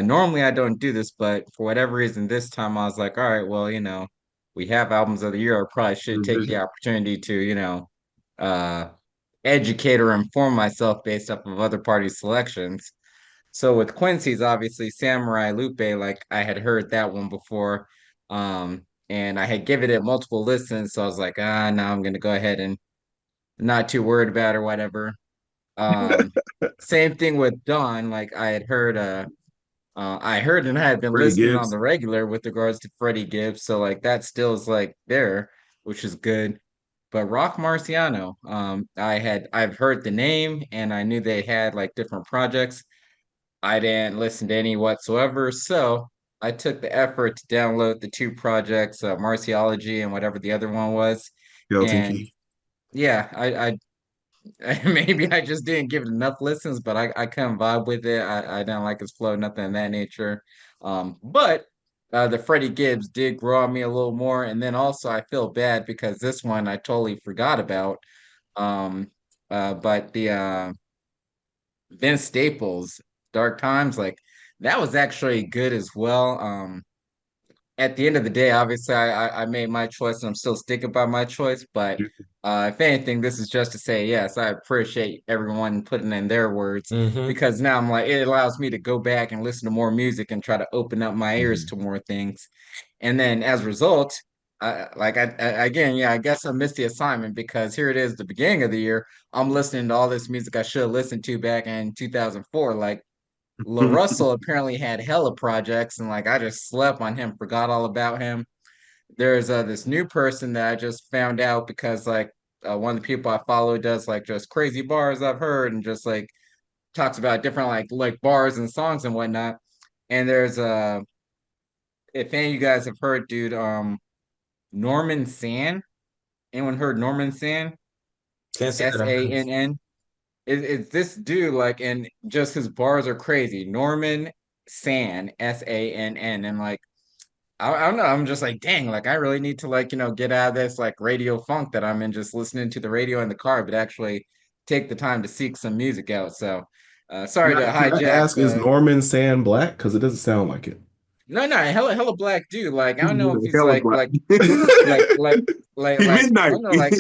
normally I don't do this, but for whatever reason, this time I was like, all right, well, we have albums of the year. I probably should take the Revision. opportunity to, uh, educate or inform myself based off of other parties' selections. So with Quincy's, obviously Samurai Lupe, like I had heard that one before, and I had given it multiple listens. So I was like, now I'm gonna go ahead and not too worried about it or whatever. Um, Same thing with Dawn. Like I heard and I had been Freddie listening on Gibbs. the regular with regards to Freddie Gibbs. So like that still is like there, which is good. But Rock Marciano, I've heard the name and I knew they had like different projects. I didn't listen to any whatsoever. So I took the effort to download the two projects, Marciology and whatever the other one was. Skeleton And Key. yeah, maybe I just didn't give it enough listens, but I couldn't vibe with it. I didn't like his flow, nothing of that nature. But the Freddie Gibbs did grow on me a little more. And then also I feel bad because this one I totally forgot about. Um, but the Vince Staples, Dark Times, like that was actually good as well. At the end of the day, obviously, I made my choice and I'm still sticking by my choice. But if anything, this is just to say, yes, I appreciate everyone putting in their words Hmm. because now I'm like, it allows me to go back and listen to more music and try to open up my ears Hmm. to more things. And then as a result, again, yeah, I guess I missed the assignment because here it is, the beginning of the year. I'm listening to all this music I should have listened to back in 2004. Like, LaRussell apparently had hella projects, and like I just slept on him, forgot all about him. There's this new person that I just found out because like one of the people I follow does like just crazy bars I've heard and just like talks about different like bars and songs and whatnot. And there's if any of you guys have heard, dude, Norman San. Anyone heard Norman San? Can't say that I have. Sann. It's this dude like, and just his bars are crazy. Norman San, Sann, and like I don't know. I'm just like, dang, like I really need to like get out of this like radio funk that I'm in, just listening to the radio in the car, but actually take the time to seek some music out. So, sorry to Can I hijack. ask, is Norman Sand black? Because it doesn't sound like it. No, no, hella black dude. Like I He's don't know if he's hella black. like like I Midnight. don't know, like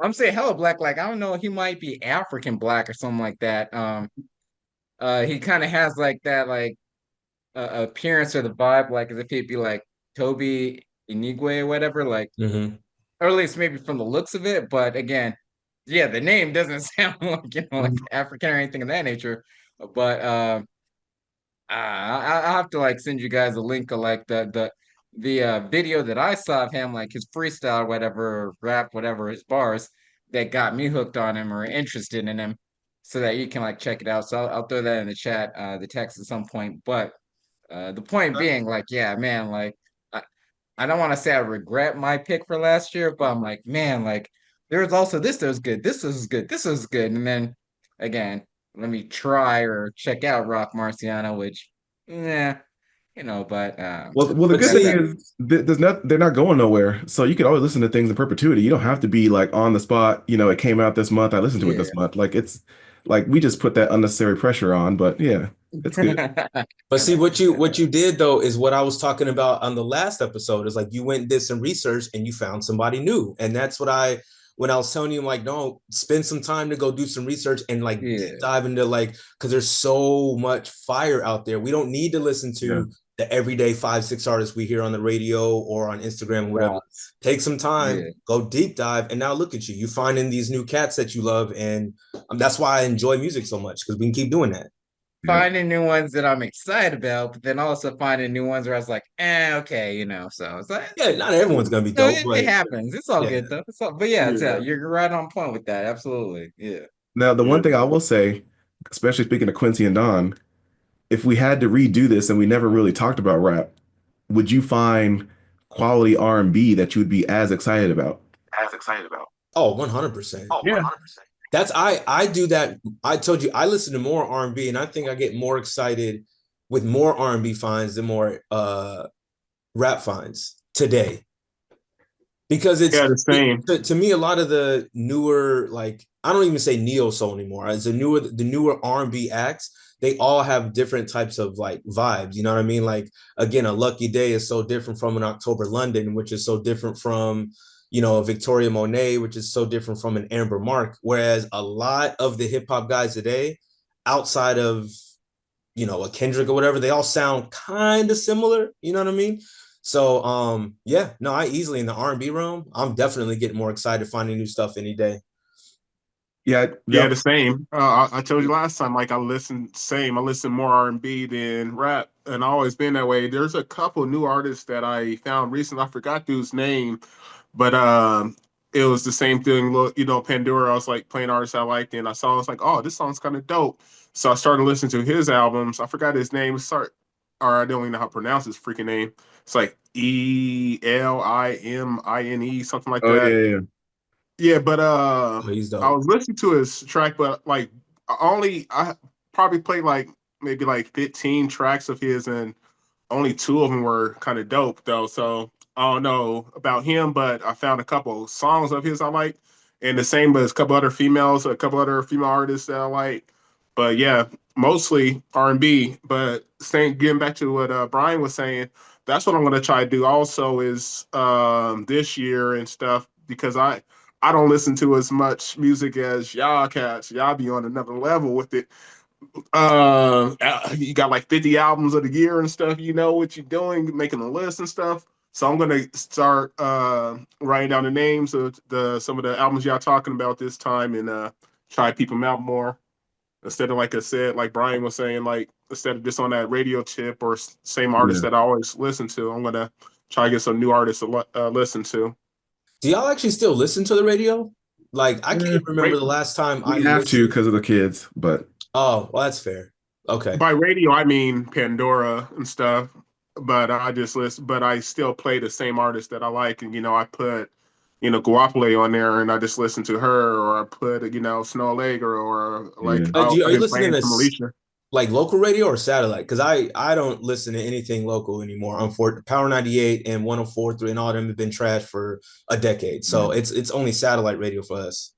I'm saying hella black. Like I don't know, he might be African black or something like that. He kind of has like that like appearance or the vibe, like as if he'd be like Toby Inigwe or whatever, like Hmm. or at least maybe from the looks of it. But again, yeah, the name doesn't sound like like African or anything of that nature. But I'll have to like send you guys a link of like the video that I saw of him, like his freestyle, whatever, rap, whatever, his bars that got me hooked on him or interested in him, so that you can like check it out. So I'll throw that in the chat, the text at some point. But the point being, like, yeah, man, like I, I don't want to say I regret my pick for last year, but I'm like, man, like there was also this that was good, this was good, this was good, and then again, let me try or check out Rock Marciano, which, yeah, but Well, the But good that thing see, that is they're not going nowhere. So you could always listen to things in perpetuity. You don't have to be like on the spot. It came out this month. I listened to it yeah. this month. Like it's like we just put that unnecessary pressure on. But yeah, it's good. but see what you did though is what I was talking about on the last episode. Is like you went and did some research and you found somebody new, and that's what I when I was telling you, I'm like, no, spend some time to go do some research and like deep Yeah. dive into like because there's so much fire out there. We don't need to listen Yeah. to the everyday 5, 6 artists we hear on the radio or on Instagram or whatever. Nuance. Take some time, Yeah. go deep dive, and now look at you. You finding these new cats that you love, and that's why I enjoy music so much because we can keep doing that. Yeah. Finding new ones that I'm excited about, but then also finding new ones where I was like, okay, so it's like Yeah, not everyone's gonna be dope, it but happens. It's all yeah. good though. It's all, but yeah, Yeah. you're right on point with that. Absolutely. Yeah. Now, the Yeah. one thing I will say, especially speaking of Quincy and Don, if we had to redo this and we never really talked about rap, would you find quality R&B that you would be as excited about? As excited about. Oh, 100%. Oh, yeah. 100%. That's I do that. I told you I listen to more R&B, and I think I get more excited with more R&B finds than more rap finds today. Because Yeah, the same. to me a lot of the newer, like I don't even say neo soul anymore. It's the newer R&B acts. they all have different types of like vibes. You know what I mean? Like again, a Lucky Day is so different from an October London, which is so different from a Victoria Monet, which is so different from an Amber Mark. Whereas a lot of the hip hop guys today, outside of a Kendrick or whatever, they all sound kind of similar. You know what I mean? So yeah, no, I easily in the R&B realm, I'm definitely getting more excited finding new stuff any day. Yeah, Yeah, yep. the same. I told you last time, like I listen more R&B than rap, and I always been that way. There's a couple new artists that I found recently. I forgot dude's name, but it was the same thing. Look, Pandora. I was like playing artists I liked, and I was like, oh, this song's kind of dope. So I started listening to his albums. I forgot his name. Or I don't even know how to pronounce his freaking name. It's like Elimine, something like Oh yeah, that. yeah, yeah. Yeah, but Oh, he's I dope. was listening to his track, but like I probably played like maybe like 15 tracks of his, and only two of them were kind of dope though. So I don't know about him, but I found a couple songs of his I like, and the same as a couple other female artists that I like. But yeah, mostly R&B. But getting back to what Brian was saying, that's what I'm gonna try to do. Also, is this year and stuff because I don't listen to as much music as y'all cats. Y'all be on another level with it. You got like 50 albums of the year and stuff. You know what you're doing, making a list and stuff. So I'm gonna start writing down the names of the some of the albums y'all talking about this time and try to peep them out more instead of like I said, like Brian was saying, like instead of just on that radio chip or same artist Yeah. that I always listen to, I'm gonna try to get some new artists to listen to. Do y'all actually still listen to the radio? Like I Eh, can't remember the last time I we have to listened. because of the kids, but Oh, well, that's fair. Okay. By radio, I mean Pandora and stuff. But I just listen. But I still play the same artist that I like, and I put Guapole on there, and I just listen to her, or I put Snow Allegra, or like yeah. Are I've you been listening playing to some Alicia. like local radio or satellite? Because I don't listen to anything local anymore. I'm for Power 98 and 104.3 and all of them have been trashed for a decade. So Yeah. it's only satellite radio for us.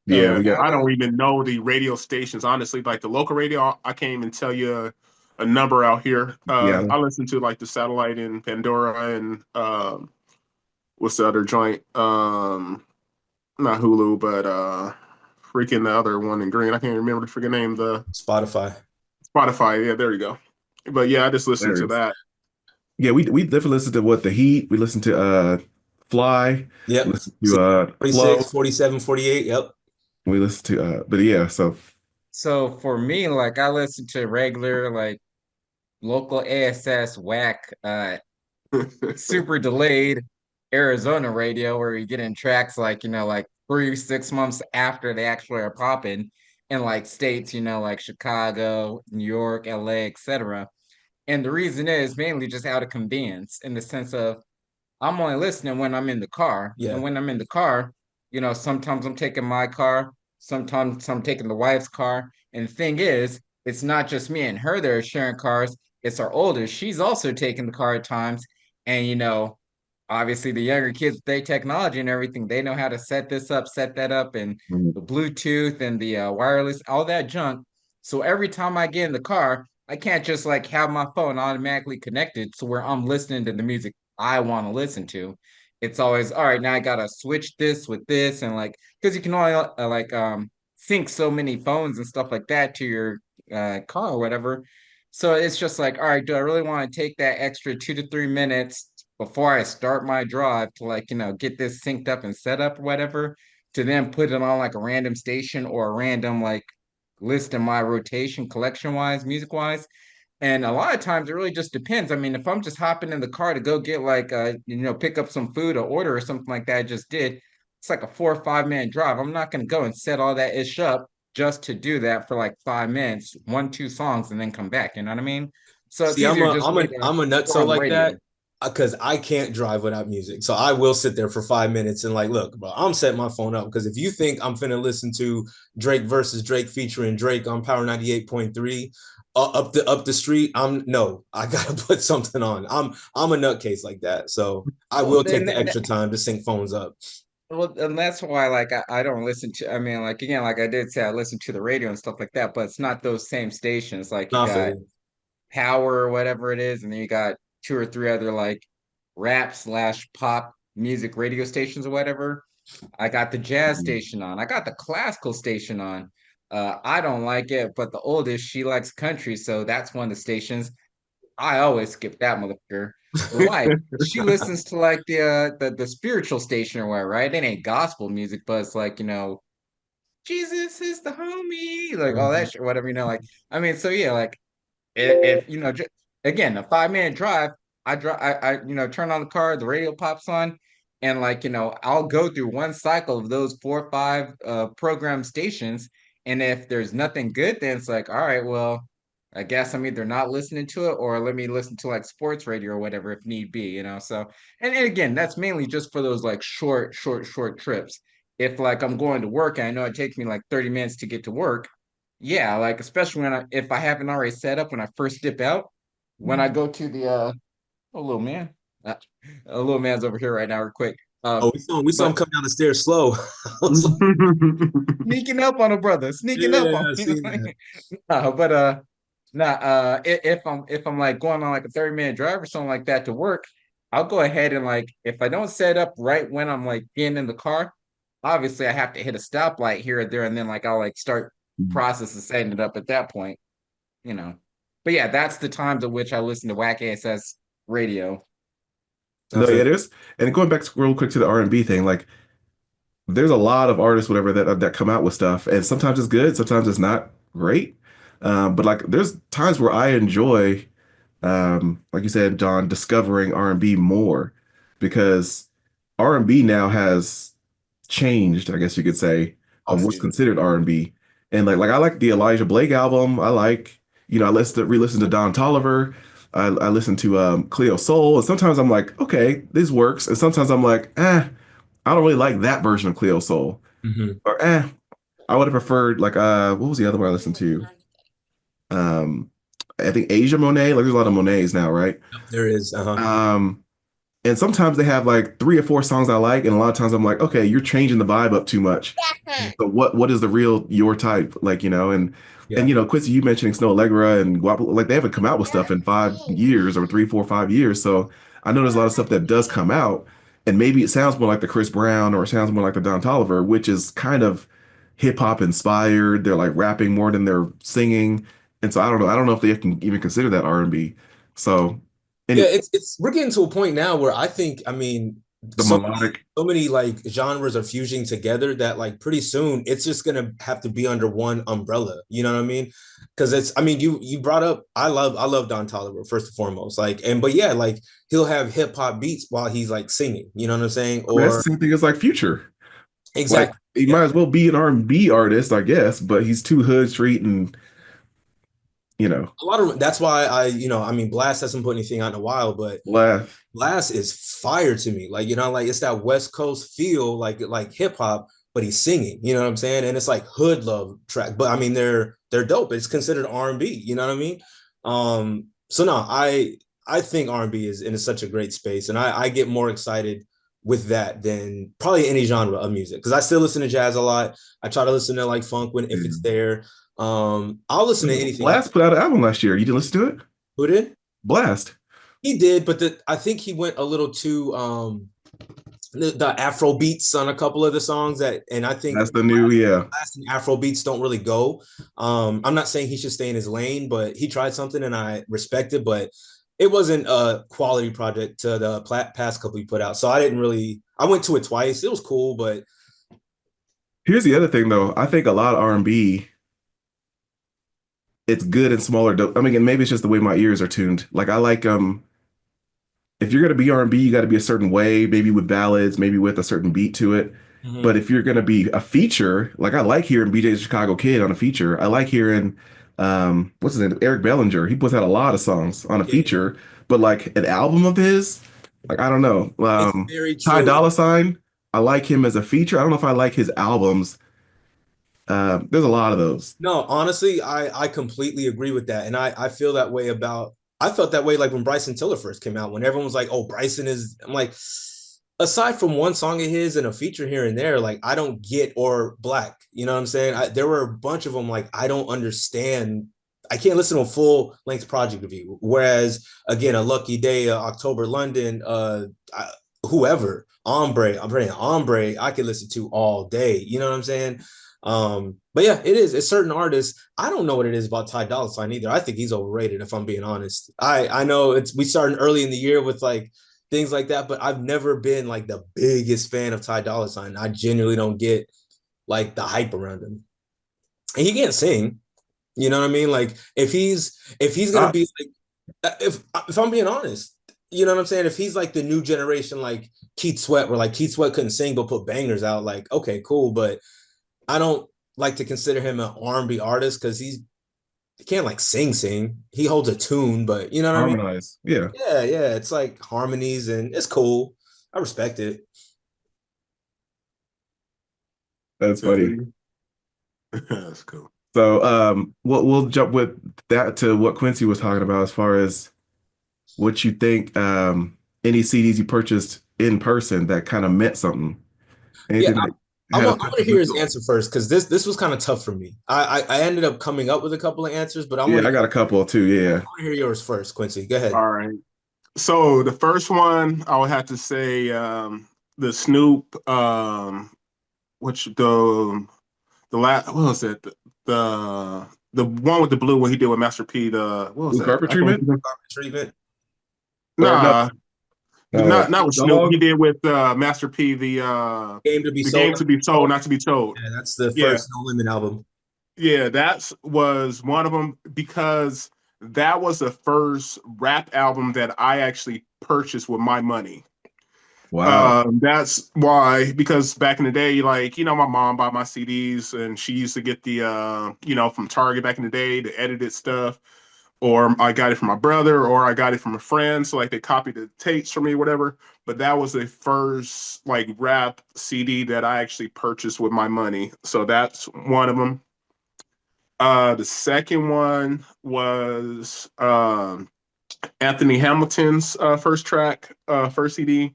Yeah, So we Yeah, got I don't even know the radio stations honestly. Like the local radio, I can't even tell you a number out here. yeah. I listen to like the satellite in Pandora and what's the other joint? Not Hulu, but freaking the other one in green. I can't remember the freaking name. The Spotify. Spotify. Yeah, there you go. But yeah, I just listen to Hilarious. that. Yeah, we definitely listened to what the Heat. We listened to Fly. We Yep. listened to 46, Flow. 47, 48. Yep. We listened to but yeah, so so for me, like I listen to regular like local ASS whack super delayed Arizona radio where you get in tracks like, like 3, 6 months after they actually are popping in like states, like Chicago, New York, LA, etc. And the reason is mainly just out of convenience in the sense of I'm only listening when I'm in the car. And Yeah. when I'm in the car, sometimes I'm taking my car, sometimes I'm taking the wife's car. And the thing is, it's not just me and her that are sharing cars, it's our oldest. She's also taking the car at times. And, obviously the younger kids, with their technology and everything, they know how to set this up, set that up, and mm, the Bluetooth and the wireless, all that junk. So every time I get in the car, I can't just like have my phone automatically connected to where I'm listening to the music I want to listen to. It's always all right. Now I gotta switch this with this, and like because you can only sync so many phones and stuff like that to your car or whatever. So it's just like, all right, do I really want to take that extra 2 to 3 minutes before I start my drive to like get this synced up and set up or whatever to then put it on like a random station or a random like list in my rotation collection wise, music wise. And a lot of times it really just depends. I mean, if I'm just hopping in the car to go get like pick up some food or order or something like that I just did, it's like a 4 or 5 minute drive. I'm not gonna go and set all that ish up just to do that for like 5 minutes, 1, 2 songs, and then come back. You know what I mean? So it's See, easier just for me to I'm a throw nutso on the like radio. that because I can't drive without music. So I will sit there for 5 minutes and like, look, bro, I'm setting my phone up because if you think I'm finna listen to Drake versus Drake featuring Drake on Power 98.3 up the street, I gotta put something on. I'm a nutcase like that. So I Well, will take then the extra time to sync phones up. Well, and that's why, like, I don't listen to. I mean, like again, like I did say, I listen to the radio and stuff like that, but it's not those same stations. Like you Not for got you. Power or whatever it is, and then you got two or three other like rap slash pop music radio stations or whatever. I got the jazz station on. I got the classical station on. I don't like it, but the oldest, she likes country, so that's one of the stations. I always skip that motherfucker. The wife, she listens to like the spiritual station or whatever, right? It ain't gospel music, but it's like, Jesus is the homie, like all that Mhm. shit, whatever, like I mean, so yeah, like if again, a 5 minute drive, I drive, turn on the car, the radio pops on, and like I'll go through one cycle of those 4 or 5 program stations, and if there's nothing good, then it's like, all right, well, I guess I'm either not listening to it or let me listen to like sports radio or whatever if need be. So, and again, that's mainly just for those like short trips. If like I'm going to work and I know it takes me like 30 minutes to get to work, yeah, like especially if I haven't already set up when I first dip out, when I go to the oh little man, uh, a little man's over here right now, real quick. Oh, we saw him But come down the stairs slow. I was like, sneaking up on a brother, sneaking up yeah, on I me. seen that. No, but if I'm like going on like a 30-minute drive or something like that to work, I'll go ahead and like if I don't set up right when I'm like getting in the car, obviously I have to hit a stoplight here or there, and then like I'll like start processing setting it up at that point, you know. But yeah, that's the times at which I listen to Whack ASS radio. I No, yeah, feel there's and going back real quick to the R&B thing, like there's a lot of artists, whatever, that come out with stuff, and sometimes it's good, sometimes it's not great. But like, there's times where I enjoy, like you said, John, discovering R&B more because R&B now has changed, I guess you could say, of off what's you. considered R&B. And like I like the Elijah Blake album. I like, I re-listen to Don Toliver. I listen to Cleo Soul, and sometimes I'm like, okay, this works, and sometimes I'm like, I don't really like that version of Cleo Soul. Hmm. Or I would have preferred like what was the other one I listened to? Um I think Asia Monet, like there's a lot of Monets now, right? There is. Uh-huh. Um and sometimes they have like 3 or 4 songs I like, and a lot of times I'm like, okay, you're changing the vibe up too much. So what is the real your type? Like, and Yeah. Quincy, you mentioning Snow Allegra and Guapo, like they haven't come out with stuff in 5 years or 3, 4, 5 years. So I know there's a lot of stuff that does come out, and maybe it sounds more like the Chris Brown or it sounds more like the Don Toliver, which is kind of hip hop inspired. They're like rapping more than they're singing. And so I don't know. I don't know if they can even consider that R&B. So Yeah, anyway, it's we're getting to a point now where I think, I mean, the melodic. so many like genres are fusing together that like pretty soon it's just gonna have to be under one umbrella. You know what I mean? Because it's, I mean, you brought up, I love Don Toliver first and foremost. Like, and but yeah, like he'll have hip hop beats while he's like singing. You know what I'm saying? I mean, that's the Or same thing as like Future. Like exactly. he Yeah. might as well be an R&B artist, I guess, but he's too hood street and you know, A lot of that's why I mean, Blast hasn't put anything out in a while, but laugh. Blast is fire to me. Like, like it's that West Coast feel, like hip hop, but he's singing. You know what I'm saying? And it's like hood love track. But I mean, they're dope. It's considered R&B. You know what I mean? So no, I think R&B is in such a great space, and I get more excited with that than probably any genre of music because I still listen to jazz a lot. I try to listen to like funk when if it's Yeah. there. I'll listen to anything. Blast put out an album last year. You didn't listen to it? Who did? Blast. He did, but I think he went a little too the Afro beats on a couple of the songs that, and I think That's the new, yeah. Blast and Afro beats don't really go. I'm not saying he should stay in his lane, but he tried something and I respect it, but it wasn't a quality project to the past couple he put out. So I didn't really. I went to it twice. It was cool, but Here's the other thing though. I think a lot of R&B, it's good in smaller I mean, and maybe it's just the way my ears are tuned. Like I like if you're gonna be R&B, you got to be a certain way, maybe with ballads, maybe with a certain beat to it. But mhm. if you're gonna be a feature, like I like hearing BJ's Chicago Kid on a feature. I like hearing what's his name? Eric Bellinger. He puts out a lot of songs on a Yeah, feature, but like an album of his, like I don't know. it's very Ty true. Dolla Sign, I like him as a feature. I don't know if I like his albums. There's a lot of those. No, honestly, I completely agree with that, and I feel that way about. I felt that way like when Bryson Tiller first came out, when everyone was like, "Oh, Bryson is." I'm like, aside from one song of his and a feature here and there, like I don't get or Black. You know what I'm saying? There were a bunch of them like I don't understand. I can't listen to a full length project of you. Whereas again, a Lucky Day, October London, whoever, Ombre, I'm praying Ombre, I could listen to all day. You know what I'm saying? But yeah, it is. It's certain artists. I don't know what it is about Ty Dolla Sign either. I think he's overrated, if I'm being honest. I know it's we started early in the year with like things like that, but I've never been like the biggest fan of Ty Dolla Sign. I genuinely don't get like the hype around him. And he can't sing. You know what I mean? Like if he's gonna Uh, be like if I'm being honest, you know what I'm saying? If he's like the new generation, like Keith Sweat, where like Keith Sweat couldn't sing but put bangers out, like okay, cool. But I don't like to consider him an R&B artist because he can't like sing. He holds a tune, but you know what I mean? Harmonize. Yeah, Yeah, yeah. It's like harmonies and it's cool. I respect it. that's funny. That's cool. So we'll jump with that to what Quincy was talking about as far as what you think any CDs you purchased in person that kind of meant something. Yeah, Anything that I'm had gonna, a I'm gonna hear his sentimental. answer first because this was kind of tough for me. I ended up coming up with a couple of answers, but Yeah, I got a couple too. Yeah. I want to hear yours first, Quincy. Go ahead. All right. So the first one I would have to say the Snoop which the last what was it the one with the blue one he did with Master P the what was Blue that carpet I can't treatment? remember. Treatment. Or no, Nah, not with Snoop. He dog. did with Master P Game to be the sold. game to be sold, not to be told. Yeah, that's the Yeah, first No Limit album. yeah, that was one of them because that was the first rap album that I actually purchased with my money. Wow. That's why, because back in the day, like, my mom bought my CDs and she used to get the, from Target back in the day, the edited stuff, or I got it from my brother, or I got it from a friend. So, like, they copied the tapes for me, whatever. But that was the first, like, rap CD that I actually purchased with my money. So that's one of them. The second one was Anthony Hamilton's first track, first CD,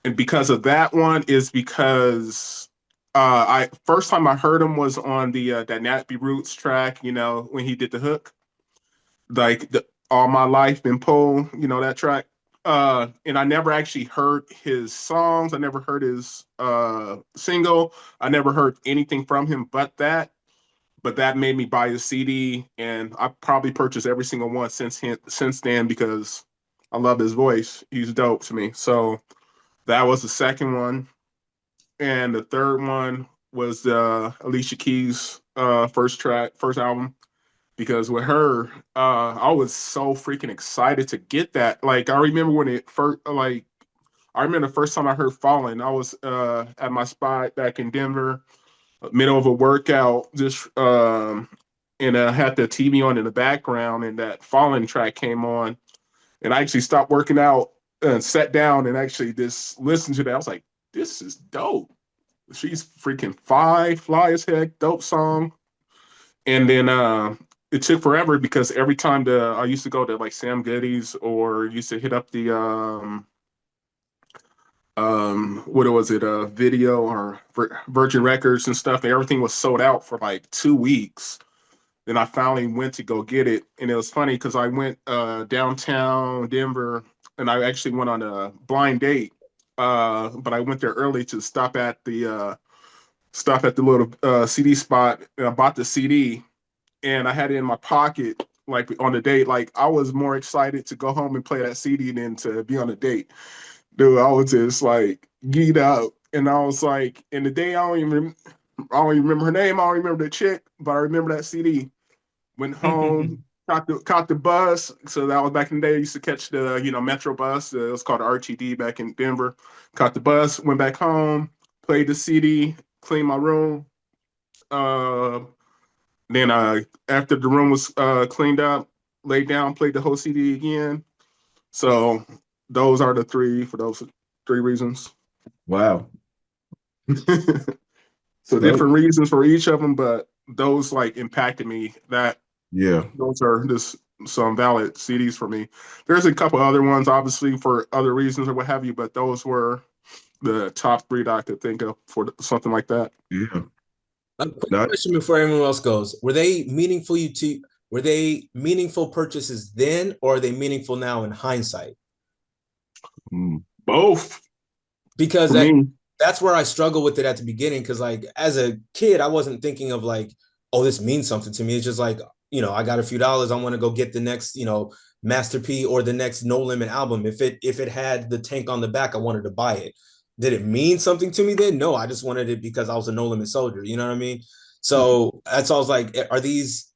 and because of that one is because I first time I heard him was on the that Nappy Roots track, when he did the hook, like All My Life Been Pulled, that track. And I never actually heard his songs. I never heard his single. I never heard anything from him but that. But that made me buy his CD, and I probably purchased every single one since then because I love his voice. He's dope to me. So that was the second one. And the third one was Alicia Keys' first album. Because with her, I was so freaking excited to get that. Like I remember when it first, like I remember the first time I heard "Falling." I was at my spot back in Denver, middle of a workout, just and I had the TV on in the background, and that "Falling" track came on, and I actually stopped working out and sat down and actually just listened to that. I was like, "This is dope." She's freaking fly as heck, dope song. And then it took forever because every time I used to go to like Sam Goody's or used to hit up the what was it, video or Virgin Records and stuff, and everything was sold out for like 2 weeks. Then I finally went to go get it. And it was funny because I went downtown Denver and I actually went on a blind date. But I went there early to stop at the little CD spot, and I bought the CD and I had it in my pocket like on the date. Like I was more excited to go home and play that CD than to be on a date. Dude, I was just like geeked out. And I was like, in the day I don't even remember her name, I don't remember the chick, but I remember that CD. Went home, caught the bus. So that was back in the day. I used to catch the Metro bus. It was called RTD back in Denver. Caught the bus, went back home, played the CD, cleaned my room. Uh, then after the room was cleaned up, laid down, played the whole CD again. So those are the three for those three reasons. Wow. So Dope. different reasons for each of them, but those like impacted me. That Yeah. those are just some valid CDs for me. There's a couple other ones, obviously, for other reasons or what have you, but those were the top three that I could think of for something like that. Yeah. A quick Not, question before everyone else goes: Were they meaningful purchases then, or are they meaningful now in hindsight? Both Because for me. that's where I struggle with it at the beginning. Because like as a kid, I wasn't thinking of like, oh, this means something to me. It's just like, I got a few dollars. I want to go get the next, Master P or the next No Limit album. If it had the tank on the back, I wanted to buy it. Did it mean something to me then? No, I just wanted it because I was a No Limit soldier. You know what I mean? So that's all I was like, are these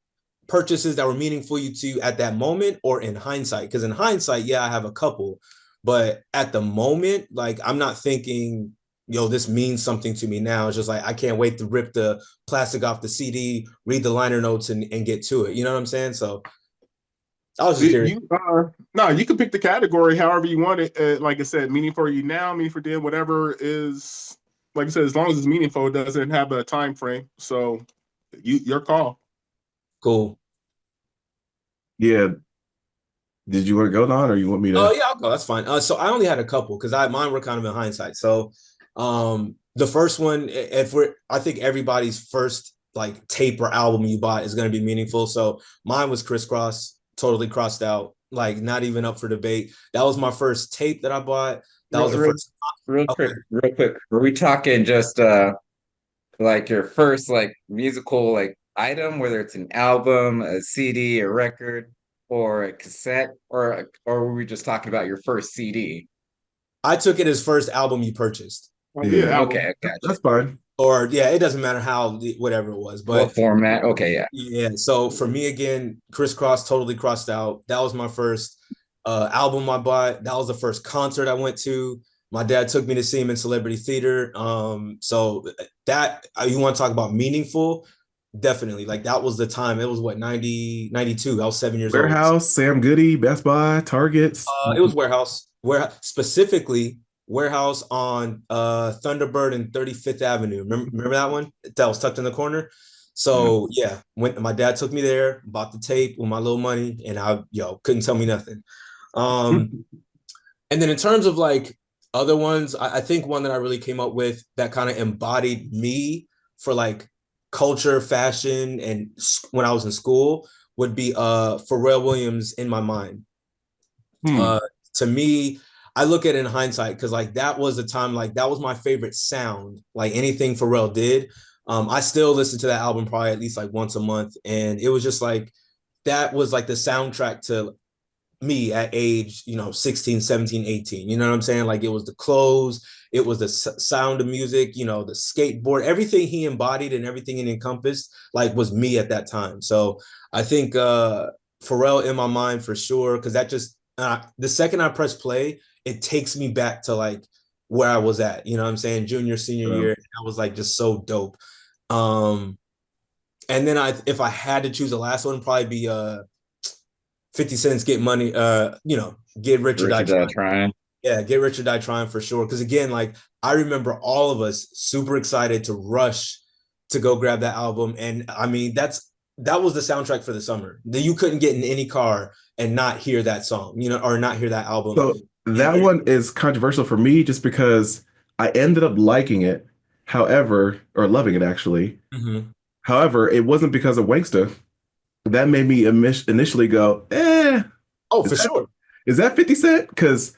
purchases that were meaningful to you at that moment or in hindsight? Because in hindsight, yeah, I have a couple, but at the moment, like I'm not thinking, yo, this means something to me now. It's just like I can't wait to rip the plastic off the CD, read the liner notes, and get to it. You know what I'm saying? So I was just curious. No, you can pick the category however you want it. Like I said, meaning for you now, meaning for them, whatever is. Like I said, as long as it's meaningful, it doesn't have a time frame. So, your call. Cool. yeah. Did you want to go on, or you want me Oh to? yeah, I'll go. That's fine. So I only had a couple because mine were kind of in hindsight. So the first one, I think everybody's first like tape or album you bought is going to be meaningful. So mine was Crisscross, totally crossed out, like not even up for debate. That was my first tape that I bought. That Real, was the real, first. real Okay. quick, real quick. Are we talking just like your first like musical like item, whether it's an album, a CD, a record, or a cassette, or were we just talking about your first CD? I took it as first album you purchased. Yeah, Yeah, Okay, album. I gotcha. that's fine. Or yeah, it doesn't matter how whatever it was, What but format? Okay, yeah. yeah. So for me again, Crisscross totally crossed out. That was my first album I bought. That was the first concert I went to. My dad took me to see him in Celebrity Theater. So that you want to talk about meaningful? Definitely. Like that was the time. It was what 90 92. I was 7 years old. Warehouse, Sam Goody, Best Buy, Targets. It was Warehouse, specifically Warehouse on Thunderbird and 35th Avenue. Remember that one? That was tucked in the corner. Yeah. So yeah, when my dad took me there, bought the tape with my little money, and I couldn't tell me nothing. Um, and then in terms of like other ones, I think one that I really came up with that kind of embodied me for like culture, fashion, and when I was in school would be Pharrell Williams in my mind. Hmm. uh to me, I look at it in hindsight because like that was a time, like that was my favorite sound, like anything Pharrell did. I still listen to that album probably at least like once a month, and it was just like that was like the soundtrack to me at age 16, 17, 18. You know what I'm saying? Like it was the clothes, it was the sound of music, the skateboard, everything he embodied and everything it encompassed like was me at that time. So I think Pharrell in my mind for sure, because that just the second I press play, it takes me back to like where I was at, you know what I'm saying, junior senior Yeah. year. I was like just so dope. Um and then if I had to choose the last one, probably be 50 Cent's Get Money, Get Rich or Die Richard Trying. trying. Yeah, Get Rich or Die Trying for sure. Because again, like I remember all of us super excited to rush to go grab that album. And I mean, that was the soundtrack for the summer. That you couldn't get in any car and not hear that song, or not hear that album. So And that one is controversial for me just because I ended up liking it, however, or loving it actually. Mhm. However, it wasn't because of Wanksta. That made me initially go, Oh, is for that sure. is that 50 Cent? Because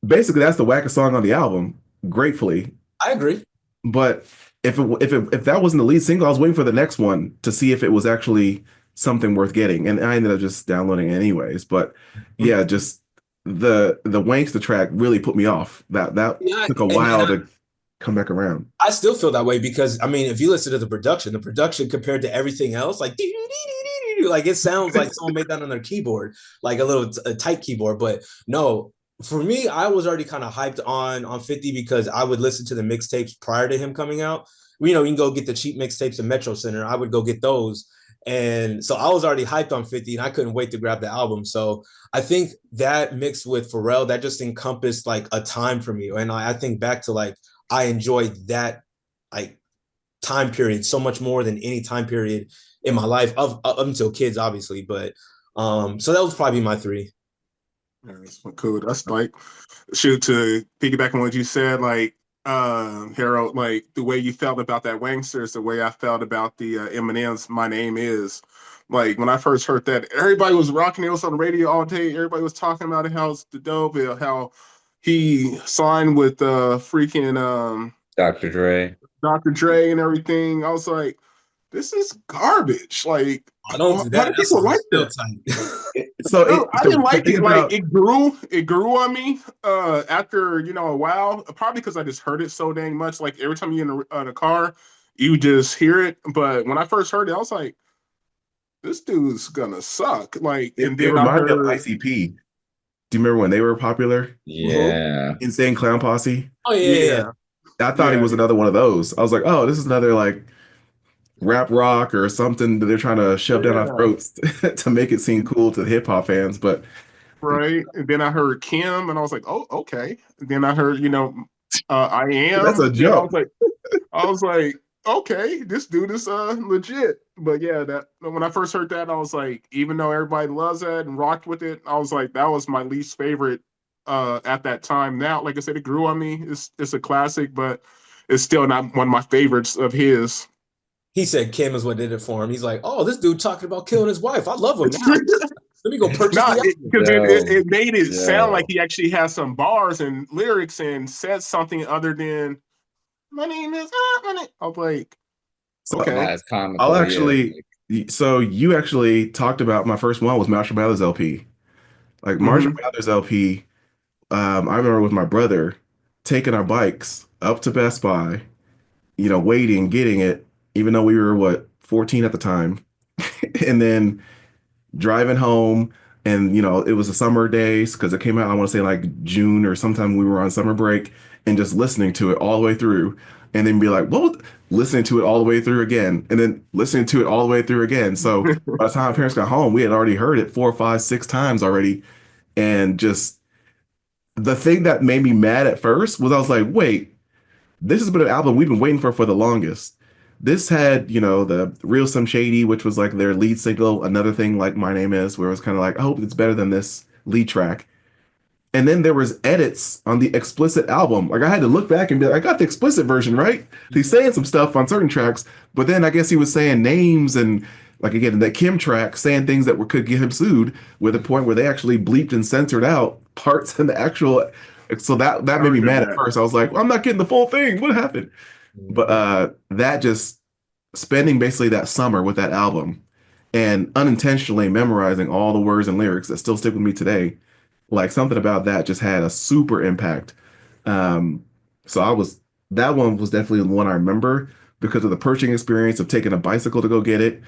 basically that's the wackest song on the album, gratefully. I agree. But if that wasn't the lead single, I was waiting for the next one to see if it was actually something worth getting, and I ended up just downloading it anyways. But yeah, just the Wanksta track really put me off. That Yeah, took a and while to come back around. I still feel that way because I mean, if you listen to the production compared to everything else, like it sounds like someone made that on their keyboard, like a tight keyboard. But no, for me, I was already kind of hyped on 50 because I would listen to the mixtapes prior to him coming out. You can go get the cheap mixtapes in Metro Center. I would go get those. And so I was already hyped on 50 and I couldn't wait to grab the album. So I think that mixed with Pharrell, that just encompassed like a time for me. And I think back to like I enjoyed that like time period so much more than any time period in my life up until kids, obviously. But so that was probably my three. Yeah, that's cool. That's like shoot to piggyback on what you said, like Harold, like the way you felt about that Wangster is the way I felt about the Eminem's "My Name Is." Like when I first heard that, everybody was rocking it. It was on the radio all day. Everybody was talking about it, how it's the dope, how he signed with freaking Dr. Dre. Dr. Dre and everything. I was like, this is garbage. Like, I don't do why do that. That people song like is still that? tight. So Dude, I didn't the like thing it. Like about it grew on me after a while. Probably because I just heard it so dang much. Like every time you're in a car, you just hear it. But when I first heard it, I was like, this dude's gonna suck. Like, and it then I reminded me of heard, ICP. Do you remember when they were popular? mhm, Yeah. Insane Clown Posse. Oh yeah, yeah, yeah. yeah, I thought he yeah, was another one of those. I was like, oh, this is another like rap rock or something that they're trying to shove down our yeah, throats to make it seem cool to the hip hop fans. But right. And then I heard Kim, and I was like, oh, okay. And then I heard, I that's a am. Then jump. I was like, okay, this dude is legit. But yeah, that when I first heard that, I was like, even though everybody loves that and rocked with it, I was like, that was my least favorite at that time. Now, like I said, it grew on me. It's a classic, but it's still not one of my favorites of his. He said Kim is what did it for him. He's like, oh, this dude talking about killing his wife. I love him now. Let me go purchase No, the album. because Yo, it made it sound like yo. he actually has some bars and lyrics and said something other than "My name is." I was like, So okay. Not as I'll comical, yeah. actually. So you actually talked about my first one was Marshall Mathers LP. Like Marshall Hmm. Mathers LP. I remember with my brother taking our bikes up to Best Buy, waiting, getting it, even though we were what 14 at the time, and then driving home. And it was the summer days because it came out, I want to say like June or sometime we were on summer break, and just listening to it all the way through, and then be like, well, listening to it all the way through again, and then listening to it all the way through again. So by the time my parents got home, we had already heard it 4, 5, 6 times already. And just the thing that made me mad at first was I was like, wait, this has been an album we've been waiting for the longest. This had, the Real Some Shady, which was like their lead single, another thing like My Name Is, where it was kind of like, I hope it's better than this lead track. And then there was edits on the explicit album. Like I had to look back and be like, I got the explicit version, right? He's saying some stuff on certain tracks, but then I guess he was saying names and like again, that Kim track saying things that could get him sued with a point where they actually bleeped and censored out parts in the actual. So that I made me remember mad at that. first. I was like, well, I'm not getting the full thing. What happened? But Mhm. that just spending basically that summer with that album and unintentionally memorizing all the words and lyrics that still stick with me today, like something about that just had a super impact. Um, so that one was definitely the one I remember because of the purchasing experience of taking a bicycle to go get it,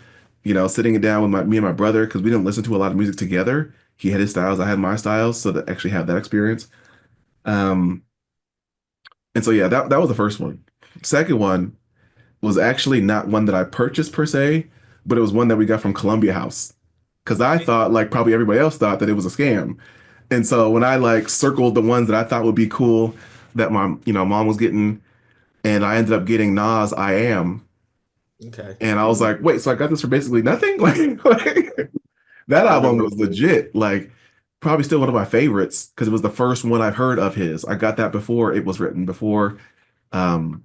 sitting it down with me and my brother because we didn't listen to a lot of music together. He had his styles, I had my styles, so to actually have that experience. Um, and so yeah, that was the first one. Second one was actually not one that I purchased per se, but it was one that we got from Columbia House. Because I thought, like probably everybody else thought, that it was a scam. And so when I like circled the ones that I thought would be cool that my, mom was getting, and I ended up getting Nas I Am. Okay. And I was Mhm. like, wait, so I got this for basically nothing? Like, that I album remember was legit. Like probably still one of my favorites because it was the first one I've heard of his. I got that before it was written, before um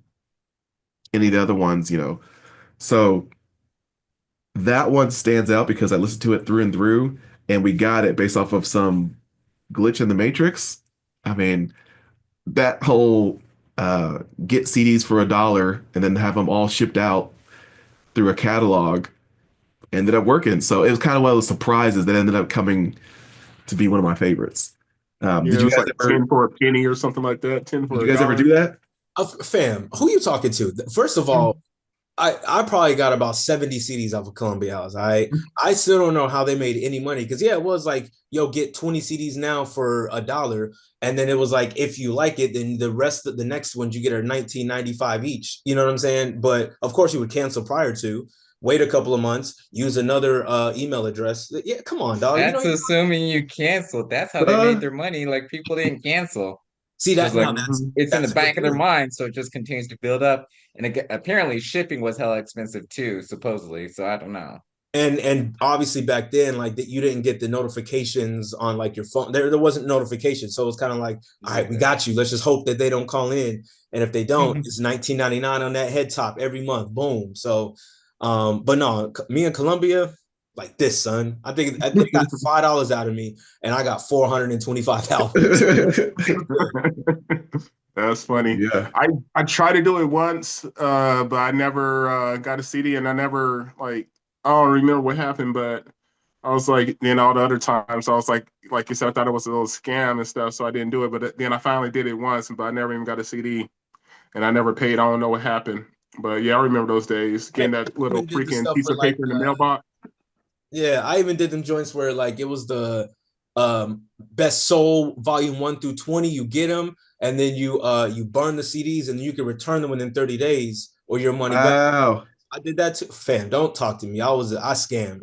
any of the other ones. So that one stands out because I listened to it through and through, and we got it based off of some glitch in the Matrix. I mean, that whole get CDs for $1 and then have them all shipped out through a catalog ended up working. So it was kind of one of those surprises that ended up coming to be one of my favorites. Yeah, Did it you was guys like ever 10 for a penny or something like that. 10 did for you a guys ever do dollar. that? Fam, who you talking to? First of all, I probably got about 70 CDs off of Columbia House. I still don't know how they made any money because yeah, it was like, yo, get 20 CDs now for $1. And then it was like, if you like it, then the rest of the next ones you get are 19.95 each. You know what I'm saying? But of course you would cancel prior to, wait a couple of months, use another email address. Yeah, come on, dog. You That's know, assuming you canceled. That's how they Uh, made their money. Like people didn't cancel. see Just that like now Mhm. it's in the that's a good back of their point. mind, so it just continues to build up. And apparently shipping was hella expensive too, supposedly. So I don't know. And obviously back then, like that, you didn't get the notifications on like your phone. There wasn't notifications, so it was kind of like, all right, we Yeah. got you. Let's just hope that they don't call in, and if they don't, it's 19.99 on that head top every month. Boom. So, but no, me and Columbia, like this, son. I think they got $5 out of me, and I got 425 albums. That's funny. Yeah. I tried to do it once, but I never got a CD, and I never like I don't remember what happened, but I was like, then all the other times I was like you said, I thought it was a little scam and stuff, so I didn't do it. But then I finally did it once, but I never even got a CD, and I never paid. I don't know what happened, but yeah, I remember those days, I getting that little even did the freaking stuff piece where of like paper in the mailbox. yeah, I even did them joints where like it was the best soul volume 1 through 20. You get them, and then you burn the CDs, and you can return them within 30 days or your money back. Wow. I did that too. Fam, don't talk to me. I scammed.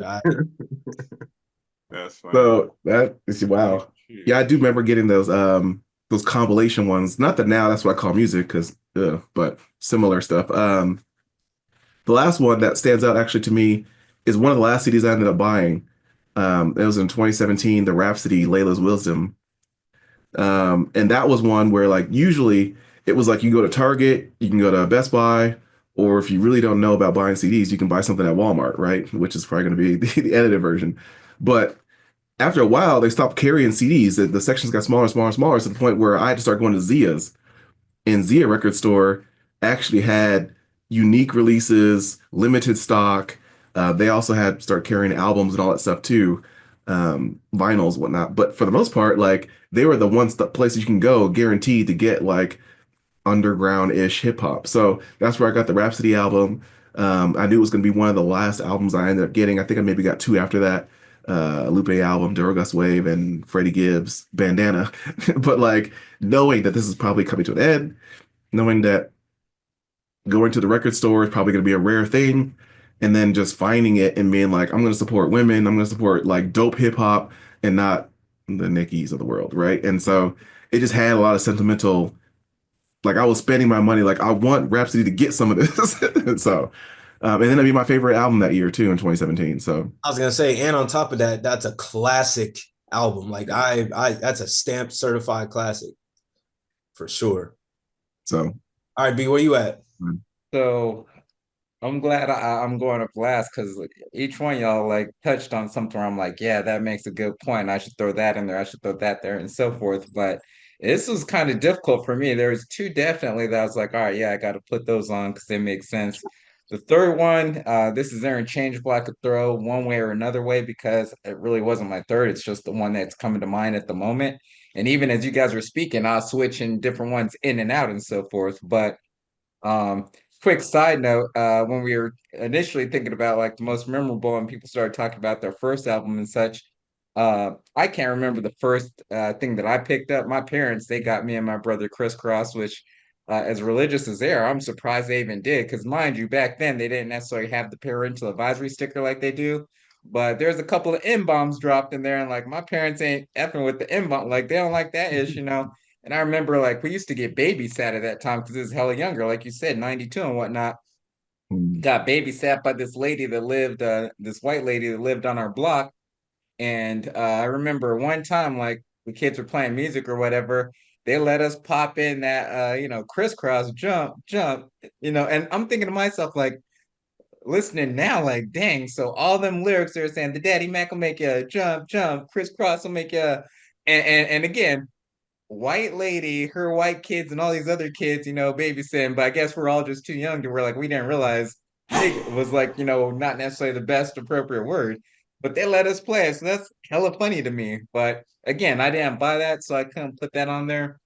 That's funny. So that is wow. Yeah, I do remember getting those compilation ones. Not that now that's what I call music because but similar stuff. The last one that stands out actually to me is one of the last CDs I ended up buying. It was in 2017, the Rhapsody Layla's Wisdom. And that was one where like usually it was like you go to Target, you can go to Best Buy, or if you really don't know about buying CDs, you can buy something at Walmart, right? Which is probably going to be the edited version. But after a while, they stopped carrying CDs. The sections got smaller and smaller and smaller to the point where I had to start going to Zia's. And Zia Record Store actually had unique releases, limited stock. They also had start carrying albums and all that stuff too, vinyls, whatnot. But for the most part, like they were the ones, the places you can go guaranteed to get like underground-ish hip hop. So that's where I got the Rhapsody album. I knew it was going to be one of the last albums I ended up getting. I think I maybe got two after that. Lupe album, Duragust Wave, and Freddie Gibbs, Bandana. But like knowing that this is probably coming to an end, knowing that going to the record store is probably going to be a rare thing, and then just finding it and being like, I'm going to support women, I'm going to support like dope hip hop and not the Nickies of the world, right? And so it just had a lot of sentimental, like I was spending my money like I want Rhapsody to get some of this. So, and then it'd be my favorite album that year too in 2017. So, I was gonna say, and on top of that, that's a classic album. Like I that's a stamped certified classic for sure. so All right, B, where you at? So I'm glad I'm going up last because each one of y'all like touched on something where I'm like, yeah, that makes a good point. I should throw that in there. I should throw that there and so forth. But this was kind of difficult for me. There was two definitely that I was like, all right, yeah, I got to put those on because they make sense. The third one, this is interchangeable. I could throw one way or another way because it really wasn't my third. It's just the one that's coming to mind at the moment. And even as you guys were speaking, I'll switch in different ones in and out and so forth. But quick side note, when we were initially thinking about like the most memorable and people started talking about their first album and such, I can't remember the first thing that I picked up. My parents, they got me and my brother Crisscross, which as religious as they are, I'm surprised they even did. Because mind you, back then they didn't necessarily have the parental advisory sticker like they do. But there's a couple of M-bombs dropped in there, and like my parents ain't effing with the M-bomb, like they don't like that ish. And I remember like we used to get babysat at that time because it was hella younger, like you said, 92 and whatnot. mm, Got babysat by this lady that lived, this white lady that lived on our block. And I remember one time, like the kids were playing music or whatever, they let us pop in that, crisscross jump, jump, and I'm thinking to myself, like, listening now, like, dang, so all them lyrics they're saying, the Daddy Mac will make you jump, jump, crisscross will make you, and again, white lady, her white kids, and all these other kids, babysitting. But I guess we're all just too young to where like we didn't realize nigga was like, not necessarily the best appropriate word. But they let us play it, so that's hella funny to me. But again, I didn't buy that, so I couldn't put that on there.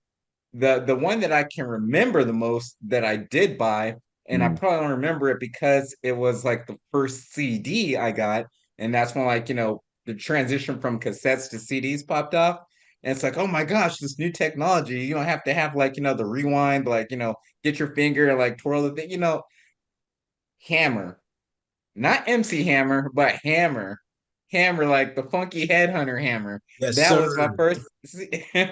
The one that I can remember the most that I did buy, and I mm, probably don't remember it because it was like the first CD I got, and that's when like the transition from cassettes to CDs popped off. And it's like, oh my gosh, this new technology. You don't have to have like, the rewind, like, get your finger and like twirl the thing, hammer. Not MC Hammer, but Hammer. Hammer, like the funky headhunter hammer. Yes, That was my sir. first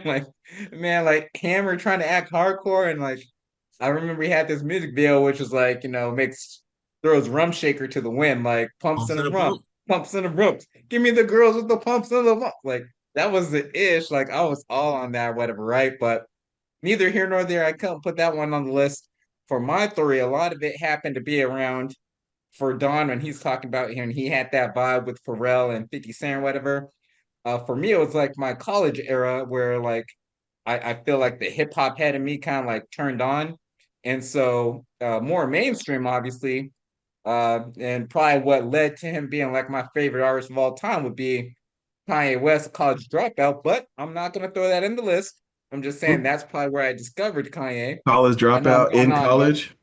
like man, like Hammer trying to act hardcore and like I remember he had this music video which was like, makes throws rum shaker to the wind, like pumps I'm in the finna rum. pump. pumps and the ropes. Give me the girls with the pumps and the bumps. Like that was the ish. Like I was all on that, whatever, right? But neither here nor there. I couldn't put that one on the list. For my three, a lot of it happened to be around for Don when he's talking about him. He had that vibe with Pharrell and 50 Cent or whatever. For me, it was like my college era where like I feel like the hip hop head in me kind of like turned on. And so more mainstream, obviously. And probably what led to him being like my favorite artist of all time would be Kanye West, College Dropout. But I'm not gonna throw that in the list. I'm just saying that's probably where I discovered Kanye. College I know I'm dropout going in on, but college.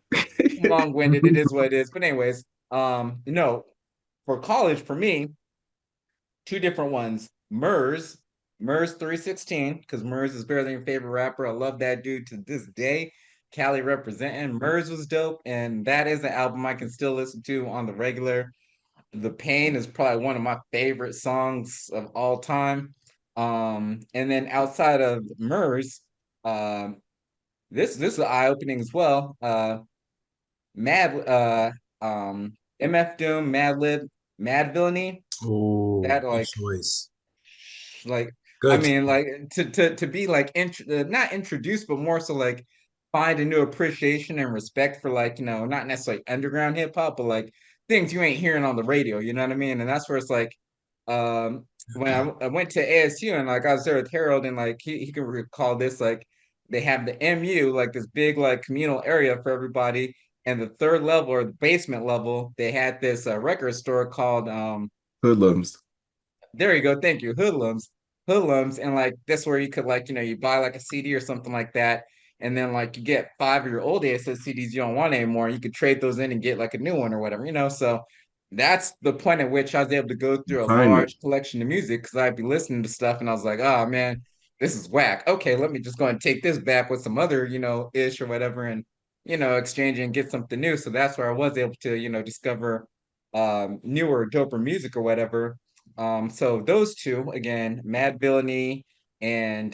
I'm long-winded. It is what it is. But anyways, for college, for me, two different ones. Murs 316, because Murs is barely my favorite rapper. I love that dude to this day. Cali representing. Murs was dope, and that is an album I can still listen to on the regular. The Pain is probably one of my favorite songs of all time. And then outside of Murs, um, this is eye-opening as well. Mad MF Doom, Madlib, Mad Villainy. Oh, That good like choice. like I Good. mean like to be like not introduced but more so like find a new appreciation and respect for like not necessarily underground hip hop but like things you ain't hearing on the radio, you know what I mean? And that's where it's like when I went to ASU and like I was there with Harold and like he can recall this, like they have the MU, like this big like communal area for everybody, and the third level or the basement level they had this record store called Hoodlums. there you go. Thank you. Hoodlums. Hoodlums. And like that's where you could like, you buy like a CD or something like that. And then like you get five of your old ASS CDs you don't want anymore. You could trade those in and get like a new one or whatever. So that's the point at which I was able to go through a Assignment. large collection of music because I'd be listening to stuff and I was like, oh man, this is whack. Okay, let me just go and take this back with some other, ish or whatever and exchange and get something new. So that's where I was able to, discover newer, doper music or whatever. So those two again, Mad Villainy and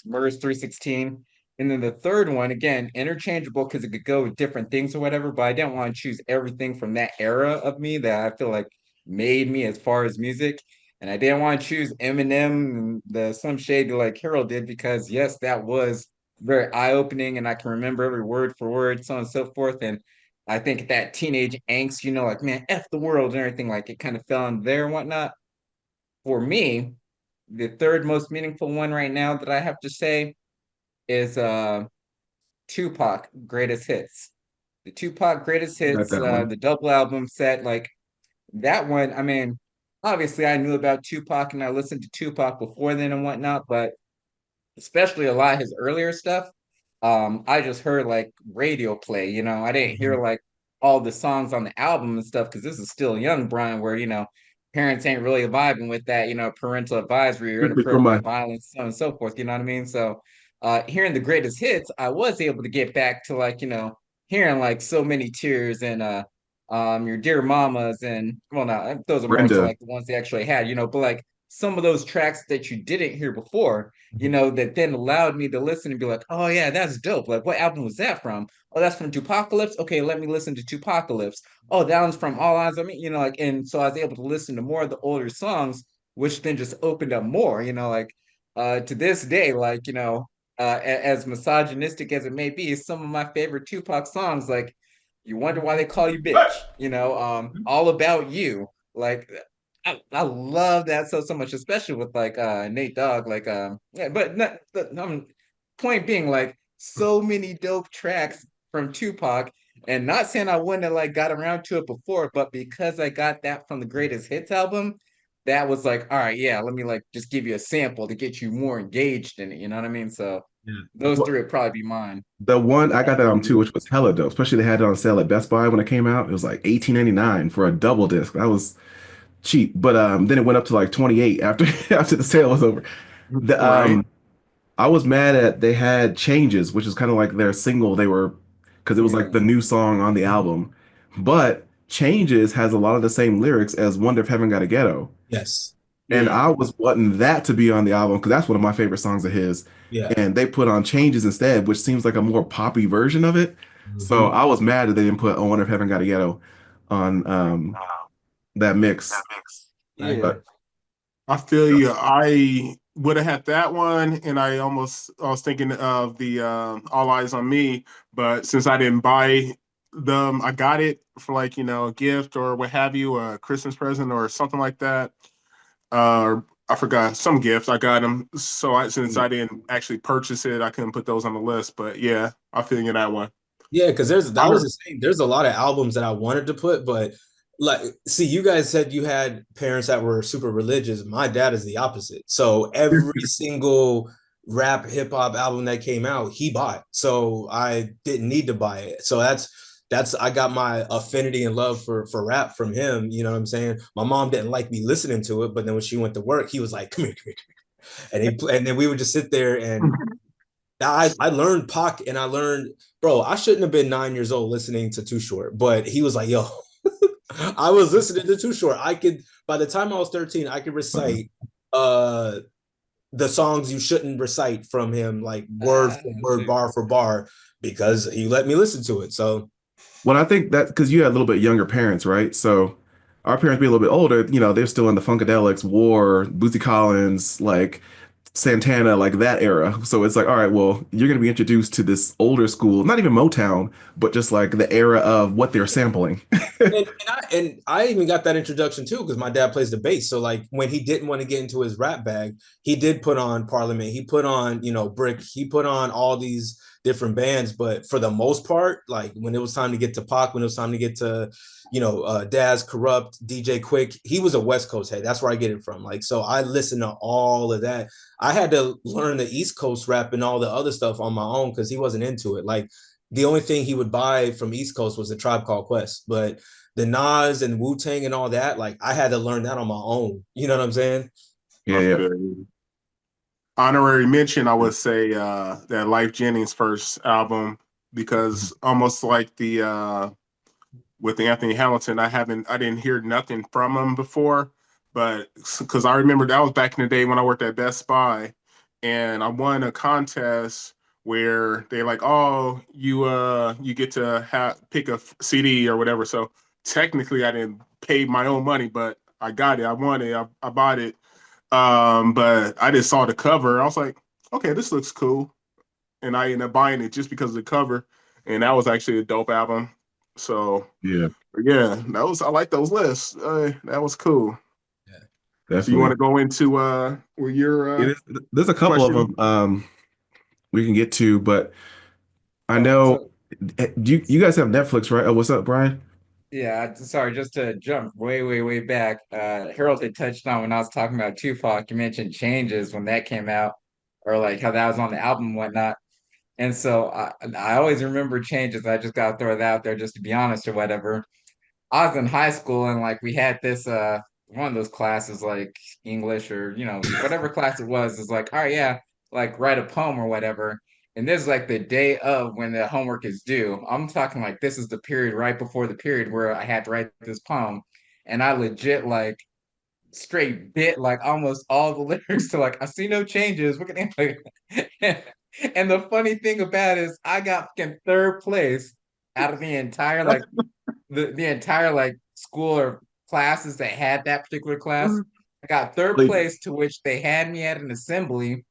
Murs 316. And then the third one, again, interchangeable because it could go with different things or whatever, but I didn't want to choose everything from that era of me that I feel like made me as far as music. And I didn't want to choose Eminem and the Slim Shady like Harold did because yes, that was very eye-opening and I can remember every word for word, so on and so forth. And I think that teenage angst, like, man, F the world and everything, like it kind of fell in there and whatnot. For me, the third most meaningful one right now that I have to say is Tupac Greatest Hits. The Tupac Greatest Got Hits, that one. the double album set, like that one, I mean, obviously I knew about Tupac and I listened to Tupac before then and whatnot, but especially a lot of his earlier stuff. I just heard like radio play, I didn't hear Mhm. like all the songs on the album and stuff because this is still young Brian, where parents ain't really vibing with that, parental advisory or From inappropriate my violence, so on and so forth. You know what I mean? So, hearing the greatest hits, I was able to get back to like hearing like so many tears and your dear mamas and well, no, those are more so Brenda. like the ones they actually had, but like some of those tracks that you didn't hear before that then allowed me to listen and be like, oh yeah, that's dope. Like, what album was that from? Oh, that's from Tupacalypse. Okay, let me listen to Tupacalypse. Oh, that one's from All Eyes on Me. Like, and so I was able to listen to more of the older songs, which then just opened up more. Like, to this day, like as misogynistic as it may be, some of my favorite Tupac songs, like "You Wonder Why They Call You Bitch," "All About You," like I love that so much, especially with like Nate Dogg, like yeah, but not point being like so many dope tracks from Tupac, and not saying I wouldn't have like got around to it before, but because I got that from the Greatest Hits album, that was like, all right, yeah, let me like just give you a sample to get you more engaged in it, you know what I mean? So Yeah. those Well, three would probably be mine. the one I got that on too, which was hella dope. Especially they had it on sale at Best Buy when it came out. It was like 18.99 for a double disc. That was cheap. But then it went up to like 28 after after the sale was over. The Right. I was mad at they had Changes, which is kind of like their single they were because it was like Yeah. the new song on the album. But Changes has a lot of the same lyrics as Wonder If Heaven Got a Ghetto. Yes. And Yeah. I was wanting that to be on the album because that's one of my favorite songs of his. Yeah. And they put on Changes instead, which seems like a more poppy version of it. So Mhm. I was mad that they didn't put I Wonder If Heaven Got a Ghetto on that mix. I Yeah. But I feel you. I would have had that one, and I was thinking of the All Eyes on Me, but since I didn't buy them, I got it for like a gift or what have you, a Christmas present or something like that. Or I forgot some gifts. I got them, so since I didn't actually purchase it, I couldn't put those on the list. But yeah, I feel you that one. Yeah, because that was Honor, the same. There's a lot of albums that I wanted to put, but like, see, you guys said you had parents that were super religious. My dad is the opposite. So every single rap hip hop album that came out, he bought. So I didn't need to buy it. So that's I got my affinity and love for rap from him. You know what I'm saying? My mom didn't like me listening to it, but then when she went to work, he was like, "Come here, come here, come here," and then we would just sit there and I learned Pac and I learned, bro, I shouldn't have been 9 years old listening to Too Short, but he was like, yo, I was listening to Too Short. I could, by the time I was 13, I could recite uh the songs you shouldn't recite from him, like word for word, Shoot. bar for bar, because he let me listen to it. So well, I think that because you had a little bit younger parents, right? So our parents be a little bit older, they're still in the Funkadelics, War, Bootsy Collins, like Santana, like that era. So it's like, all right, well, you're going to be introduced to this older school, not even Motown, but just like the era of what they're sampling. and I even got that introduction too because my dad plays the bass. So like when he didn't want to get into his rap bag, he did put on Parliament. He put on Brick. He put on all these different bands. But for the most part, like when it was time to get to Pac, when it was time to get to Daz, Corrupt, DJ Quick, he was a West Coast head. That's where I get it from. Like so, I listened to all of that. I had to learn the East Coast rap and all the other stuff on my own because he wasn't into it. Like the only thing he would buy from East Coast was a Tribe Called Quest, but the Nas and Wu Tang and all that, like I had to learn that on my own. You know what I'm saying? Yeah, I yeah, feel you. Honorary mention, I would say that Life Jennings' first album because almost like the with Anthony Hamilton, I didn't hear nothing from him before, but because I remember that was back in the day when I worked at Best Buy, and I won a contest where they like, oh, you get to pick a CD or whatever. So technically, I didn't pay my own money, but I got it. I won it. I bought it. But I just saw the cover. I was like, okay, this looks cool, and I ended up buying it just because of the cover, and that was actually a dope album. So yeah, yeah, I like those lists. That was cool. Yeah. So you want definitely. to go into where It your is, there's a couple of question? them we can get to, but I Oh, know so you guys have Netflix, right? Oh, what's up, Brian? yeah, sorry, just to jump way, way, way back. Harold had touched on when I was talking about Tupac, you mentioned changes when that came out, or like how that was on the album and whatnot. And so I always remember changes. I just gotta throw it out there just to be honest or whatever. I was in high school and like we had this one of those classes like English or whatever class it was is like, all right, yeah, like write a poem or whatever. And this is like the day of when the homework is due. I'm talking like this is the period right before the period where I had to write this poem. And I legit like straight bit like almost all the lyrics to like I see no changes. What can like and the funny thing about it is I got fucking third place out of the entire like the entire like school or classes that had that particular class. I got third Really? place to which they had me at an assembly.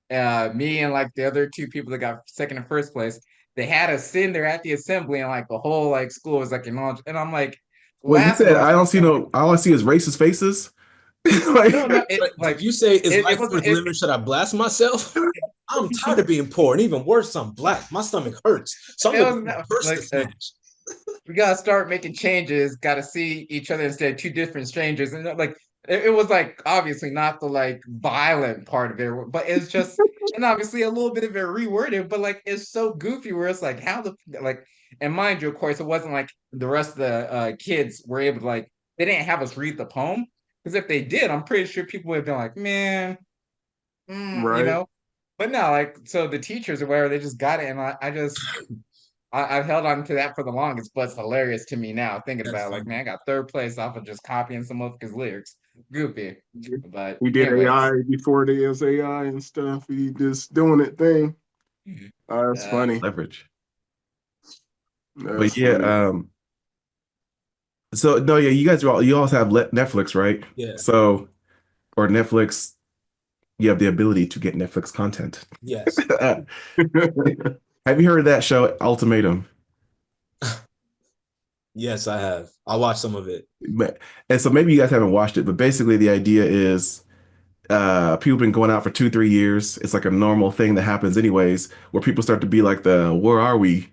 Me and like the other two people that got second and first place, they had us sitting there at the assembly and like the whole like school was like acknowledged. And I'm like Wait, you laughing, said but I don't see no, all I see is racist faces? no, Like, no, it But did like you say is it life wasn't worth living? Should I blast myself? I'm tired of being poor, and even worse, I'm black. My stomach hurts, so I'm it looking wasn't for a that, purse to like smash. we gotta start making changes, gotta see each other instead of two different strangers. And like it was like obviously not the like violent part of it, but it's just and obviously a little bit of it reworded, but like it's so goofy where it's like how the like and mind you, of course, it wasn't like the rest of the kids were able to like they didn't have us read the poem. Because if they did, I'm pretty sure people would have been like, man, you Right. know. But no, like so the teachers or whatever, they just got it, and I just I've held on to that for the longest, but it's hilarious to me now thinking That's about it. Like, funny. man, I got third place off of just copying some of his lyrics. Goofy. But We did anyways, AI before there was AI and stuff. We just doing it thing. That's uh funny. leverage. But That's yeah, funny. So no, yeah, you all have Netflix, right? Yeah. So or Netflix, you have the ability to get Netflix content. Yes. Have you heard of that show, Ultimatum? Yes, I have. I watched some of it. And so maybe you guys haven't watched it, but basically the idea is people been going out for 2, 3 years. It's like a normal thing that happens anyways, where people start to be like the "where are we"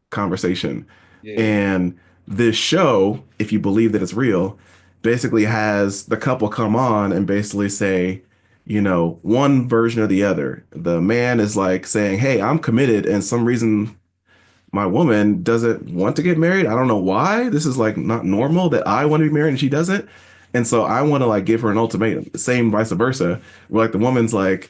conversation. Yeah. And this show, if you believe that it's real, basically has the couple come on and basically say, one version or the other. The man is like saying, "Hey, I'm committed," and some reason my woman doesn't want to get married. I don't know why. This is like not normal that I want to be married and she doesn't. And so I want to like give her an ultimatum. Same vice versa. Where like the woman's like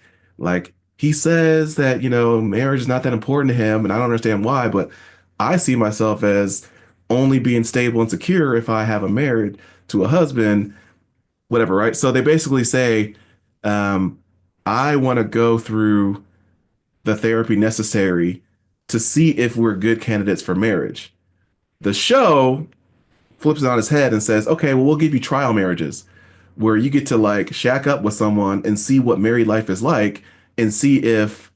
he says that, marriage is not that important to him and I don't understand why, but I see myself as only being stable and secure if I have a married to a husband, whatever, right? So they basically say, um, I want to go through the therapy necessary to see if we're good candidates for marriage. The show flips it on its head and says, okay, well, we'll give you trial marriages where you get to like shack up with someone and see what married life is like and see if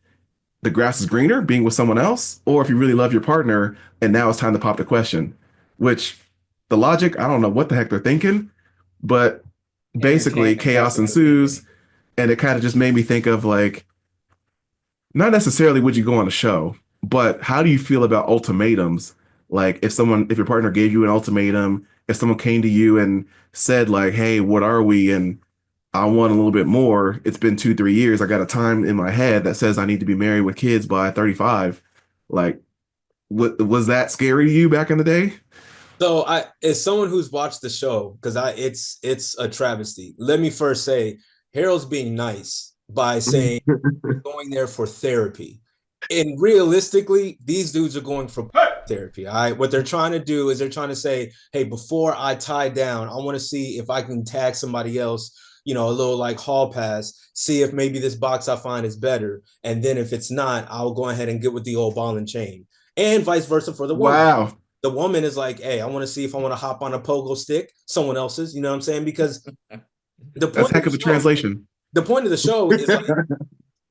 the grass is greener being with someone else or if you really love your partner and now it's time to pop the question. Which the logic, I don't know what the heck they're thinking, but basically Entertainment. That's chaos what they're ensues. thinking. And it kind of just made me think of like, not necessarily would you go on a show, but how do you feel about ultimatums? Like if your partner gave you an ultimatum, if someone came to you and said like, "Hey, what are we?" and I want a little bit more. It's been 2, 3 years. I got a time in my head that says I need to be married with kids by 35. Like, what was that scary to you back in the day? So as someone who's watched the show, because it's a travesty. Let me first say, Harold's being nice by saying going there for therapy. And realistically, these dudes are going for therapy. All right. What they're trying to do is they're trying to say, hey, before I tie down, I want to see if I can tag somebody else, a little like hall pass, see if maybe this box I find is better. And then if it's not, I'll go ahead and get with the old ball and chain. And vice versa for the woman. Wow, The woman is like, hey, I want to see if I want to hop on a pogo stick, someone else's, you know what I'm saying? Because the that's point a of heck the of a show, translation. the point of the show is like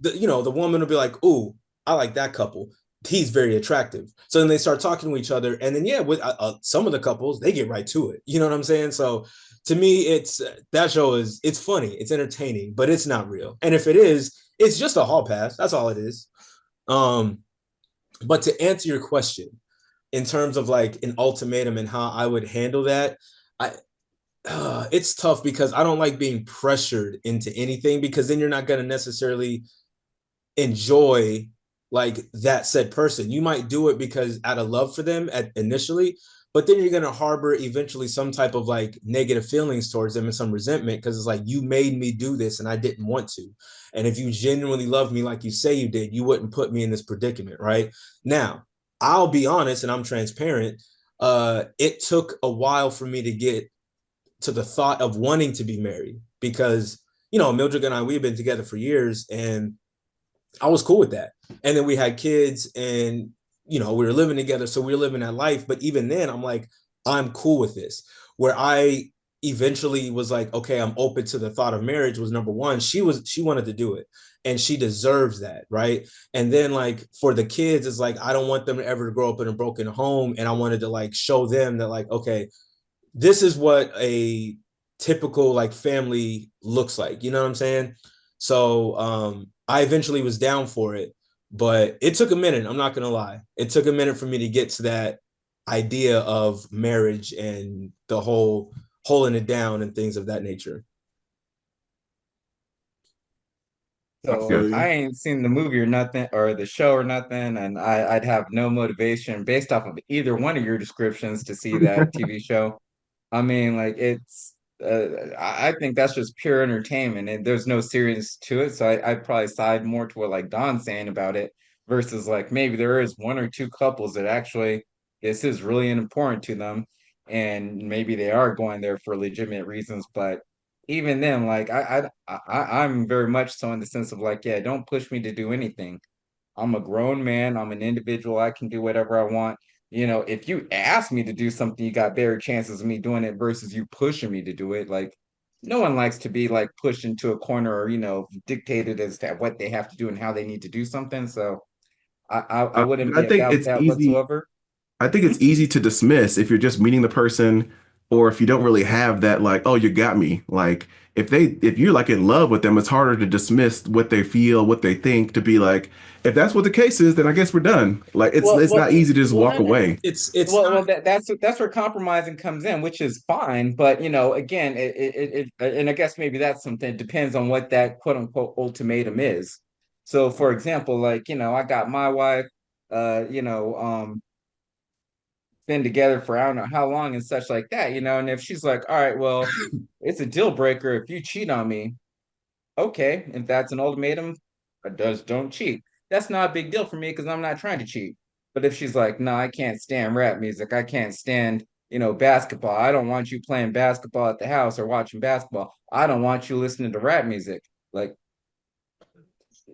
the woman will be like, "Ooh, I like that couple. He's very attractive." So then they start talking to each other, and then yeah, with some of the couples, they get right to it. You know what I'm saying? So to me, it's that show it's funny, it's entertaining, but it's not real. And if it is, it's just a hall pass. That's all it is. Um, but to answer your question, in terms of like an ultimatum and how I would handle that, I it's tough because I don't like being pressured into anything because then you're not going to necessarily enjoy like that said person. You might do it because out of love for them at initially, but then you're gonna harbor eventually some type of like negative feelings towards them and some resentment because it's like you made me do this and I didn't want to. And if you genuinely love me like you say you did, you wouldn't put me in this predicament, right? Now, I'll be honest and I'm transparent. It took a while for me to get to the thought of wanting to be married because Mildred and I we've been together for years and I was cool with that. And then we had kids and, we were living together. So we were living that life. But even then, I'm like, I'm cool with this. Where I eventually was like, okay, I'm open to the thought of marriage was number one. She wanted to do it and she deserves that. Right. And then like for the kids, it's like, I don't want them to ever grow up in a broken home. And I wanted to like show them that like, okay, this is what a typical like family looks like. You know what I'm saying? So I eventually was down for it, but it took a minute. I'm not gonna lie. It took a minute for me to get to that idea of marriage and the whole holding it down and things of that nature. I So feel feel I you. ain't seen the movie or nothing, or the show or nothing, and I'd have no motivation based off of either one of your descriptions to see that TV show. I mean, like I think that's just pure entertainment, and there's no serious to it. So I'd probably side more to what like Don's saying about it, versus like maybe there is one or two couples that actually this is really important to them, and maybe they are going there for legitimate reasons. But even then, like I'm very much so in the sense of like, yeah, don't push me to do anything. I'm a grown man. I'm an individual. I can do whatever I want. if you ask me to do something, you got better chances of me doing it versus you pushing me to do it. Like, no one likes to be like pushed into a corner or, dictated as to what they have to do and how they need to do something. So I wouldn't I be think about it's that easy. whatsoever. I think it's easy to dismiss if you're just meeting the person or if you don't really have that like, oh, you got me. Like if you're like in love with them, it's harder to dismiss what they feel, what they think to be like, if that's what the case is, then I guess we're done. Like Well, it's not well, easy to just Well, walk away. it's well, not. that's where compromising comes in, which is fine. But again, and I guess maybe that's something. It depends on what that quote unquote ultimatum is. So, for example, like I got my wife, uh, you know, um, been together for I don't know how long and such like that, and if she's like, all right, well, it's a deal breaker if you cheat on me. Okay, if that's an ultimatum, don't cheat. That's not a big deal for me because I'm not trying to cheat. But if she's like, no, I can't stand rap music. I can't stand, basketball. I don't want you playing basketball at the house or watching basketball. I don't want you listening to rap music. Like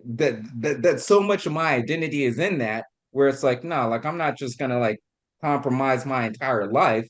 that so much of my identity is in that where it's like, no, like I'm not just gonna like compromise my entire life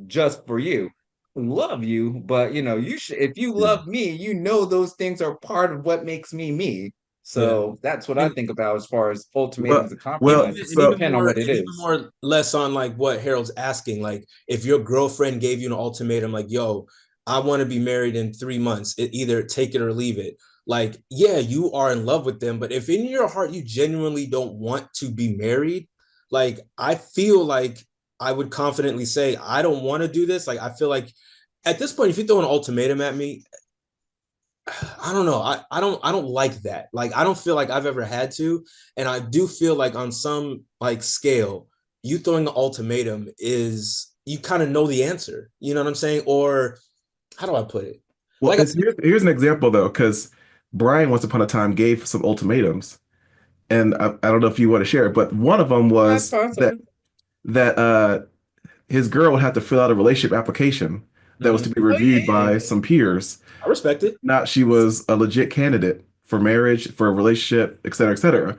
just for you. Love you, but you should if you Yeah. love me, those things are part of what makes me me. Yeah. So that's what I And think about as far as ultimatums Well, and and well, compromise. even and so even Depend on more what it and even is. more less on like what Harold's asking. Like if your girlfriend gave you an ultimatum, like, yo, I want to be married in 3 months, either take it or leave it. Like, yeah, you are in love with them, but if in your heart you genuinely don't want to be married, like I feel like I would confidently say, I don't want to do this. Like I feel like at this point, if you throw an ultimatum at me, I don't know. I don't like that. Like I don't feel like I've ever had to. And I do feel like on some like scale, you throwing an ultimatum is you kind of know the answer. You know what I'm saying? Or how do I put it? well, Like I it's said, here's an example though, because Brian once upon a time gave some ultimatums, and I don't know if you want to share it, but one of them That's was fine. that his girl would have to fill out a relationship application that was to mhm. be Oh reviewed yeah. by some peers. I respect it. Not she was a legit candidate for marriage, for a relationship, et cetera, et cetera.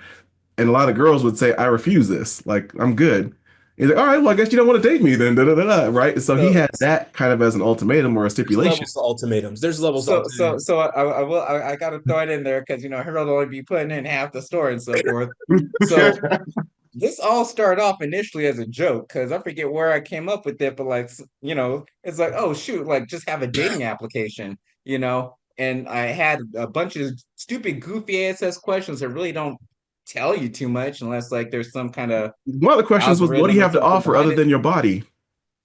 And a lot of girls would say, I refuse this. Like, I'm good. He's like, all right, well, I guess you don't want to date me then. Da, da, da, da, right? So he So had that kind of as an ultimatum or a there's stipulation. levels to ultimatums. There's levels to ultimatums. I gotta throw it in there because Harold only be putting in half the story and so forth. So this all started off initially as a joke because I forget where I came up with it, but like, it's like, oh shoot, like just have a dating application, and I had a bunch of stupid, goofy ASS questions that really don't tell you too much unless like there's some kind of One of the questions was, what do algorithm you or have to something offer behind other it. than your body?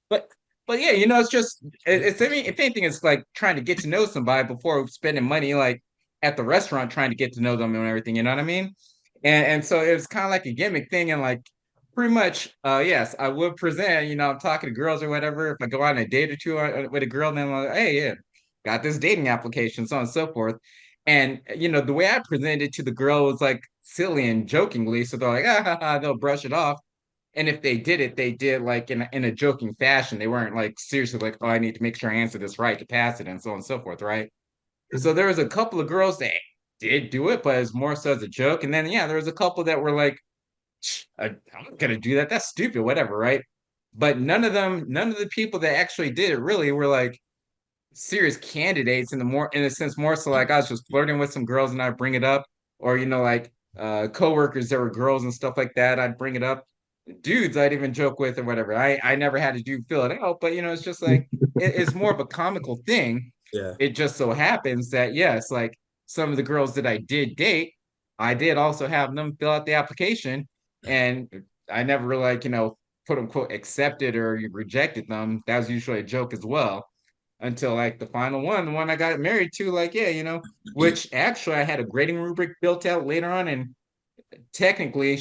But but yeah, it's just it's I mean, if anything, it's like trying to get to know somebody before spending money like at the restaurant trying to get to know them and everything, you know what I mean? And so it was kind of like a gimmick thing, and like pretty much, yes, I would present, I'm talking to girls or whatever. If I go on a date or two with a girl, then I'm like, hey, yeah, got this dating application, so on and so forth. And the way I presented it to the girl was like silly and jokingly, so they're like, they'll brush it off. And if they did it, they did like in a joking fashion. They weren't like seriously like, oh, I need to make sure I answer this right to pass it and so on and so forth, right? So there was a couple of girls that did do it, but it's more so as a joke. And then yeah, there was a couple that were like, I'm not gonna do that. That's stupid, whatever, right? But none of the people that actually did it really were like serious candidates in a sense more so like I was just flirting with some girls and I'd bring it up, or like coworkers that were girls and stuff like that, I'd bring it up. Dudes I'd even joke with or whatever. I never had to do fill it out, but it's just like it's more of a comical thing. Yeah. It just so happens that yes, like some of the girls that I did date, I did also have them fill out the application, and I never like quote unquote accepted or rejected them. That was usually a joke as well until like the final one, the one I got married to, like, yeah, which actually I had a grading rubric built out later on. And technically,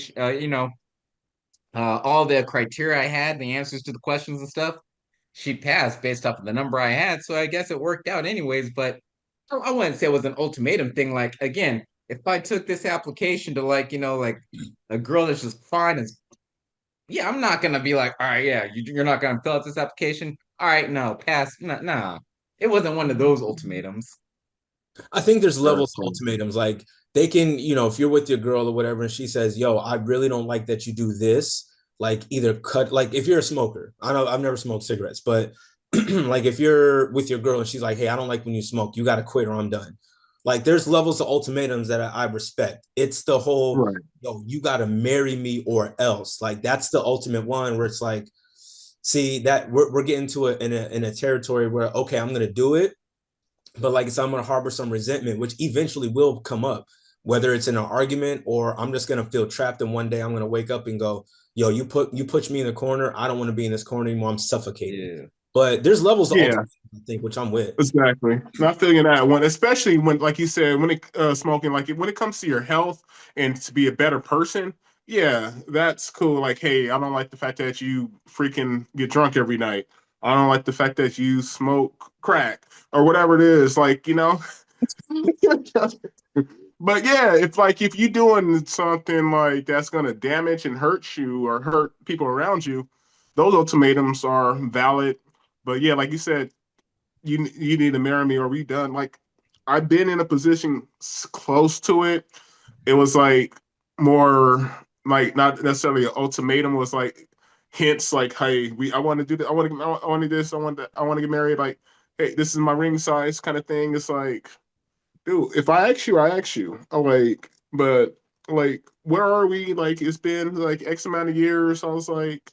all the criteria I had, the answers to the questions and stuff, she passed based off of the number I had. So I guess it worked out anyways. But I wouldn't say it was an ultimatum thing. Like, again, if I took this application to like, like a girl that's just fine as, yeah, I'm not gonna be like, all right, yeah, you're not gonna fill out this application. All right, no, pass. No, nah. It wasn't one of those ultimatums. I think there's Sure, levels to sure. ultimatums. Like they can, if you're with your girl or whatever, and she says, "Yo, I really don't like that you do this," like either cut, like if you're a smoker, I know I've never smoked cigarettes, but like if you're with your girl and she's like, hey, I don't like when you smoke, you got to quit or I'm done. Like there's levels of ultimatums that I respect. It's the whole, Right. yo, you got to marry me or else. Like that's the ultimate one where it's like, see that we're getting to it in a territory where, okay, I'm going to do it, but like so I'm going to harbor some resentment, which eventually will come up, whether it's in an argument or I'm just going to feel trapped. And one day I'm going to wake up and go, yo, you put me in the corner. I don't want to be in this corner anymore. I'm suffocating. Yeah. But there's levels of Yeah. ultimate, I think, which I'm with. Exactly. Not feeling that one, especially when, like you said, when it smoking, like when it comes to your health and to be a better person. Yeah, that's cool. Like, hey, I don't like the fact that you freaking get drunk every night. I don't like the fact that you smoke crack or whatever it is. Like, you know. But yeah, if you doing something like that's gonna damage and hurt you or hurt people around you, those ultimatums are valid. But yeah, like you said, you need to marry me or we done. Like I've been in a position close to it. It was like more like not necessarily an ultimatum. It was like hints like, hey, we I want to do this. I want to do this. I want to get married. Like, hey, this is my ring size kind of thing. It's like, dude, if I ask you, I ask you. I'm like, but like, where are we? Like, it's been like X amount of years. I was like,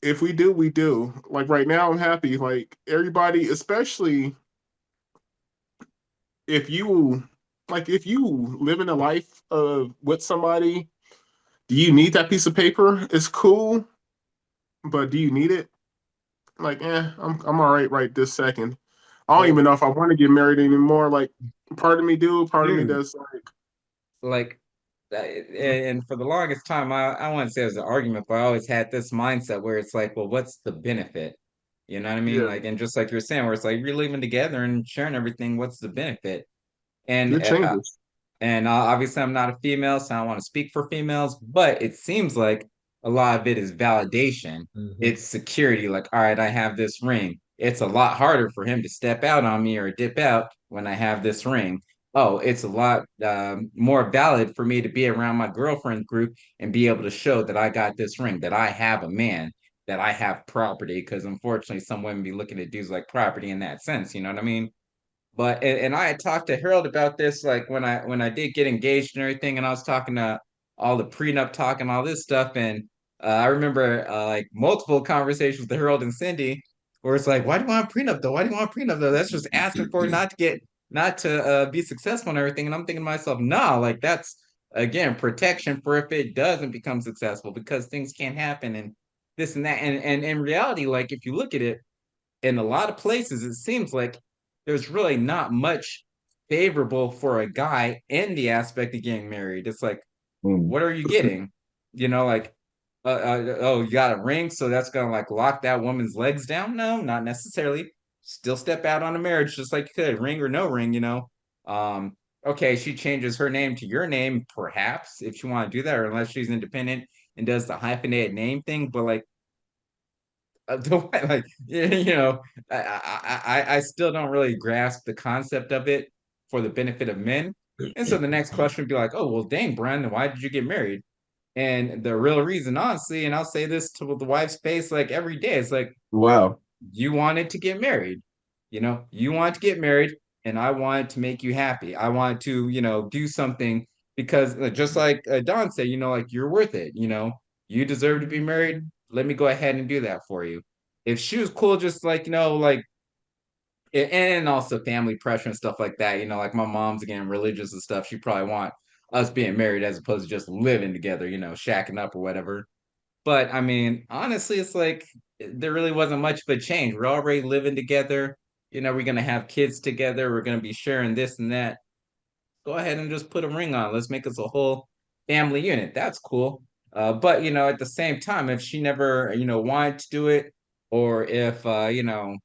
if we do, we do. Like right now, I'm happy. Like everybody, especially if you if you live in a life with somebody, do you need that piece of paper? It's cool, but do you need it? Like, I'm all right this second. I don't Well, even know if I want to get married anymore. Like, part of me do, part of me dude, does. Like, like, and for the longest time, I wouldn't say it was an argument, but I always had this mindset where it's like, well, what's the benefit? You know what I mean? yeah, Like, and just like you're saying, where it's like you're living together and sharing everything, what's the benefit? And good changes. obviously, I'm not a female, so I don't want to speak for females, but it seems like a lot of it is validation. Mm-hmm. It's security. Like, all right, I have this ring. It's a lot harder for him to step out on me or dip out when I have this ring. Oh, it's a lot more valid for me to be around my girlfriend group and be able to show that I got this ring, that I have a man, that I have property. Because unfortunately, some women be looking at dudes like property in that sense. You know what I mean? But and I had talked to Harold about this, like when I did get engaged and everything, and I was talking to all the prenup talk and all this stuff, and I remember like multiple conversations with Harold and Cindy, where it's like, why do you want a prenup though? Why do you want a prenup though? That's just asking for it not to be successful and everything. And I'm thinking to myself, nah, like that's again protection for if it doesn't become successful because things can't happen and this and that. And in reality, like if you look at it in a lot of places, it seems like there's really not much favorable for a guy in the aspect of getting married. It's like, Mm. what are you getting? You know, like, oh, you got a ring, so that's gonna like lock that woman's legs down? No, not necessarily. Still step out on a marriage just like you could, ring or no ring, you know. Um, okay, she changes her name to your name, perhaps, if you want to do that, or unless she's independent and does the hyphenated name thing, but like the way, like you know, I still don't really grasp the concept of it for the benefit of men. And so the next question would be like, oh well, dang, Brandon, why did you get married? And the real reason, honestly, and I'll say this to the wife's face like every day, it's like Wow. you wanted to get married. You know, you wanted to get married, and I wanted to make you happy. I wanted to, you know, do something because just like Don said, you know, like you're worth it. You know, you deserve to be married. Let me go ahead and do that for you. If she was cool, just like, you know, like, and also family pressure and stuff like that, you know, like my mom's again religious and stuff. She probably want us being married as opposed to just living together, you know, shacking up or whatever. But I mean, honestly, it's like there really wasn't much of a change. We're already living together. You know, we're gonna have kids together. We're gonna be sharing this and that. Go ahead and just put a ring on. Let's make us a whole family unit. That's cool. But you know, at the same time, if she never, you know, wanted to do it, or if you know,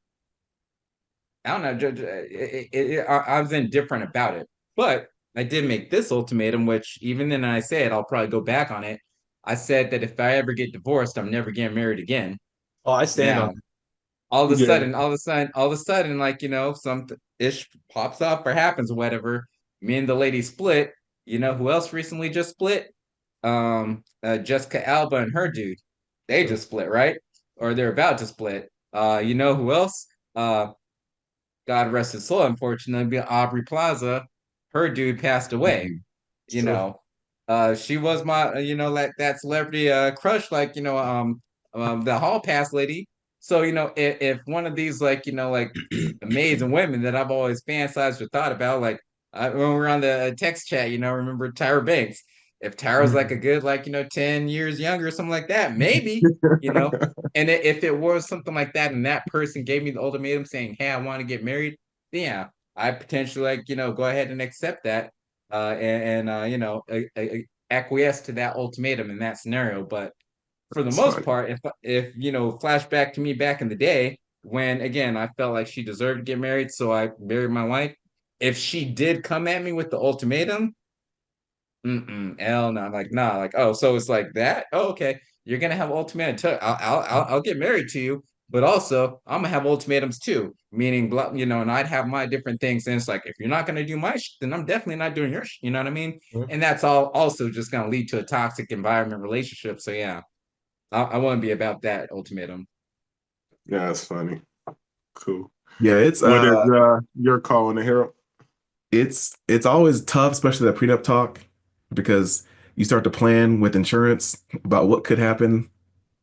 I don't know, I was indifferent about it. But I did make this ultimatum, which even then I said I'll probably go back on it. I said that if I ever get divorced, I'm never getting married again. Oh, I stand on Now, all of a Yeah, sudden, all of a sudden, like, you know, some ish pops up or happens or whatever. Me and the lady split. You know who else recently just split? Jessica Alba and her dude. They Mm. just split, right? Or they're about to split. You know who else? God rest his soul, unfortunately, Aubrey Plaza, her dude passed away. Mhm. You True. know, she was my, like that celebrity crush, like, the hall pass lady. So, if one of these, like, like amazing women that I've always fantasized or thought about, like when we were on the text chat, remember Tyra Banks? If Tyra's like a Mhm. good, like, 10 years younger or something like that, maybe, you know, and if it was something like that, and that person gave me the ultimatum saying, "Hey, I want to get married," then yeah, I potentially, like, go ahead and accept that, acquiesce to that ultimatum in that scenario. But for the It's most funny. part, if flashback to me back in the day when again I felt like she deserved to get married, so I married my wife. If she did come at me with the ultimatum, hell no. I'm like, nah, like, oh, so it's like that. Oh, okay. You're gonna have ultimatum. I'll get married to you, but also I'm gonna have ultimatums too. Meaning, and I'd have my different things. And it's like, if you're not gonna do my then I'm definitely not doing your You know what I mean? Mhm. And that's all also just gonna lead to a toxic environment relationship. So yeah, I want to be about that ultimatum. Yeah, it's funny. Cool. Yeah, it's What is your call in the hero? it's always tough, especially that prenup talk, because you start to plan with insurance about what could happen,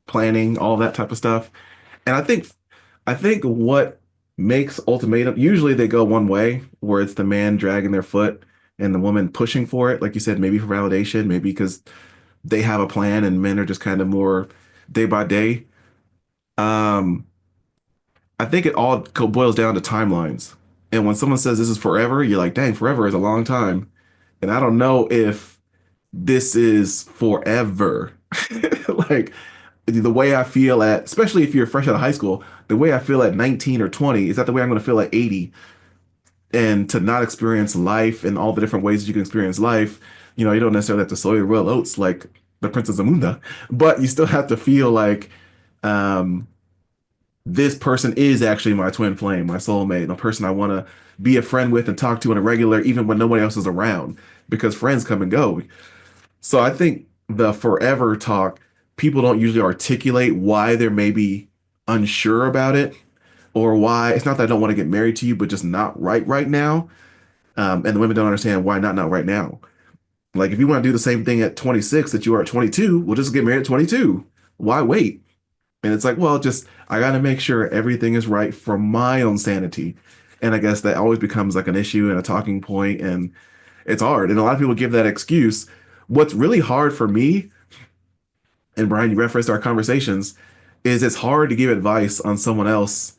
planning, all that type of stuff. And I think what makes ultimatum usually they go one way, where it's the man dragging their foot and the woman pushing for it, like you said, maybe for validation, maybe because they have a plan and men are just kind of more day by day. Um, I think it all boils down to timelines. And when someone says this is forever, you're like, dang, forever is a long time. And I don't know if this is forever. Like the way I feel at, especially if you're fresh out of high school, the way I feel at 19 or 20 is that the way I'm going to feel at 80. And to not experience life and all the different ways that you can experience life, you don't necessarily have to sow your royal oats like the Princess Zamunda, but you still have to feel like um, this person is actually my twin flame, my soulmate, the person I want to be a friend with and talk to on a regular, even when nobody else is around, because friends come and go. So I think the forever talk, people don't usually articulate why they're maybe unsure about it or why it's not that I don't want to get married to you, but just not right now. And the women don't understand why not right now. Like if you want to do the same thing at 26 that you are at 22, we'll just get married at 22. Why wait? And it's like, well, just I got to make sure everything is right for my own sanity. And I guess that always becomes like an issue and a talking point, and it's hard. And a lot of people give that excuse. What's really hard for me, and Brian, you referenced our conversations, is it's hard to give advice on someone else's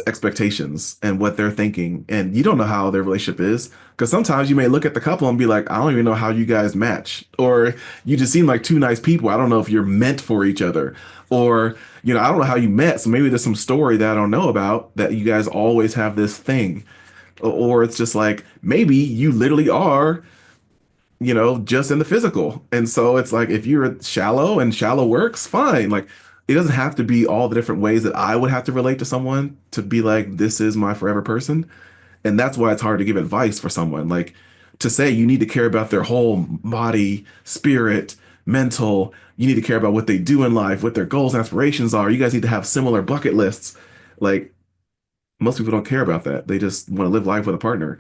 expectations and what they're thinking. And you don't know how their relationship is. Because sometimes you may look at the couple and be like, I don't even know how you guys match. Or you just seem like two nice people. I don't know if you're meant for each other. Or, I don't know how you met. So maybe there's some story that I don't know about that you guys always have this thing. Or it's just like, maybe you literally are just in the physical. And so it's like if you're shallow and shallow works, fine. Like it doesn't have to be all the different ways that I would have to relate to someone to be like, this is my forever person. And that's why it's hard to give advice for someone. Like to say you need to care about their whole body, spirit, mental, you need to care about what they do in life, what their goals and aspirations are. You guys need to have similar bucket lists. Like most people don't care about that. They just want to live life with a partner.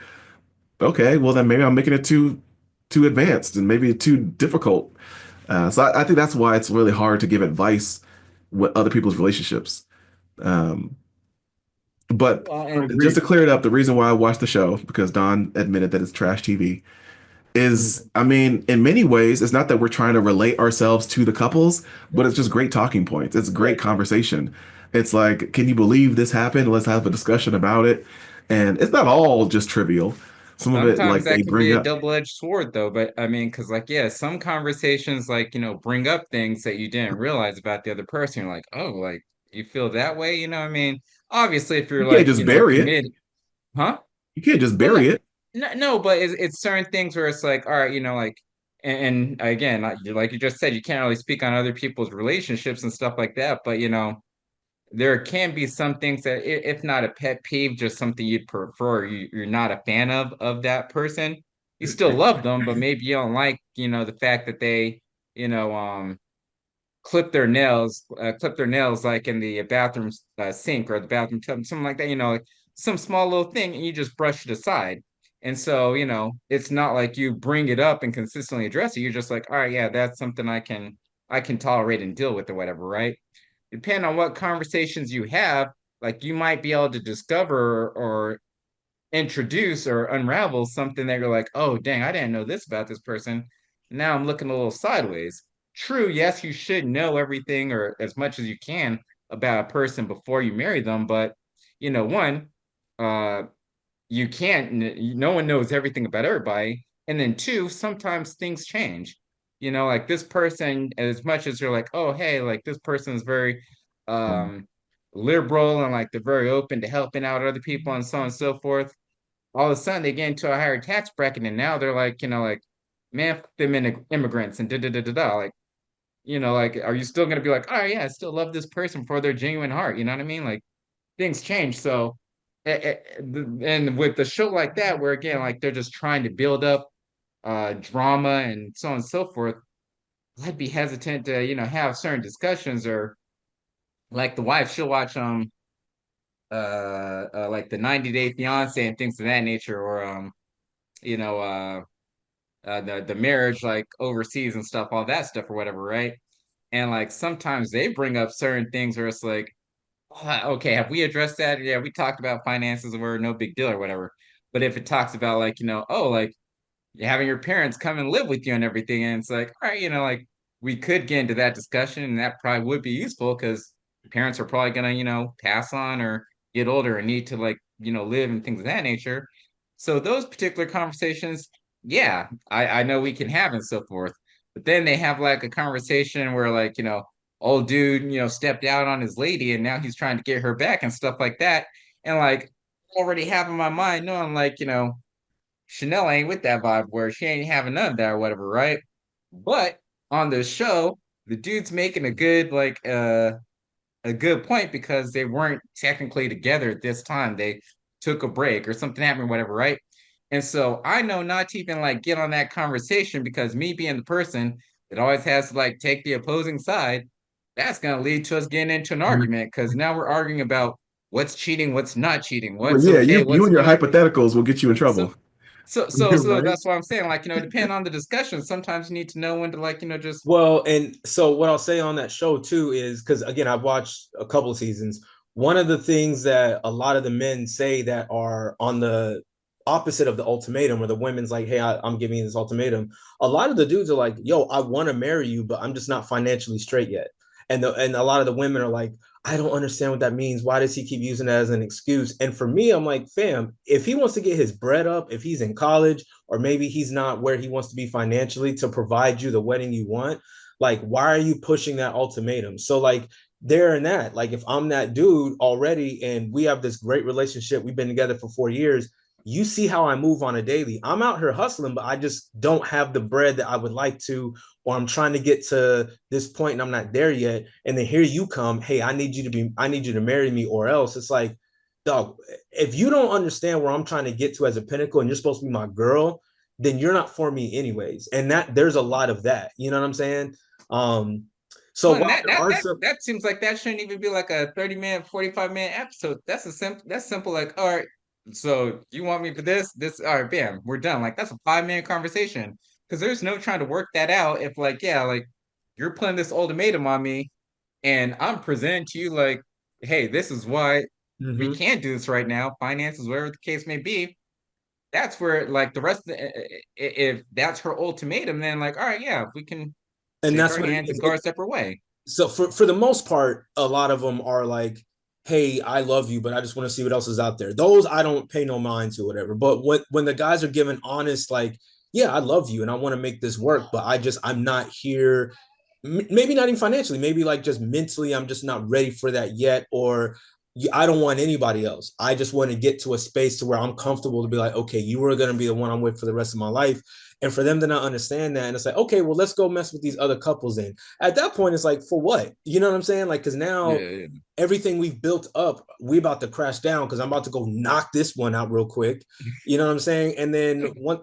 Okay, well then maybe I'm making it too advanced and maybe too difficult. So I think that's why it's really hard to give advice with other people's relationships. Um, but Well, I and just agree. to clear it up, the reason why I watched the show, because Don admitted that it's trash TV, is, I mean, in many ways, it's not that we're trying to relate ourselves to the couples, but it's just great talking points. It's great Right. conversation. It's like, can you believe this happened? Let's have a discussion about it. And it's not all just trivial. Some of it, sometimes like that they can be bring a up, double-edged sword, though. But I mean, because like, yeah, some conversations like bring up things that you didn't realize about the other person. You're like, oh, like you feel that way. I mean, obviously, if you're you can't like just bury it. committed, huh? You can't just Well, no, bury it. no, but it's certain things where it's like, all right, like, and again, like you just said, you can't really speak on other people's relationships and stuff like that. But there can be some things that, if not a pet peeve, just something you'd prefer. You're not a fan of that person. you still love them, but maybe you don't like, the fact that they, you know, clip their nails like in the bathroom sink or the bathroom tub, something like that, like some small little thing, and you just brush it aside. And so, it's not like you bring it up and consistently address it. You're just like, all right, yeah, that's something I can tolerate and deal with or whatever, right? Depending on what conversations you have, like you might be able to discover or introduce or unravel something that you're like, oh, dang, I didn't know this about this person. Now I'm looking a little sideways. True, yes, you should know everything or as much as you can about a person before you marry them, but one, uh, you can't, no one knows everything about everybody. And then two, sometimes things change. Like this person, as much as you're like, oh, hey, like this person is very um liberal and like they're very open to helping out other people and so on and so forth, all of a sudden they get into a higher tax bracket and now they're like, like, man, fuck them immigrants and da da da da da. Like, like, are you still gonna be like, oh yeah, I still love this person for their genuine heart? You know what I mean? Like things change. So, and with the show like that, where again, like they're just trying to build up drama and so on and so forth, I'd be hesitant to, have certain discussions or like the wife, she'll watch like the 90 Day Fiance and things of that nature, or you know, the marriage like overseas and stuff, all that stuff or whatever, right? And like sometimes they bring up certain things where it's like, okay, have we addressed that? Yeah, we talked about finances, we're no big deal or whatever. But if it talks about like, oh, like having your parents come and live with you and everything. And it's like, all right, like we could get into that discussion and that probably would be useful because parents are probably gonna, pass on or get older and need to like, live and things of that nature. So those particular conversations, yeah, I know we can have and so forth. But then they have like a conversation where like, old dude, stepped out on his lady and now he's trying to get her back and stuff like that. And like already have in my mind knowing like, Chanel ain't with that vibe where she ain't having none of that or whatever, right? But on the show, the dude's making a good point because they weren't technically together at this time. They took a break or something happened, whatever, right? And so I know not to even like get on that conversation because me being the person that always has to like take the opposing side, that's gonna lead to us getting into an argument because now we're arguing about what's cheating, what's not cheating, Well, what's yeah, okay, you what's and your good. hypotheticals will get you in So trouble. so Right? that's what I'm saying. Like, depending on the discussion, sometimes you need to know when to like, just Well, and so what I'll say on that show too is because again, I've watched a couple of seasons. One of the things that a lot of the men say that are on the opposite of the ultimatum, where the women's like, "Hey, I'm giving you this ultimatum." A lot of the dudes are like, "Yo, I want to marry you, but I'm just not financially straight yet." And a lot of the women are like, "I don't understand what that means. Why does he keep using it as an excuse?" And for me, I'm like, "Fam, if he wants to get his bread up, if he's in college, or maybe he's not where he wants to be financially to provide you the wedding you want, like why are you pushing that ultimatum?" So like there and that, like if I'm that dude already and we have this great relationship, we've been together for 4 years, you see how I move on a daily. I'm out here hustling, but I just don't have the bread that I would like to, or I'm trying to get to this point and I'm not there yet. And then here you come, hey, I need you to marry me, or else. It's like, dog, if you don't understand where I'm trying to get to as a pinnacle and you're supposed to be my girl, then you're not for me anyways. And that there's a lot of that. You know what I'm saying? Um, so well, and while that there that are that some, that seems like that shouldn't even be like a 30-minute, 45-minute episode. That's simple, like, all right, so you want me for this, all right, bam, we're done. Like that's a 5-minute conversation. Because there's no trying to work that out if like, yeah, like you're putting this ultimatum on me and I'm presenting to you like, hey, this is why we Mhm. can't do this right now, finances, whatever the case may be. That's where like the rest of if that's her ultimatum, then like, all right, yeah, we can And shake that's our what hands and go our separate way. so for the most part, a lot of them are like, "Hey, I love you, but I just want to see what else is out there." Those I don't pay no mind to, whatever. But when the guys are given honest, like, "Yeah, I love you, and I want to make this work, but I'm not here." Maybe not even financially, maybe like just mentally, I'm just not ready for that yet, or I don't want anybody else. I just want to get to a space to where I'm comfortable to be like, okay, you are going to be the one I'm with for the rest of my life. And for them to not understand that, and it's like, okay, well, let's go mess with these other couples. In at that point, it's like, for what? You know what I'm saying? Like, because now Yeah, everything we've built up, we about to crash down because I'm about to go knock this one out real quick. You know what I'm saying? And then yeah. one,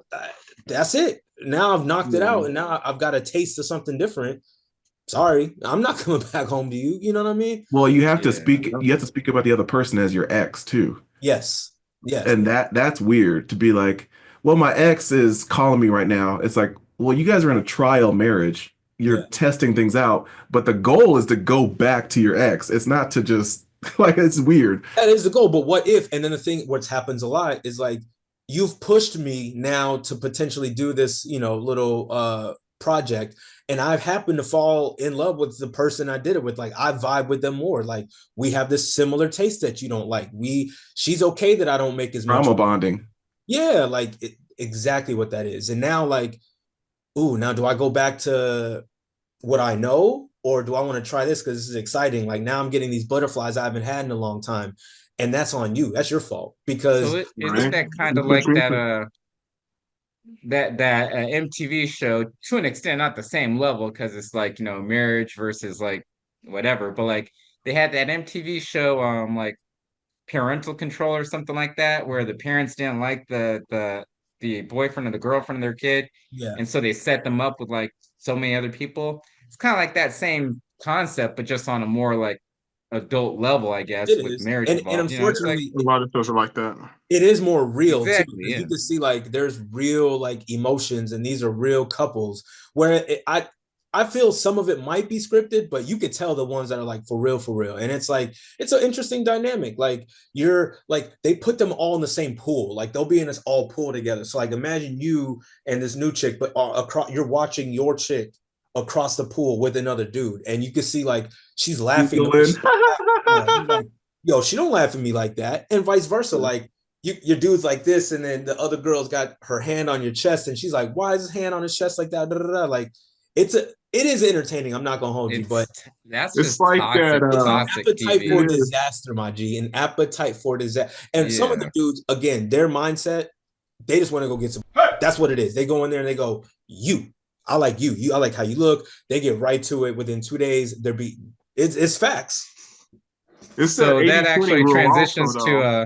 that's it. Now I've knocked it Yeah. out, and now I've got a taste of something different. Sorry, I'm not coming back home to you. You know what I mean? Well, you have to Yeah. speak. You have to speak about the other person as your ex too, Yes, yes, and that's weird to be like, well, my ex is calling me right now. It's like, well, you guys are in a trial marriage. You're yeah. testing things out, but the goal is to go back to your ex. It's not to just like it's weird. That is the goal. But what if? And then the thing, what happens a lot is like you've pushed me now to potentially do this, little project, and I've happened to fall in love with the person I did it with. Like I vibe with them more. Like we have this similar taste that you don't like. She's okay that I don't make as much. Trauma bonding. Yeah, like exactly what that is. And now, like, ooh, now do I go back to what I know, or do I want to try this because this is exciting? Like now I'm getting these butterflies I haven't had in a long time, and that's on you. That's your fault So because isn't Right. that kind That's of what like you that think. MTV show to an extent, not the same level because it's like, marriage versus like whatever, but like they had that MTV show like parental control or something like that, where the parents didn't like the boyfriend or the girlfriend of their kid, yeah, and so they set them up with like so many other people. It's kind of like that same concept, but just on a more like adult level, I guess, it with is, marriage and involved. It's like unfortunately, A lot of shows are like that. it is more real too exactly, because yeah. you can see like there's real like emotions and these are real couples where I feel some of it might be scripted, but you could tell the ones that are like for real, and it's like it's an interesting dynamic. Like you're like they put them all in the same pool, like they'll be in this all pool together. So like imagine you and this new chick, but across you're watching your chick across the pool with another dude, and you can see like she's laughing the way Giggling. she yeah, you're like, yo, she don't laugh at me like that, and vice versa. Like your dude's like this, and then the other girl's got her hand on your chest, and she's like, "Why is his hand on his chest like that?" Da, da, da. Like, it is entertaining. I'm not gonna hold you, but That's It's just like that. it's an toxic appetite for TV. It is. disaster, my G, an appetite for disaster. And some of the Yeah. dudes, again, their mindset, they just want to go get some. That's what it is. They go in there and they go, "You, I like you. I like how you look." They get right to it. Within 2 days, they're beaten. It's facts. It's that So that 80-20 actually rule also transitions to though.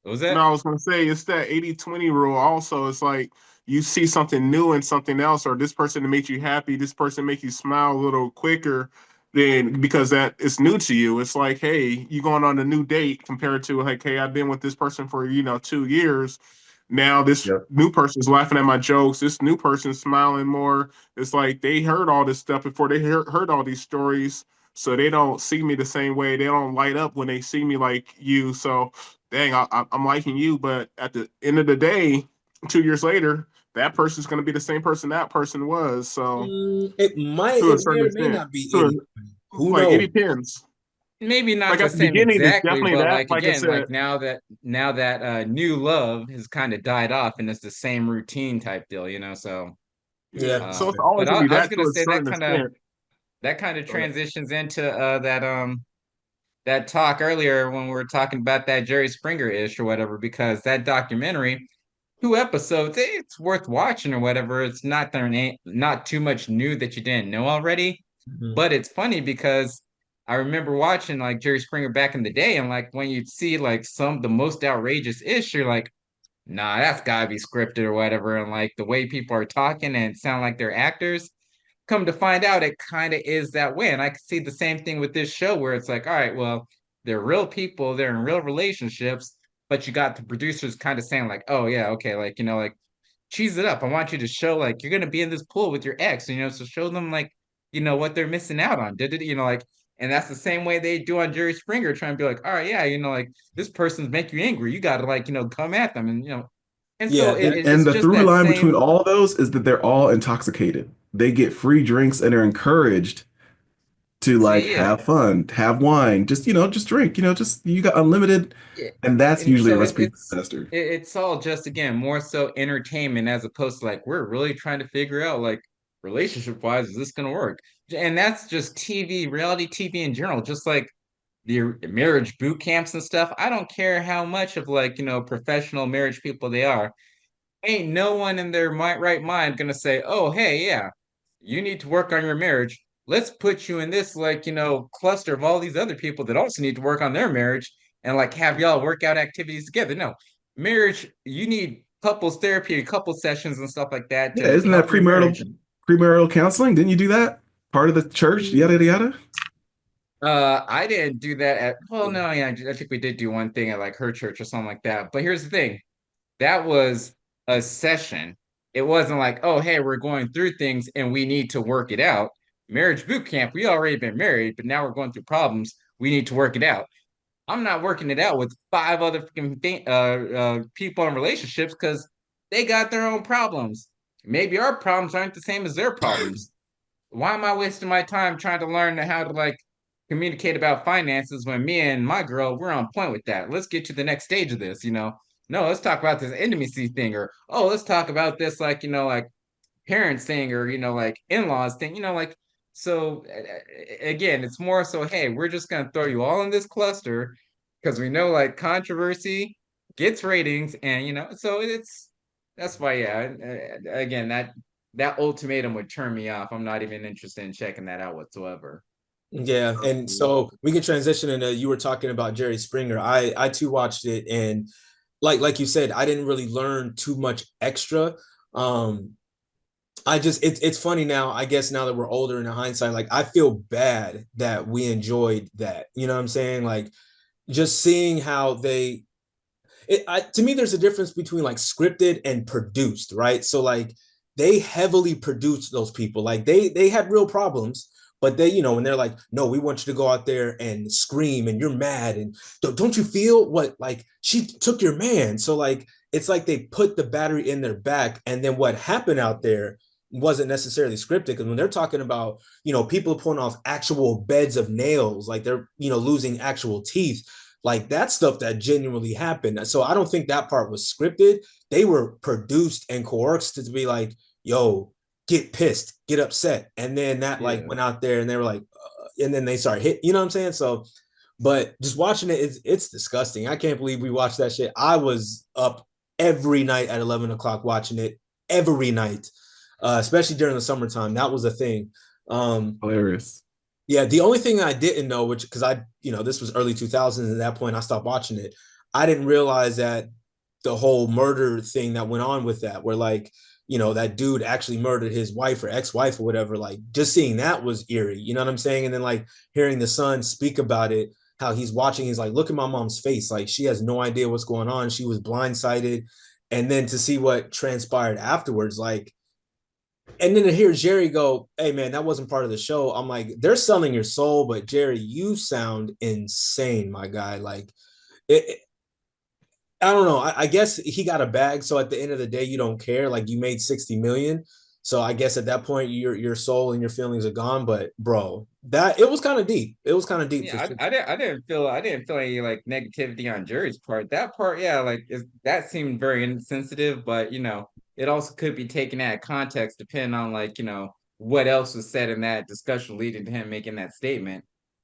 what was No, that? I was gonna say it's that 80-20 rule also. It's like you see something new in something else, or this person to make you happy, this person make you smile a little quicker than because that it's new to you. It's like, hey, you going on a new date compared to like, hey, I've been with this person for 2 years. Now this Yep. new person's laughing at my jokes. This new person's smiling more. It's like they heard all this stuff before they heard all these stories, so they don't see me the same way. They don't light up when they see me like you. So dang, I'm liking you, but at the end of the day, 2 years later, that person's going to be the same person that person was. So to It a may certain or may extent, not be to 80. Who like it knows? depends. Maybe not Like the at the same beginning, it's exactly, definitely but that. like Like I again, said, like now that new love has kind of died off and it's the same routine type deal, So Yeah, yeah. it's So it's fair. but always gonna be I was that gonna to a say certain extent. that kind of Go ahead. transitions into that talk earlier when we were talking about that Jerry Springer ish or whatever, because that documentary, 2 episodes, it's worth watching or whatever. It's not too much new that you didn't know already. Mhm. But it's funny because I remember watching like Jerry Springer back in the day, and like when you'd see like the most outrageous ish, you're like, nah, that's gotta be scripted or whatever. And like the way people are talking and sound like they're actors, come to find out it kind of is that way. And I can see the same thing with this show where it's like, all right, well, they're real people, they're in real relationships, but you got the producers kind of saying like, oh yeah, okay, like like cheese it up. I want you to show like you're gonna be in this pool with your ex, so show them like what they're missing out on. Did it, like, and that's the same way they do on Jerry Springer, trying to be like, all right, yeah, like this person's make you angry. You gotta like, come at them and and so Yeah, And it's the just through that line between same. all of those is that they're all intoxicated. They get free drinks and are encouraged to like Yeah, have fun, have wine, just drink, just you got unlimited, yeah. and that's And usually a so recipe for disaster. it's all just again more so entertainment as opposed to like we're really trying to figure out like relationship wise is this gonna work? And that's just TV, reality TV in general, just like the marriage boot camps and stuff. I don't care how much of like professional marriage people they are. Ain't no one in their right mind gonna say, "Oh, hey, yeah, you need to work on your marriage. Let's put you in this like cluster of all these other people that also need to work on their marriage and like have y'all work out activities together." No, marriage, you need couples therapy, couples sessions and stuff like that Yeah, to isn't that help your marriage. premarital counseling? Didn't you do that? Part of the church, yada yada yada. I didn't do that at, well, no, yeah, I think we did do one thing at like her church or something like that. But here's the thing, that was a session. It wasn't like, oh, hey, we're going through things and we need to work it out. Marriage boot camp, we already been married, but now we're going through problems. We need to work it out. I'm not working it out with five other people in relationships because they got their own problems. Maybe our problems aren't the same as their problems. Why am I wasting my time trying to learn how to like communicate about finances when me and my girl we're on point with that? Let's get to the next stage of this, you know. No, let's talk about this intimacy thing, or oh, let's talk about this like, you know, like parents thing, or you know, like in-laws thing, you know, like so again, it's more so, hey, we're just gonna throw you all in this cluster because we know like controversy gets ratings, and you know, so it's that's why, yeah, again, that ultimatum would turn me off. I'm not even interested in checking that out whatsoever. Yeah, and so we can transition into you were talking about Jerry Springer. I too watched it, and like you said, I didn't really learn too much extra. Um, I just it's funny now, I guess now that we're older in hindsight, like I feel bad that we enjoyed that. You know what I'm saying? Like just seeing how to me there's a difference between like scripted and produced, right? So like they heavily produced those people, like they had real problems, but they, you know, when they're like, no, we want you to go out there and scream and you're mad and don't you feel what, like she took your man. So like it's like they put the battery in their back, and then what happened out there wasn't necessarily scripted, because when they're talking about, you know, people pulling off actual beds of nails, like they're, you know, losing actual teeth, like that stuff that genuinely happened. So I don't think that part was scripted. They were produced and coerced to be like, yo, get pissed, get upset. And then that like Yeah. went out there and they were like, and then they started hit, you know what I'm saying? So, but just watching it, it's disgusting. I can't believe we watched that shit. I was up every night at 11 o'clock watching it every night, especially during the summertime. That was a thing. Hilarious. Yeah, the only thing I didn't know, which because I, you know, this was early 2000s, at that point I stopped watching it. I didn't realize that the whole murder thing that went on with that, where like, you know, that dude actually murdered his wife or ex-wife or whatever. Like just seeing that was eerie. You know what I'm saying? And then like hearing the son speak about it, how he's watching, he's like, look at my mom's face. Like she has no idea what's going on. She was blindsided. And then to see what transpired afterwards, like, and then to hear Jerry go, "Hey man, that wasn't part of the show." I'm like, they're selling your soul, but Jerry, you sound insane, my guy. Like, it, I don't know. I guess he got a bag, so at the end of the day, you don't care. Like, you made 60 million, so I guess at that point, your soul and your feelings are gone. But bro, that it was kind of deep. It was kind of deep for Yeah, sure. I didn't feel any like negativity on Jerry's part. That part, yeah, like that seemed very insensitive, but you know, it also could be taken out of context depending on like, you know, what else was said in that discussion leading to him making that statement.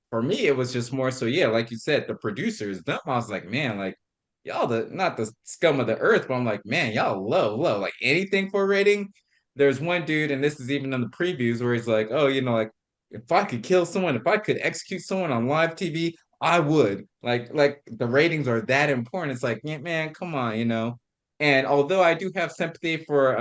For me, it was just more so, yeah, like you said, the producers, them, I was like, man, like y'all the not the scum of the earth, but I'm like, man, y'all low, like anything for a rating. There's one dude, and this is even in the previews where he's like, oh, you know, like if I could kill someone, if I could execute someone on live TV, I would. Like the ratings are that important. It's like, yeah, man, come on, you know. And although I do have sympathy for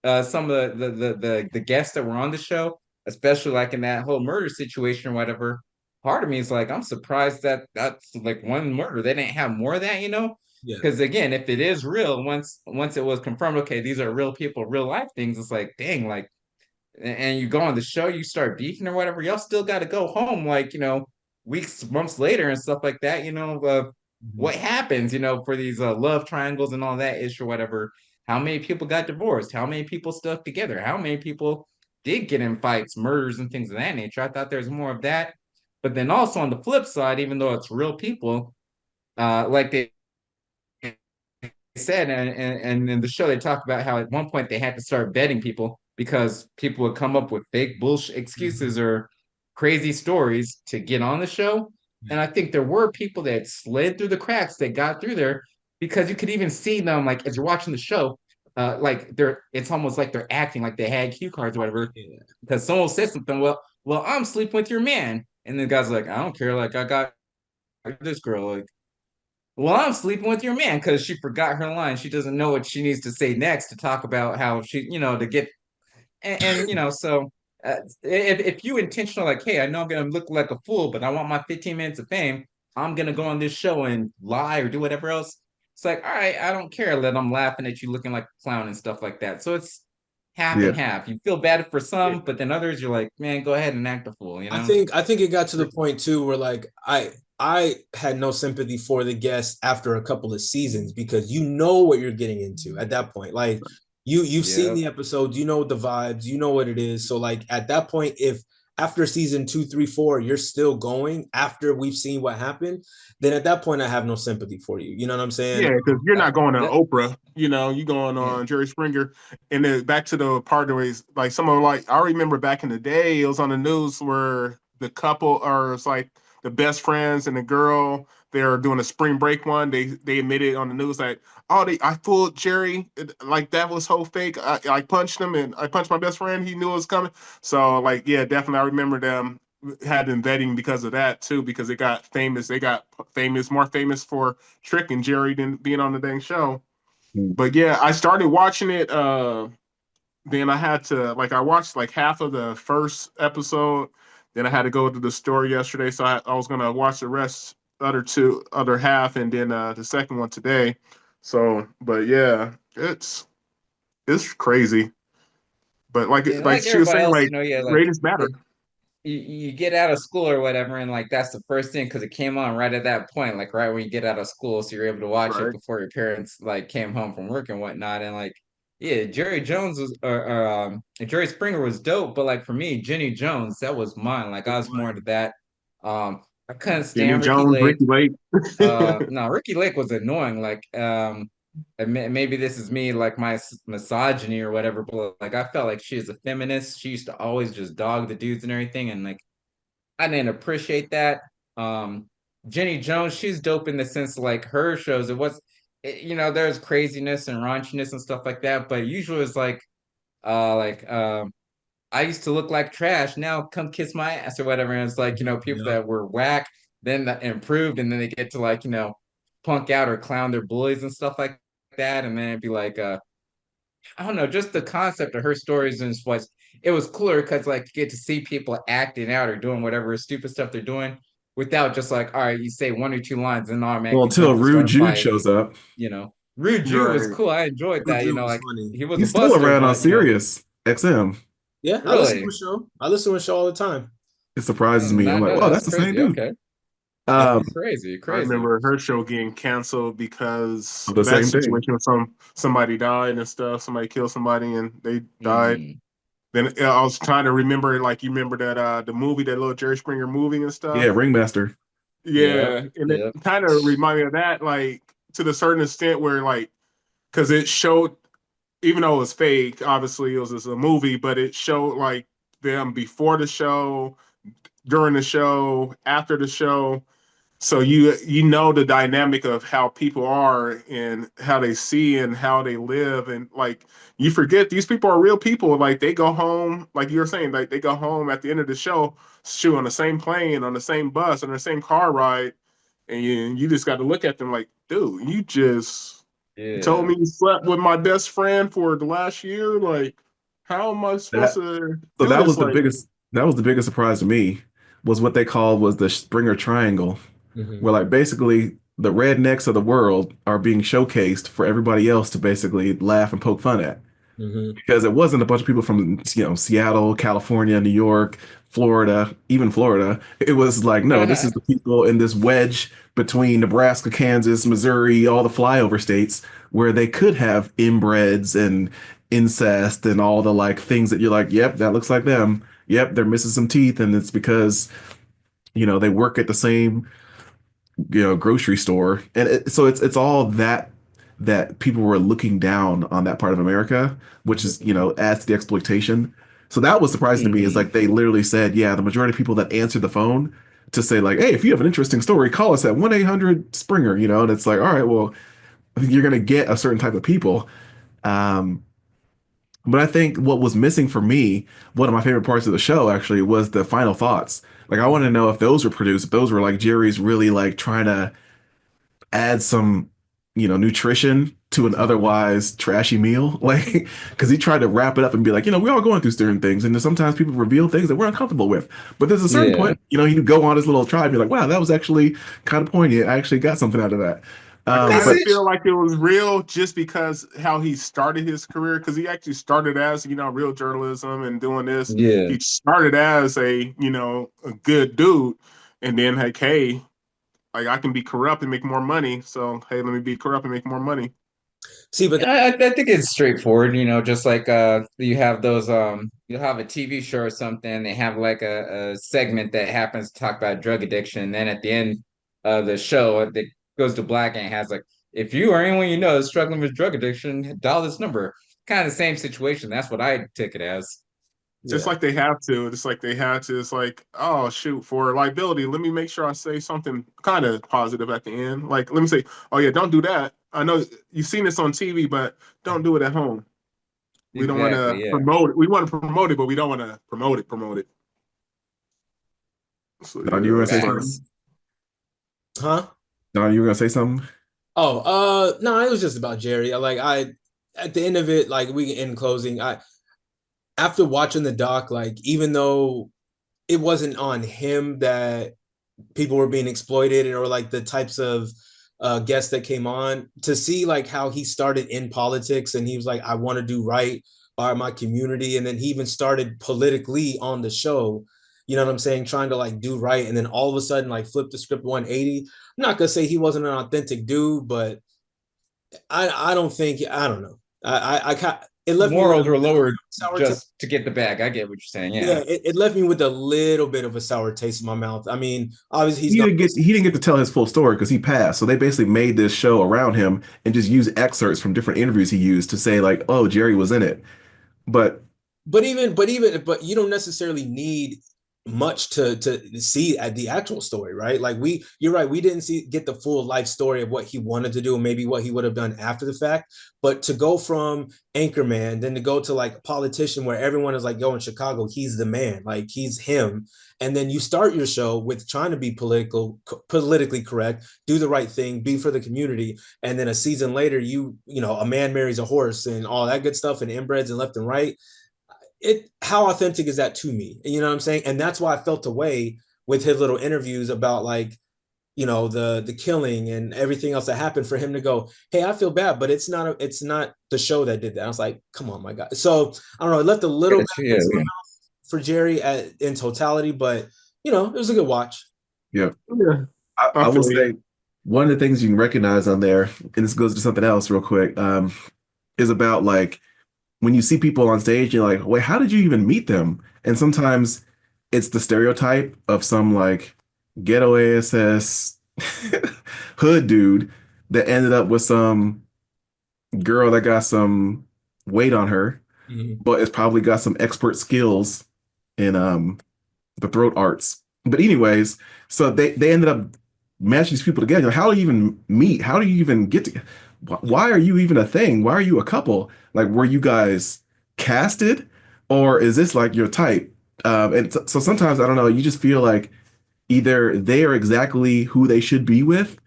some of the guests that were on the show, especially like in that whole murder situation or whatever, part of me is like, I'm surprised that that's like one murder. They didn't have more of that, you know? Yeah. Because again, if it is real, once it was confirmed, okay, these are real people, real life things, it's like, dang, like and you go on the show, you start beefing or whatever, y'all still got to go home, like, you know, weeks, months later and stuff like that, you know, Mhm. what happens, you know, for these love triangles and all that issue or whatever. How many people got divorced? How many people stuck together? How many people did get in fights, murders, and things of that nature? I thought there's more of that. But then also on the flip side, even though it's real people, like they said, and in the show, they talk about how at one point they had to start vetting people because people would come up with fake bullshit excuses Mhm. or crazy stories to get on the show. Yeah. And I think there were people that slid through the cracks that got through there because you could even see them like as you're watching the show, like they're it's almost like they're acting like they had cue cards or whatever. Yeah. Because someone said something, well, I'm sleeping with your man, and the guy's like, I don't care, like I got this girl, like well, I'm sleeping with your man because she forgot her line. She doesn't know what she needs to say next to talk about how she, to get so if you intentional like, hey, I know I'm gonna look like a fool, but I want my 15 minutes of fame. I'm gonna go on this show and lie or do whatever else. It's like, all right, I don't care that I'm laughing at you looking like a clown and stuff like that. So it's half and Yeah. half. You feel bad for Yeah. some, but then others you're like, man, go ahead and act a fool, I think it got to the point too where like I had no sympathy for the guest after a couple of seasons because you know what you're getting into at that point. Like you've seen Yeah. the episodes, you know the vibes, you know what it is. So like at that point, if after season two, three, four, you're still going after we've seen what happened, then at that point I have no sympathy for you. You know what I'm saying? Yeah, because you're not going on That, Oprah, you going yeah. on Jerry Springer, and then back to the part where it's like some of like I remember back in the day, it was on the news where the couple or it's like the best friends and the girl they're doing a spring break one. They admitted on the news like, oh, I fooled Jerry, like that was whole fake. I punched him and I punched my best friend. He knew it was coming. So like, yeah, definitely, I remember them had been vetting because of that too, because it got famous. They got famous, more famous for Trick and Jerry than being on the dang show. Mm. But yeah, I started watching it. Then I had to like I watched like half of the first episode. Then I had to go to the store yesterday, so I was gonna watch the rest, other half, and then the second one today. So, but yeah, it's crazy. But And like like she was everybody saying, else, like yeah, like ratings matter. you get out of school or whatever, and like that's the first thing because it came on right at that point, like right when you get out of school, so you're able to watch it Right. before your parents like came home from work and whatnot. And like, yeah, Jerry Jones was or Jerry Springer was dope, but like for me, Jenny Jones, that was mine. Like I was more into that. I couldn't Jenny stand Ricky Jones, Lake. Ricky Lake. No, Ricky Lake was annoying. Like, and maybe this is me, like my misogyny or whatever, but like I felt like she is a feminist. She used to always just dog the dudes and everything, and like I didn't appreciate that. Um, Jenny Jones, she's dope in the sense like her shows. There's craziness and raunchiness and stuff like that, but usually it's like I used to look like trash. Now come kiss my ass or whatever. And it's like, people Yeah. that were whack, then that improved, and then they get to like, punk out or clown their bullies and stuff like that. And then it'd be like, I don't know, just the concept of her stories and was it was cooler because like you get to see people acting out or doing whatever stupid stuff they're doing without just like, all right, you say one or two lines and Well, automatically until jump and Rude start Jude fighting. shows up. Rude Jew was Right. cool. I enjoyed that. Drew was Like funny. he was a He's still buster, around on but Sirius XM. Yeah, I listen to really, a show. I listen to a show all the time. It I surprises did me. I'm not like, know wow, that's that's the same crazy. dude. Okay. Yeah. Um, Crazy, I crazy. remember her show getting canceled because the of that same thing. situation. Somebody died and stuff. Somebody killed somebody and they died. Hmm. Then I was trying to remember, like you remember that the movie, that little Jerry Springer movie and Yeah, stuff. Ringmaster. Yep. Yeah, and it Yep. kind of reminded me of that, like to the certain extent where like because it showed, even though it was fake, obviously it was just a movie, but it showed like them before the show, during the show, after the show. So you know the dynamic of how people are and how they see and how they live, and like you forget these people are real people. Like they go home, like you were saying, like they go home at the end of the shoot on the same plane, on the same bus, on the same car ride, and you just got to look at them like, dude, you just told Yeah. me you slept with my best friend for the last year. Like, how am I supposed That to so do that this? was the Like, biggest surprise to me was what they called was the Springer Triangle, Hmm. where like basically the rednecks of the world are being showcased for everybody else to basically laugh and poke fun at. Hmm. Because it wasn't a bunch of people from Seattle, California, New York, Florida, even Florida. It was like, no, this is the people in this wedge between Nebraska, Kansas, Missouri, all the flyover states where they could have inbreds and incest and all the like things that you're like, yep, that looks like them. Yep, they're missing some teeth, and it's because they work at the same grocery store, and so it's all that people were looking down on that part of America, which is adds to the exploitation. So that was surprising to me is Hmm. like they literally said, yeah, the majority of people that answered the phone to say like, hey, if you have an interesting story, call us at 1-800 Springer, and it's like, all right, well, I think you're gonna get a certain type of people. Um, but I think what was missing for me, one of my favorite parts of the show actually was the final thoughts. Like I want to know if those were produced, if those were like Jerry's really like trying to add some, nutrition to an otherwise trashy meal. Like, because he tried to wrap it up and be like, we're all going through certain things, and then sometimes people reveal things that we're uncomfortable with. But there's a certain Yeah. point, he'd go on his little tribe, be like, wow, that was actually kind of poignant. I actually got something out of that. I kind But of feel like it was real just because how he started his career. Because he actually started as real journalism and doing this. Yeah. He started as a good dude, and then like, hey, like I can be corrupt and make more money. So hey, let me be corrupt and make more money. See, but I think it's straightforward, just like you have those you'll have a TV show or something, they have like a segment that happens to talk about drug addiction, and then at the end of the show it goes to black and it has like if you or anyone you know is struggling with drug addiction, dial this number. Kind of the same situation. That's what I took it as. Just yeah. like they have to. Just like they had to. It's like, oh shoot, for liability, let me make sure I say something kind of positive at the end. Like, let me say, oh yeah, don't do that. I know you've seen this on TV, but don't do it at home. We don't want to Exactly, yeah. promote it. We want to promote it, but we don't want to promote it. Promote it. So Don, you yeah, were gonna that's say funny. something? Facts. Huh? Don, you were gonna say something? Oh, no, it was just about Jerry. At the end of it, like we in closing, after watching the doc, like even though it wasn't on him that people were being exploited or like the types of guests that came on to see like how he started in politics and he was like, I want to do right by my community. And then he even started politically on the show, you know what I'm saying? Trying to like do right. And then all of a sudden, like flip the script 180. I'm not gonna say he wasn't an authentic dude, but I don't think, I don't know. It left me with a Morals were little bit lowered of sour taste. just to get the bag. I get what you're saying. Yeah, Yeah. it left me with a little bit of a sour taste in my mouth. I mean, obviously he's gone. He didn't get to tell his full story because he passed. So they basically made this show around him and just used excerpts from different interviews he used to say like, oh, Jerry was in it. But But you don't necessarily need much to see at the actual story, right? Like you're right, we didn't get the full life story of what he wanted to do and maybe what he would have done after the fact. But to go from anchorman, then to go to like a politician where everyone is like, yo, in Chicago, he's the man, like he's him. And then you start your show with trying to be politically correct, do the right thing, be for the community, and then a season later, a man marries a horse and all that good stuff and inbreds and left and right. How authentic is that to me? You know what I'm saying? And that's why I felt away with his little interviews about like, the killing and everything else that happened for him to go, hey, I feel bad, but it's not the show that did that. I was like, come on, my God. So I don't know, it left a little bit Yeah. Yeah. for Jerry in totality, but it was a good watch. yeah, Yeah, I I will feel you. say one of the things you can recognize on there, and this goes to something else real quick, is about like when you see people on stage, you're like, wait, how did you even meet them? And sometimes it's the stereotype of some like ghetto ASS hood dude that ended up with some girl that got some weight on her, Mhm. but it's probably got some expert skills in the throat arts. But anyways, so they ended up matching these people together. How do you even meet? How do you even get to? Why are you even a thing? Why are you a couple? Like, were you guys casted, or is this like your type? And so sometimes I don't know. You just feel like either they are exactly who they should be with,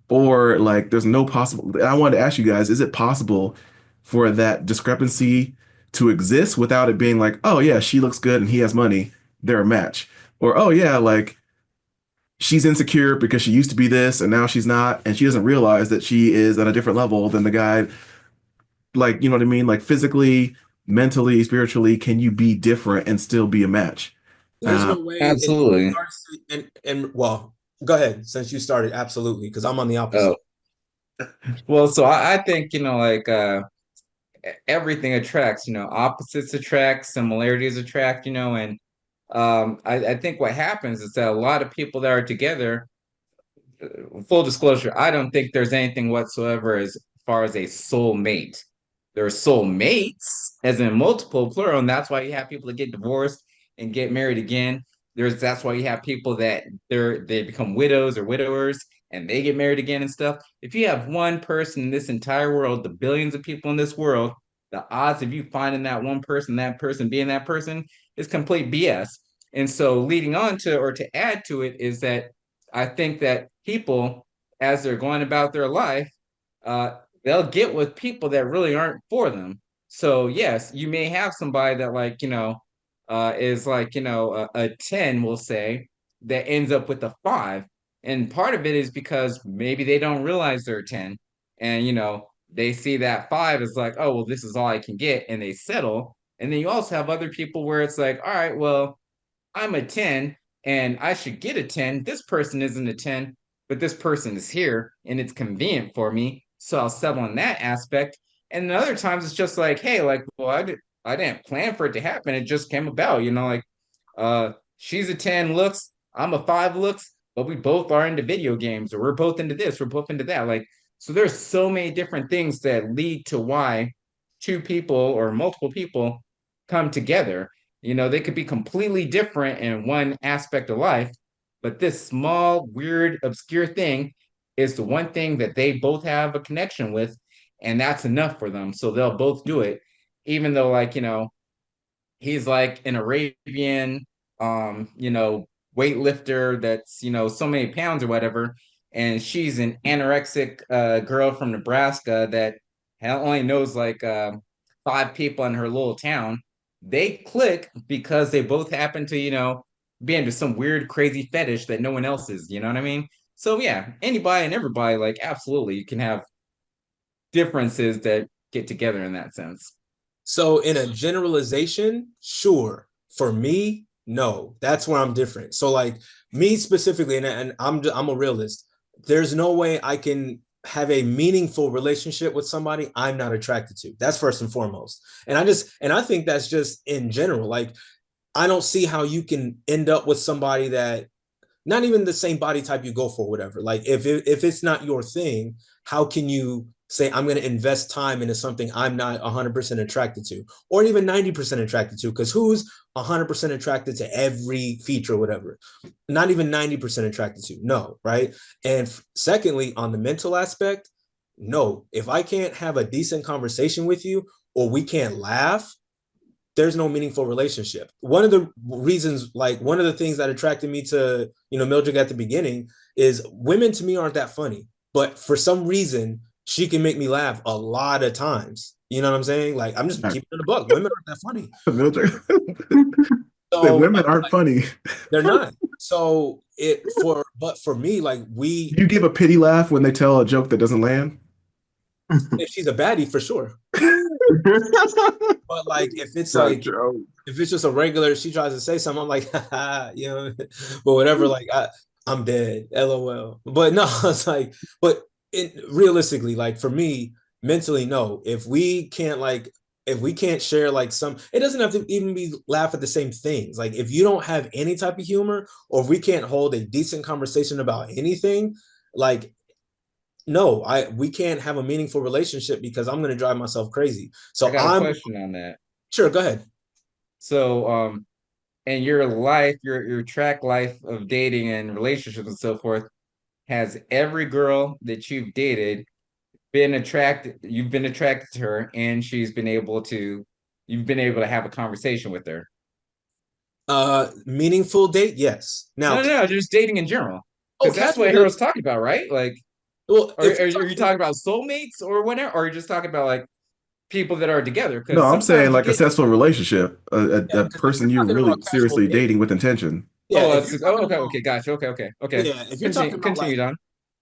or like there's no possible. I wanted to ask you guys: is it possible for that discrepancy to exist without it being like, oh yeah, she looks good and he has money, they're a match, or oh yeah, like she's insecure because she used to be this and now she's not, and she doesn't realize that she is at a different level than the guy. Like, you know what I mean? Like physically, mentally, spiritually, can you be different and still be a match? There's Uh, no way in Absolutely. regards to, and well, go ahead since you started. Absolutely, because I'm on the opposite. Oh, well, so I think, like everything attracts, opposites attract, similarities attract, and I think what happens is that a lot of people that are together, full disclosure, I don't think there's anything whatsoever as far as a soul mate. There are soul mates, as in multiple plural, and that's why you have people that get divorced and get married again. That's why you have people that they become widows or widowers and they get married again and stuff. If you have one person in this entire world, the billions of people in this world, the odds of you finding that person being that person is complete BS. And so leading on to or to add to it is that I think that people as they're going about their life, uh, they'll get with people that really aren't for them. So yes, you may have somebody that is a 10, we'll say, that ends up with a 5. And part of it is because maybe they don't realize they're a 10. And they see that 5 is like, oh well, this is all I can get, and they settle. And then you also have other people where it's like, all right, well, I'm a 10 and I should get a 10. This person isn't a 10, but this person is here and it's convenient for me. So I'll settle in that aspect. And then other times it's just like, hey, like, well, I didn't plan for it to happen. It just came about, she's a 10 looks, I'm a 5 looks, but we both are into video games, or we're both into this, we're both into that. Like, so there's so many different things that lead to why two people or multiple people come together. They could be completely different in one aspect of life, but this small, weird, obscure thing is the one thing that they both have a connection with, and that's enough for them. So they'll both do it, even though, he's like an Arabian, weightlifter that's, so many pounds or whatever. And she's an anorexic girl from Nebraska that only knows 5 people in her little town. They click because they both happen to, be into some weird, crazy fetish that no one else is. You know what I mean? So yeah, anybody and everybody, like, absolutely, you can have differences that get together in that sense. So in a generalization, sure. For me, no. That's where I'm different. So like me specifically, and I'm a realist. There's no way I can have a meaningful relationship with somebody I'm not attracted to. That's first and foremost. And I think that's just in general. Like I don't see how you can end up with somebody that not even the same body type you go for, whatever. Like if it's not your thing, how can you say I'm going to invest time into something I'm not 100% attracted to, or even 90% attracted to? Because who's 100% attracted to every feature, or whatever? Not even 90% attracted to. No, right? And secondly, on the mental aspect, no. If I can't have a decent conversation with you, or we can't laugh, there's no meaningful relationship. One of the reasons, like one of the things that attracted me to, Mildred at the beginning is women to me aren't that funny, but for some reason she can make me laugh a lot of times. You know what I'm saying? Like I'm just keeping it a buck. Women aren't that funny. Mildred. The So women aren't funny. they're not. So but for me, like You give a pity laugh when they tell a joke that doesn't land. if she's a baddie for sure. But like if it's just a regular, she tries to say something, I'm like, but whatever, like I'm dead, LOL. But no, it's like, but realistically, like for me, mentally, no. If we can't share like it doesn't have to even be laugh at the same things. Like if you don't have any type of humor, or if we can't hold a decent conversation about anything, like no, we can't have a meaningful relationship because I'm gonna drive myself crazy. I So got a I'm question on that. sure, go ahead. So, in your life, your track life of dating and relationships and so forth, has every girl that you've dated you've been attracted to her, and you've been able to have a conversation with her? Meaningful date, yes. Now, No, just dating in general. oh, Because that's casual what dating. Harold's talking about, right? Like, Well, if are you're you talking about soulmates or whatever? Or are you just talking about like people that are together? No, Because I'm saying sometimes you like a get, successful relationship, yeah, a because if person you're you're talking about really casual seriously dating, dating with intention. yeah, if you're talking okay, about okay, gotcha, okay. yeah, if you're talking about like Continue, Don.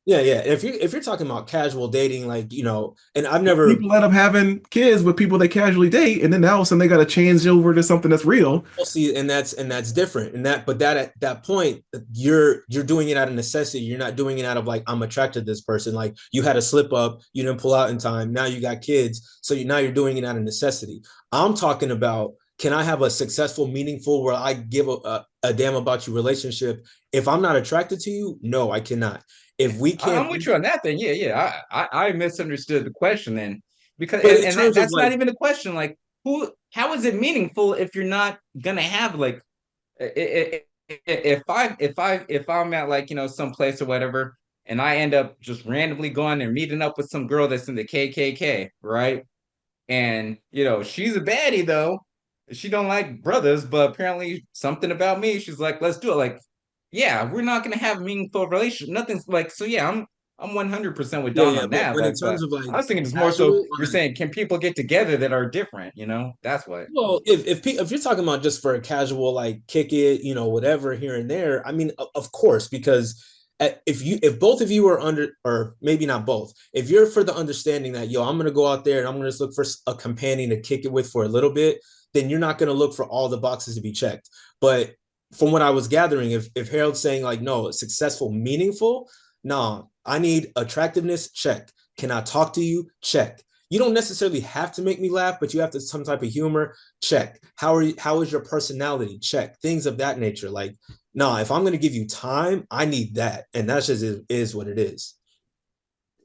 yeah, if you're talking about casual dating, like and I've never People end up having kids with people they casually date, and then all of a sudden they got to change over to something that's real. we'll see, and that's different, and that but that at that point you're doing it out of necessity. You're not doing it out of like I'm attracted to this person. Like you had a slip up, you didn't pull out in time. Now you got kids, so now you're doing it out of necessity. I'm talking about can I have a successful, meaningful, where I give a damn about your relationship? If I'm not attracted to you, no, I cannot. If we can't, I'm with you on that then. Yeah. I misunderstood the question then. Because but in terms of that's not like, even a question. Like, how is it meaningful if you're not gonna have like if I'm at like, some place or whatever, and I end up just randomly going and meeting up with some girl that's in the KKK, right? And she's a baddie though. She don't like brothers, but apparently something about me, she's like, let's do it. Like, yeah, we're not gonna have a meaningful relationship. Nothing's like, so yeah, I'm 100% with Yeah, Don yeah. on that. But in Like, but terms of I like was thinking it's more so casual, you're like, saying, can people get together that are different? That's what. well, if you're talking about just for a casual like kick it, whatever here and there, I mean, of course, because if both of you are under, or maybe not both, if you're for the understanding that I'm gonna go out there and I'm gonna just look for a companion to kick it with for a little bit, then you're not gonna look for all the boxes to be checked. But from what I was gathering, if Harold's saying like no, successful, meaningful, no, I need attractiveness, check. Can I talk to you? Check. You don't necessarily have to make me laugh, but you have to some type of humor. Check. How is your personality? Check. Things of that nature. Like, nah, if I'm gonna give you time, I need that. And that's just is what it is.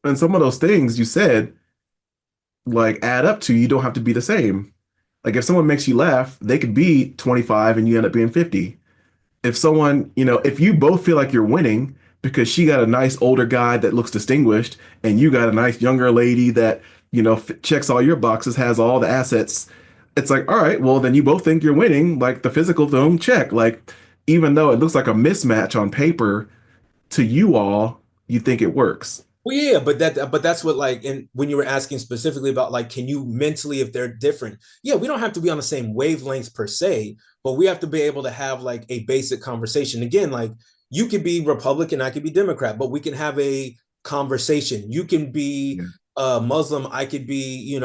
And some of those things you said like add up to you don't have to be the same. Like if someone makes you laugh, they could be 25 and you end up being 50. If someone, if you both feel like you're winning because she got a nice older guy that looks distinguished and you got a nice younger lady that, checks all your boxes, has all the assets, it's like, all right, well, then you both think you're winning. Like the physical don't check. Like, even though it looks like a mismatch on paper to you all, you think it works. Well, yeah, but that's what like, and when you were asking specifically about like, can you mentally, if they're different, yeah, we don't have to be on the same wavelengths per se, but we have to be able to have like a basic conversation. Again, like you could be Republican, I could be Democrat, but we can have a conversation. You can be Yeah. Muslim, I could be,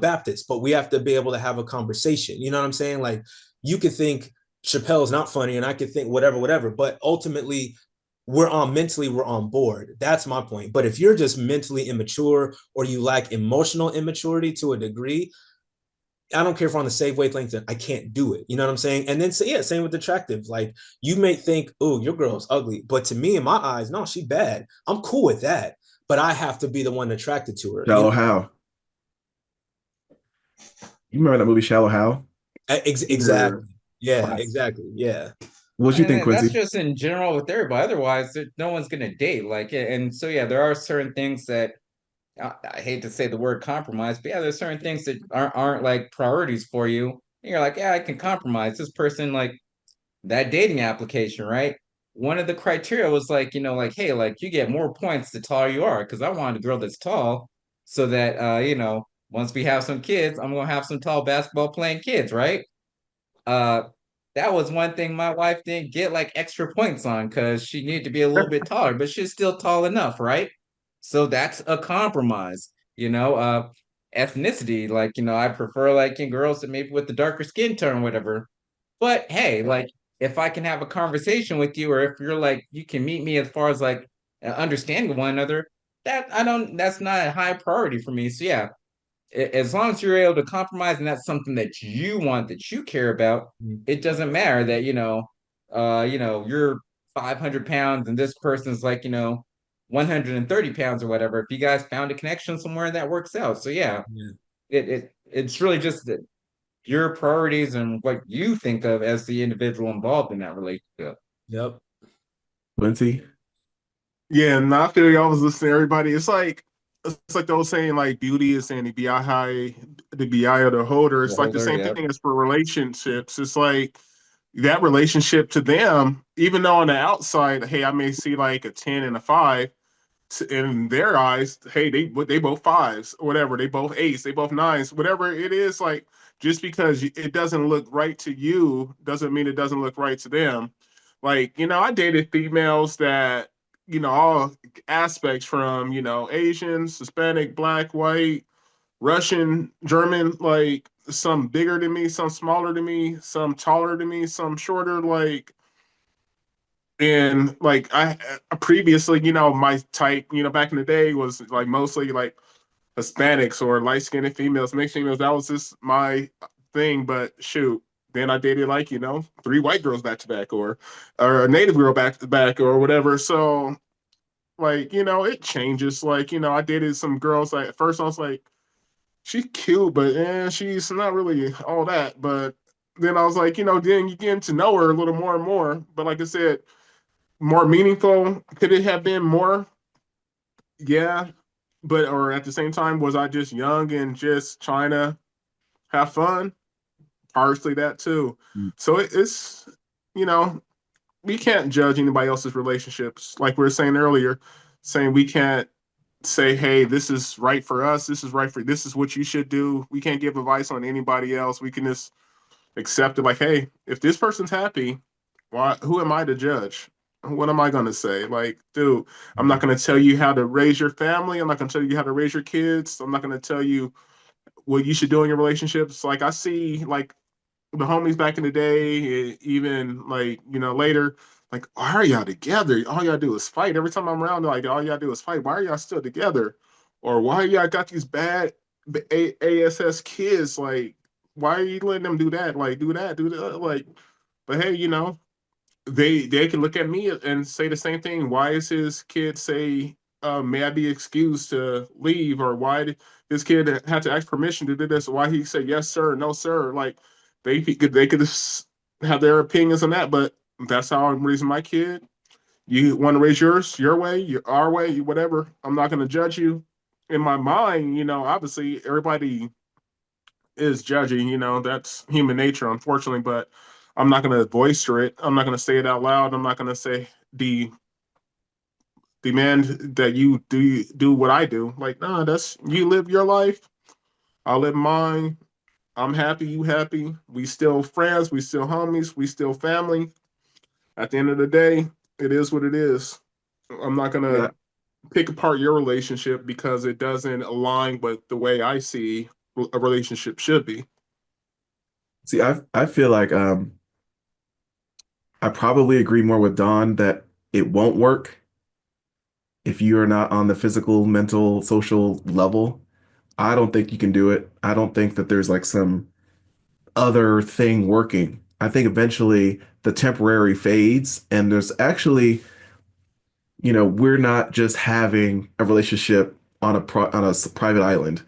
Baptist, but we have to be able to have a conversation. You know what I'm saying? Like you could think Chappelle's not funny, and I could think whatever, whatever, but ultimately we're on board. That's my point. But if you're just mentally immature or you lack emotional immaturity to a degree, I don't care if we're on the same wavelength, I can't do it. You know what I'm saying? And then, so, yeah, same with attractive. Like you may think, oh, your girl's ugly, but to me, in my eyes, no, she bad. I'm cool with that, but I have to be the one attracted to her. Shallow Hal. You remember that movie Shallow Hal? Yeah. Exactly. Yeah, Classic. exactly. Yeah. What you think, And that's Quincy? just in general with everybody. Otherwise, no one's gonna date. Like, and so yeah, there are certain things that I hate to say the word compromise, but yeah, there's certain things that aren't like priorities for you. And you're like, yeah, I can compromise. This person, like that dating application, right? One of the criteria was like, like, hey, like you get more points the taller you are, because I wanted a girl that's tall, so that once we have some kids, I'm gonna have some tall basketball playing kids, right? Uh, that was one thing my wife didn't get like extra points on because she needed to be a little bit taller, but she's still tall enough, right? So that's a compromise, ethnicity, like, I prefer like in girls that maybe with the darker skin tone, whatever. But hey, like if I can have a conversation with you, or if you're like you can meet me as far as like understanding one another, that's not a high priority for me. So yeah, as long as you're able to compromise and that's something that you want, that you care about, it doesn't matter that you're 500 pounds and this person's like 130 pounds or whatever. If you guys found a connection somewhere, that works out. So yeah, Yeah. it's really just that your priorities and what you think of as the individual involved in that relationship. Yep. Quincy? Yeah, and I feel y'all was listening to everybody. It's like those saying like beauty is in the eye of the holder. The It's like the holder, same yeah. thing as for relationships. It's like that relationship to them, even though on the outside, hey, I may see like a 10 and a 5, in their eyes, hey, they both fives or whatever, they both eights, they both nines, whatever it is. Like just because it doesn't look right to you doesn't mean it doesn't look right to them. Like I dated females that all aspects from Asian, Hispanic, Black, White, Russian, German, like some bigger than me, some smaller than me, some taller than me, some shorter, like and like I previously, my type, back in the day was like mostly like Hispanics or light skinned females, mixed females. That was just my thing. But shoot, then I dated like, 3 white girls back to back or a native girl back to back or whatever. So like, it changes. Like, I dated some girls like at first I was like, she's cute, but she's not really all that. But then I was like, then you get to know her a little more and more. But like I said, more meaningful? Could it have been more? Yeah. But or at the same time, was I just young and just trying to have fun? Partially that too. So it's you know, we can't judge anybody else's relationships. Like we were saying earlier, saying we can't say, hey, this is right for us, this is right for this is what you should do. We can't give advice on anybody else. We can just accept it like, hey, if this person's happy, why who am I to judge? What am I gonna say? Like, dude, I'm not gonna tell you how to raise your family. I'm not gonna tell you how to raise your kids. I'm not gonna tell you what you should do in your relationships. Like I see like the homies back in the day, even like, later, like, why are y'all together? All y'all do is fight. Every time I'm around, like, all y'all do is fight. Why are y'all still together? Or why y'all got these bad ASS kids? Like, why are you letting them do that? Like, do that, do that. Like, but hey, they can look at me and say the same thing. Why is his kid say, "May I be excused to leave?" Or why did this kid had to ask permission to do this? Why he said yes, sir, no, sir? Like they could just have their opinions on that. But that's how I'm raising my kid. You want to raise yours your way, our way, whatever. I'm not going to judge you. In my mind, obviously everybody is judging. That's human nature, unfortunately. But I'm not going to voice it. I'm not going to say it out loud. I'm not going to say the demand that you do what I do. Like, nah, that's you live your life. I live mine. I'm happy. You happy. We still friends. We still homies. We still family. At the end of the day, it is what it is. I'm not gonna Yeah. pick apart your relationship because it doesn't align with the way I see a relationship should be. See, I feel like I probably agree more with Don that it won't work if you are not on the physical, mental, social level. I don't think you can do it. I don't think that there's like some other thing working. I think eventually the temporary fades, and there's actually, we're not just having a relationship on a private island.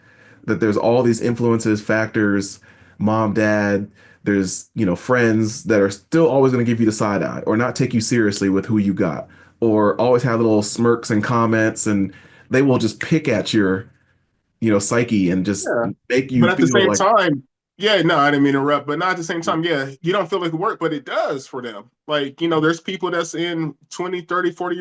That there's all these influences, factors, mom, dad, there's, friends that are still always going to give you the side eye or not take you seriously with who you got or always have little smirks and comments, and they will just pick at your, psyche and just Yeah. make you But at the feel same like, time, yeah, no, I didn't mean to interrupt, but not at the same time, yeah, you don't feel like it work, but it does for them. Like, there's people that's in 20, 30, 40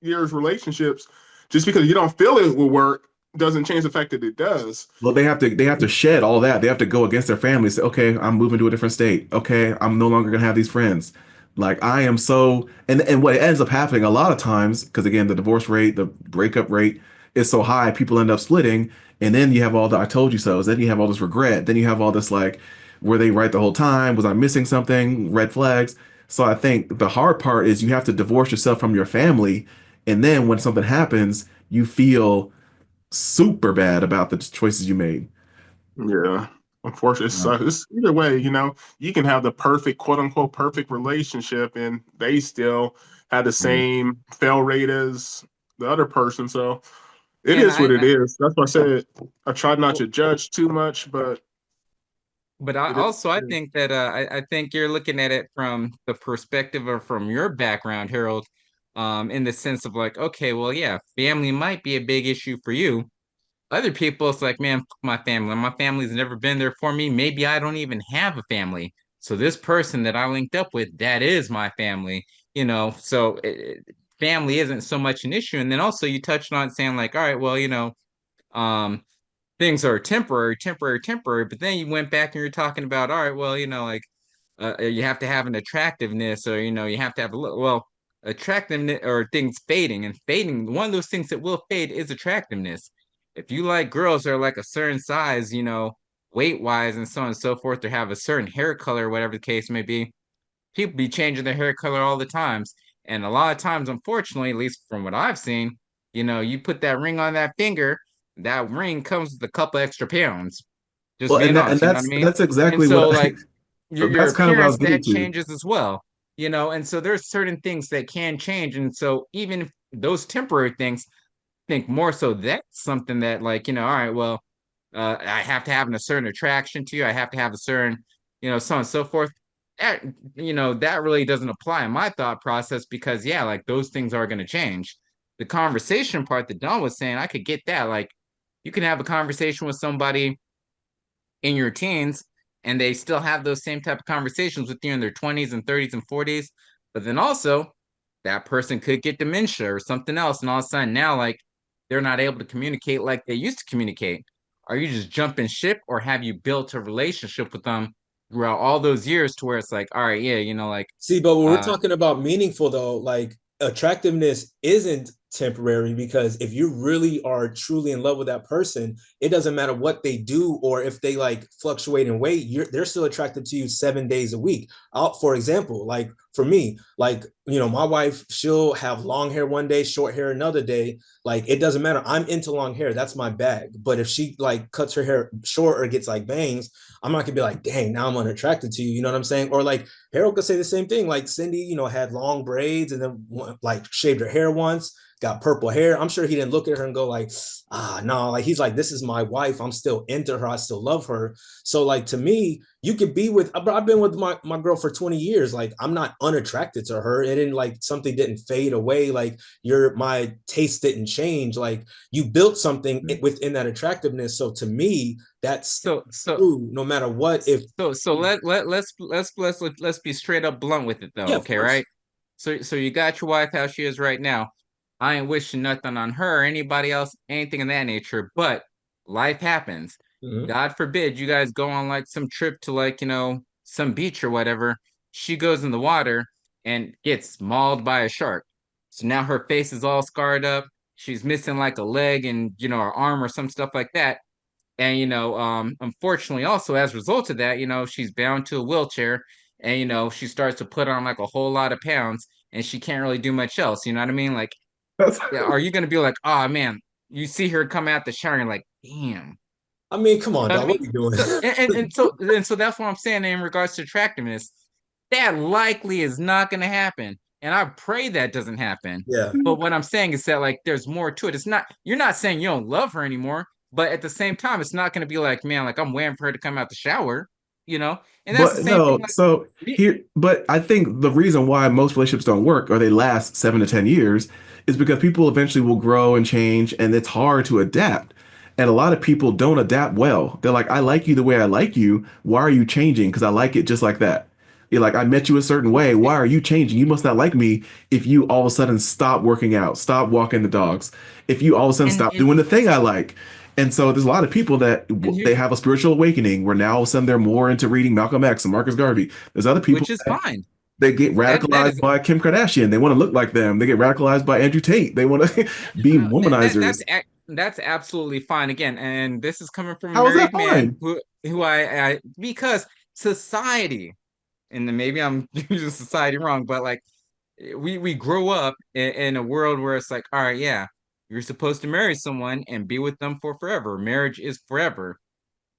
years relationships. Just because you don't feel it will work doesn't change the fact that it does. well, they have to shed all that. They have to go against their family. Say, okay, I'm moving to a different state. Okay, I'm no longer gonna have these friends. Like I am so, and what ends up happening a lot of times, because again, the divorce rate, the breakup rate is so high, people end up splitting, and then you have all the "I told you so"s. Then you have all this regret. Then you have all this like, were they right the whole time? Was I missing something? Red flags. So I think the hard part is you have to divorce yourself from your family, and then when something happens, you feel super bad about the choices you made. Yeah. Unfortunately, Yeah. it's either way, you can have the perfect, quote unquote, perfect relationship and they still have the Mm. same fail rate as the other person. So it And is what it I is. That's why I said I try not to judge too much, but but I it is also I what it is. think that I think you're looking at it from the perspective of from your background, Harold, in the sense of like, okay, well, yeah, family might be a big issue for you. Other people, it's like, man, fuck my family. My family's never been there for me. Maybe I don't even have a family. So this person that I linked up with, that is my family, So family isn't so much an issue. And then also you touched on saying like, all right, well, um, things are temporary, temporary, temporary. But then you went back and you're talking about, all right, well, like you have to have an attractiveness, or you have to have a look. Well, attractiveness or things fading and fading. One of those things that will fade is attractiveness. If you like girls that are like a certain size, weight wise and so on and so forth, or have a certain hair color, whatever the case may be, people be changing their hair color all the times. And a lot of times, unfortunately, at least from what I've seen, you put that ring on that finger, that ring comes with a couple extra pounds. Just Well, and being that, and honest, you know what I that's mean? that's And exactly so what like your that's kind of what I was appearance getting that to. changes as well, and so there's certain things that can change. And so even if those temporary things, think more so that's something that like, all right, well, I have to have a certain attraction to you. I have to have a certain, so on and so forth. That, that really doesn't apply in my thought process because yeah, like those things are going to change. The conversation part that Don was saying, I could get that. Like you can have a conversation with somebody in your teens and they still have those same type of conversations with you in their 20s and 30s and 40s. But then also that person could get dementia or something else, and all of a sudden now like they're not able to communicate like they used to communicate. Are you just jumping ship, or have you built a relationship with them throughout all those years to where it's like, all right, yeah, like See, but when we're uh talking about meaningful, though, like attractiveness isn't temporary because if you really are truly in love with that person, it doesn't matter what they do or if they like fluctuate in weight, they're still attracted to you 7 days a week. For example, like for me, like, my wife, she'll have long hair one day, short hair another day. Like it doesn't matter. I'm into long hair. That's my bag. But if she like cuts her hair short or gets like bangs, I'm not gonna be like, dang, now I'm unattracted to you. You know what I'm saying? Or like Harold could say the same thing. Like Cindy, had long braids and then like shaved her hair once, got purple hair. I'm sure he didn't look at her and go like, no, like he's like, this is my wife. I'm still into her. I still love her. So like to me, you could be with, I've been with my girl for 20 years. Like I'm not unattracted to her. It didn't like something didn't fade away. Like my taste didn't change. Like you built something within that attractiveness. So to me, that's so so true no matter what. If so let's be straight up blunt with it though, yeah, of okay, course. right? So you got your wife how she is right now. I ain't wishing nothing on her or anybody else, anything of that nature, but life happens. Mhm. God forbid you guys go on like some trip to like, some beach or whatever. She goes in the water and gets mauled by a shark. So now her face is all scarred up. She's missing like a leg and, her arm or some stuff like that. And unfortunately, also as a result of that, she's bound to a wheelchair, and she starts to put on like a whole lot of pounds, and she can't really do much else. You know what I mean? Like, That's yeah, are you gonna be like, oh man, you see her come out the shower and like, damn, I mean, come you on, know what I dog. What mean? are you doing? So that's what I'm saying in regards to attractiveness. That likely is not gonna happen, and I pray that doesn't happen. Yeah. But what I'm saying is that like there's more to it. It's not You're not saying you don't love her anymore, but at the same time, it's not gonna be like, man, like I'm waiting for her to come out the shower, you know? And that's the But same thing no, like so me. here, but I think the reason why most relationships don't work or they last 7 to 10 years is because people eventually will grow and change, and it's hard to adapt. And a lot of people don't adapt well. They're like, I like you the way I like you. Why are you changing? Because I like it just like that. You're like, I met you a certain way. Why are you changing? You must not like me if you all of a sudden stop working out, stop walking the dogs, if you all of a sudden And stop and doing the thing I like. And so there's a lot of people that and here, they have a spiritual awakening where now all of a sudden they're more into reading Malcolm X and Marcus Garvey. There's other people which is that fine. they get That radicalized is by Kim Kardashian. They want to look like them. They get radicalized by Andrew Tate. They want to be womanizers. that's absolutely fine again. And this is coming from a How is that married man fine? who I because society, and then maybe I'm using society wrong, but like we grow up in a world where it's like, all right, yeah, you're supposed to marry someone and be with them for forever. Marriage is forever.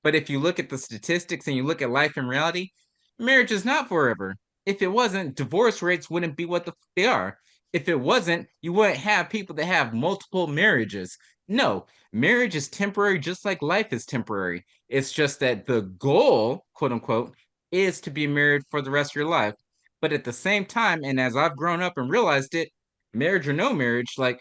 But if you look at the statistics and you look at life in reality, marriage is not forever. If it wasn't, divorce rates wouldn't be what they are. If it wasn't, you wouldn't have people that have multiple marriages. No, marriage is temporary, just like life is temporary. It's just that the goal, quote unquote, is to be married for the rest of your life. But at the same time, and as I've grown up and realized it, marriage or no marriage, like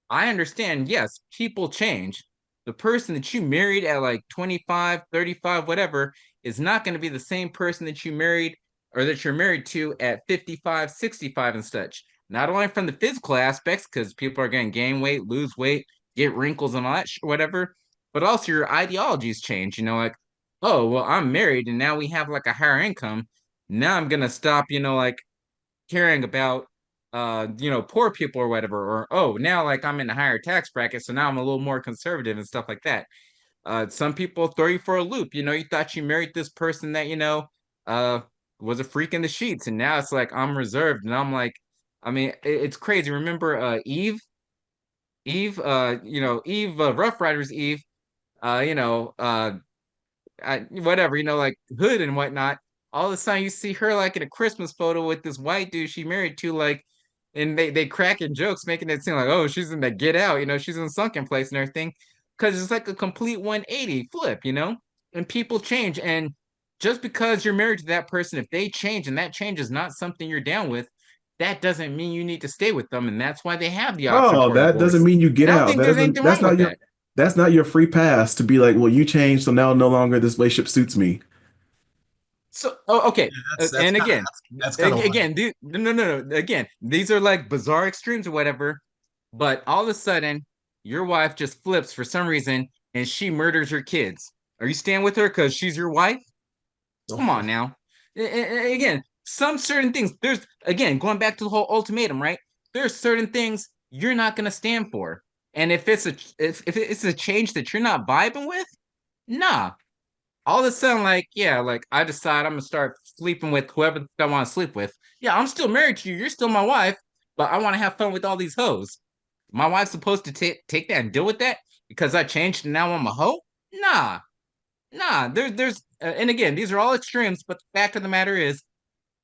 I understand, yes, people change. The person that you married at like 25, 35, whatever, is not going to be the same person that you married or that you're married to at 55, 65, and such. Not only from the physical aspects, because people are going to gain weight, lose weight, get wrinkles and all that, whatever, but also your ideologies change. Like, oh, well, I'm married and now we have like a higher income. Now I'm going to stop, like caring about poor people or whatever, or oh, now like I'm in a higher tax bracket, so now I'm a little more conservative and stuff like that. Some people throw you for a loop. You thought you married this person that uh was a freak in the sheets, and now it's like I'm reserved, and I'm like, I mean, it's crazy. Remember Eve, Rough Riders Eve, whatever, like hood and whatnot. All of a sudden, you see her like in a Christmas photo with this white dude she married to, like, and they cracking jokes, making it seem like, oh, she's in the Get Out, she's in Sunken Place and everything, because it's like a complete 180 flip. And people change, and just because you're married to that person, if they change and that change is not something you're down with, that doesn't mean you need to stay with them, and that's why they have the option Oh, for a that doesn't divorce. mean you And get I don't out. think That there's doesn't, anything wrong with that. that's not your free pass to be like, well, you changed, so now no longer this relationship suits me. So, oh, okay. Yeah, that's And kind of again, that's kind of wild. no. Again, these are like bizarre extremes or whatever. But all of a sudden, your wife just flips for some reason and she murders your kids. Are you staying with her because she's your wife? Come on now. Again, some certain things. There's again going back to the whole ultimatum, right? There's certain things you're not gonna stand for, and if it's a change that you're not vibing with, nah. All of a sudden, like yeah, like I decide I'm gonna start sleeping with whoever I want to sleep with. Yeah, I'm still married to you. You're still my wife, but I want to have fun with all these hoes. My wife's supposed to take that and deal with that because I changed and now I'm a hoe? Nah, nah, and again, these are all extremes, but the fact of the matter is,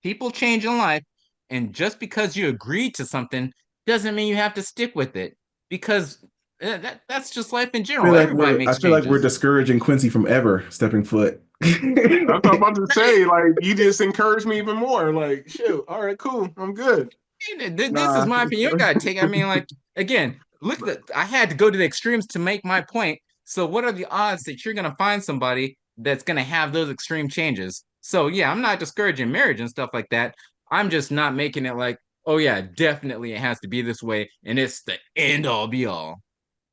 people change in life, and just because you agree to something doesn't mean you have to stick with it, because that's just life in general. Everybody I makes feel like we're changes. discouraging Quincy from ever stepping foot. That's what I'm about to say. Like, you just encouraged me even more. Like, shoot, all right, cool, I'm good. This is Nah. my opinion. You gotta take. I mean, like again, look. I had to go to the extremes to make my point. So, what are the odds that you're gonna find somebody that's gonna have those extreme changes? So, yeah, I'm not discouraging marriage and stuff like that. I'm just not making it like, oh yeah, definitely it has to be this way, and it's the end all be all.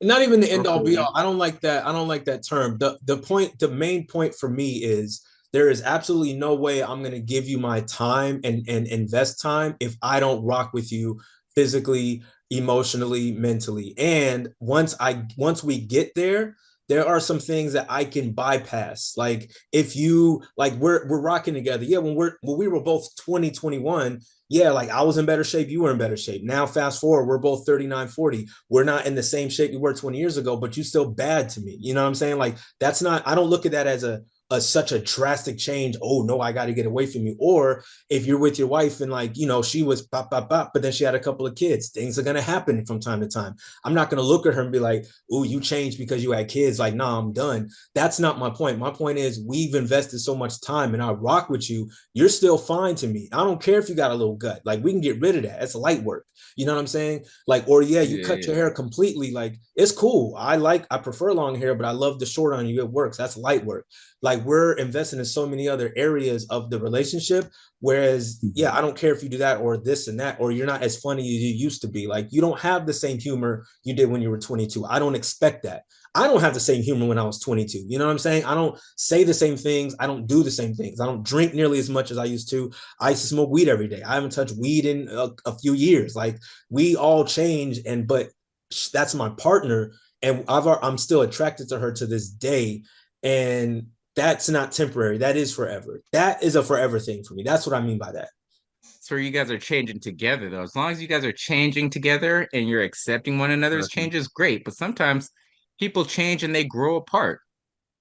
Not even the end all be Okay. all. I don't like that. I don't like that term. The main point for me is there is absolutely no way I'm going to give you my time and invest time if I don't rock with you physically, emotionally, mentally. And once we get there, there are some things that I can bypass. Like if you like we're rocking together. Yeah, when we were both 2021, yeah, like I was in better shape, you were in better shape. Now fast forward, we're both 39, 40. We're not in the same shape we were 20 years ago, but you still bad to me. You know what I'm saying? Like that's not, I don't look at that as a such a drastic change. Oh no, I got to get away from you. Or if you're with your wife and like, you know, she was bop, bop, bop, but then she had a couple of kids, things are going to happen from time to time. I'm not going to look at her and be like, oh, you changed because you had kids. Like, nah, I'm done. That's not my point. My point is we've invested so much time and I rock with you. You're still fine to me. I don't care if you got a little gut. Like we can get rid of that. That's light work. You know what I'm saying? Like, or yeah, you Yeah, cut your yeah. hair completely. Like it's cool. I prefer long hair, but I love the short on you. It works. That's light work. Like we're investing in so many other areas of the relationship. Whereas, yeah, I don't care if you do that or this and that, or you're not as funny as you used to be. Like you don't have the same humor you did when you were 22. I don't expect that. I don't have the same humor when I was 22. You know what I'm saying? I don't say the same things. I don't do the same things. I don't drink nearly as much as I used to. I used to smoke weed every day. I haven't touched weed in a few years. Like we all change, and but that's my partner, and I'm still attracted to her to this day, and that's not temporary. That is forever. That is a forever thing for me. That's what I mean by that. So you guys are changing together though. As long as you guys are changing together and you're accepting one another's Exactly. changes, great. But sometimes people change and they grow apart.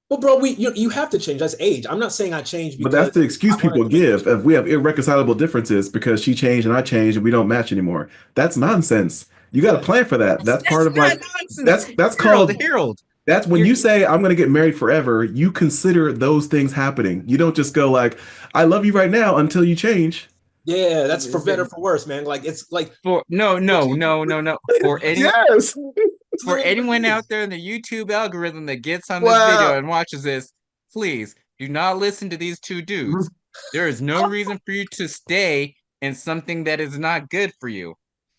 Well, bro, you have to change. That's age. I'm not saying I changed But because that's the excuse I wanted people to make give if we have irreconcilable differences because she changed and I changed and we don't match anymore. That's nonsense. You got to yeah. plan for that. That's That's part of not like nonsense. that's Harold, called Harold, that's when you're you say I'm going to get married forever, you consider those things happening. You don't just go like I love you right now until you change. Yeah, that's for better for worse, man. Like it's like for no, what's no, no, no, no. For any Yes. for literally what anyone it out is. there in the YouTube algorithm that gets on this video Wow. and watches this, please do not listen to these two dudes. There is no reason for you to stay in something that is not good for you.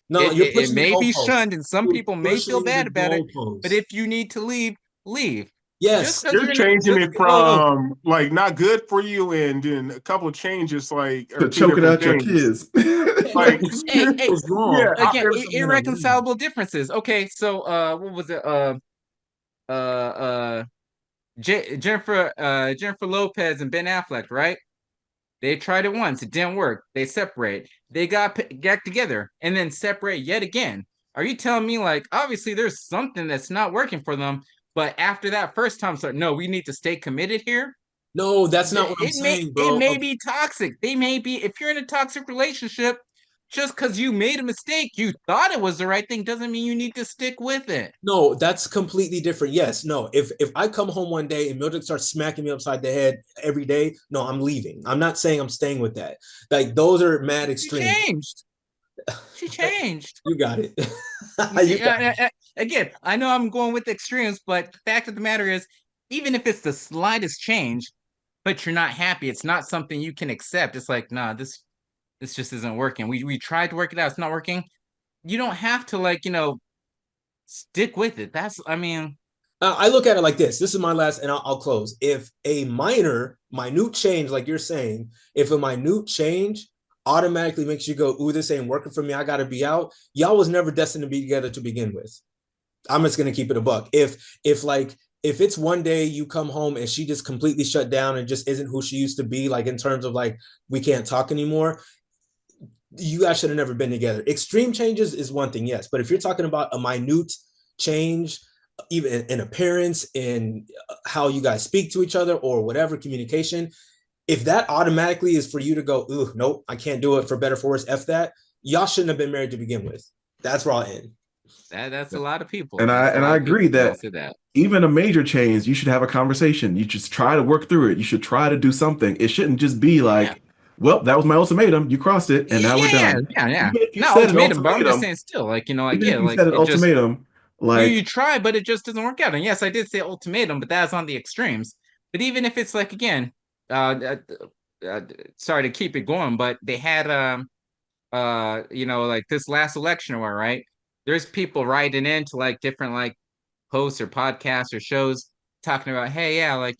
No, you're It pushing the may be goalposts. shunned and some You're people may feel pushing the bad about it, but goalposts. if you need to leave, leave. Just Yes. because You're you're not, changing just it oh, from like not good for you, and then a couple of changes like are To two choking different out your things. kids. Yeah, no, Like, hey, it's wrong. yeah, I again, ordered something and I leave. irreconcilable differences. Okay, so what was it? Uh, Jennifer Lopez and Ben Affleck, right? They tried it once, it didn't work. They separate. They got together and then separate yet again. Are you telling me like obviously there's something that's not working for them, but after that first time, so no, we need to stay committed here? No, that's not what I'm saying, It bro. may be toxic. They may be if you're in a toxic relationship, just because you made a mistake, you thought it was the right thing, doesn't mean you need to stick with it. No, that's completely different. Yes, no. If I come home one day and Mildred starts smacking me upside the head every day, no, I'm leaving. I'm not saying I'm staying with that. Like those are mad She extreme. changed. She changed. You got it. You You see, got again, I know I'm going with extremes, but the fact of the matter is, even if it's the slightest change, but you're not happy. It's not something you can accept. It's like, nah, this just isn't working. We tried to work it out. It's not working. You don't have to like, stick with it. I mean, I look at it like this. This is my last, and I'll close. If a minute change, like you're saying, if a minute change automatically makes you go, ooh, this ain't working for me, I got to be out. Y'all was never destined to be together to begin with. I'm just gonna keep it a buck. If it's one day you come home and she just completely shut down and just isn't who she used to be, like in terms of like we can't talk anymore, you guys should have never been together. Extreme changes is one thing, yes, but if you're talking about a minute change, even in appearance, in how you guys speak to each other or whatever communication, if that automatically is for you to go, ooh, nope, I can't do it for better for worse, F that, y'all shouldn't have been married to begin with. That's where I'll end. that's a lot of people. And That's a I lot of agree people that that say that. even a major change, you should have a conversation. You just try to work through it. You should try to do something. It shouldn't just be Yeah. like, well, that was my ultimatum. You crossed it, and now we're Yeah, done. yeah, yeah. Even if you Not said an ultimatum, but I'm just ultimatum, saying still, like, like, even yeah, if you like said an it just ultimatum, you like try, but it just doesn't work out. And yes, I did say ultimatum, but that's on the extremes. But even if it's like again, uh, uh sorry to keep it going, but they had like this last election or right, there's people writing into like different like posts or podcasts or shows talking about, hey, yeah, like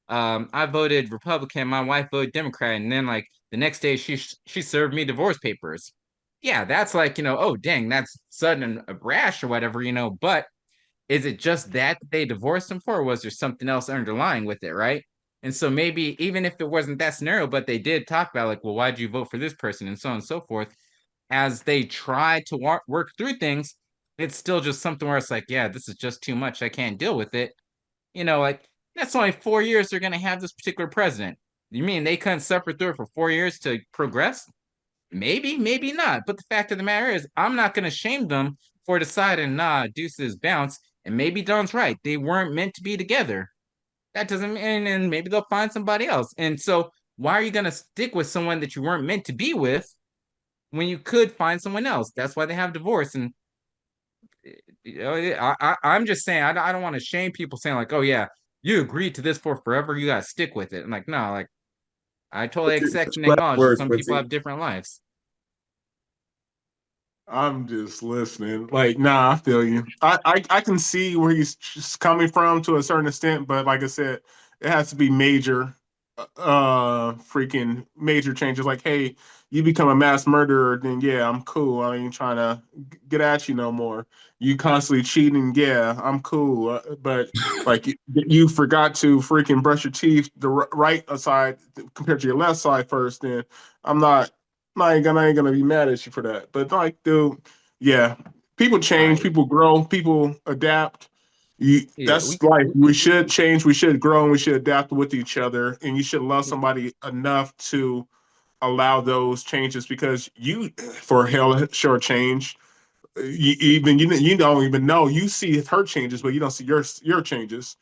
I voted Republican, my wife voted Democrat, and then like the next day she served me divorce papers. Yeah, that's like oh dang, that's sudden and a brash or whatever, but is it just that they divorced him for, or was there something else underlying with it, right? And so maybe even if it wasn't that scenario, but they did talk about like, well, why did you vote for this person, and so on and so forth. As they try to work through things, it's still just something where it's like, yeah, this is just too much. I can't deal with it. Like that's only 4 years they're gonna have this particular president. You mean they couldn't suffer through it for 4 years to progress? Maybe, maybe not. But the fact of the matter is, I'm not going to shame them for deciding, nah, deuces bounce. And maybe Don's right. They weren't meant to be together. That doesn't mean, and maybe they'll find somebody else. And so, why are you going to stick with someone that you weren't meant to be with when you could find someone else? That's why they have divorce. And I'm just saying, I don't want to shame people saying like, oh yeah, you agreed to this for forever. You got to stick with it. I'm like, no, like I totally accept and last acknowledge that words, some people Quincy. have different lives. I'm just listening. Like, nah, I feel you. I can see where he's just coming from to a certain extent, but like I said, it has to be major, freaking major changes. Like, hey, you become a mass murderer, then yeah, I'm cool. I ain't trying to get at you no more. You constantly cheating, yeah, I'm cool. But like, you forgot to freaking brush your teeth the right side compared to your left side first, then I'm not. I ain't gonna be mad at you for that. But like, dude, yeah, people change, I people grow, people adapt. Yeah, That's life. We should change, we should grow, and we should adapt with each other. And you should love somebody enough to allow those changes because you, for hell, sure change. You don't even know. You see her changes, but you don't see your changes.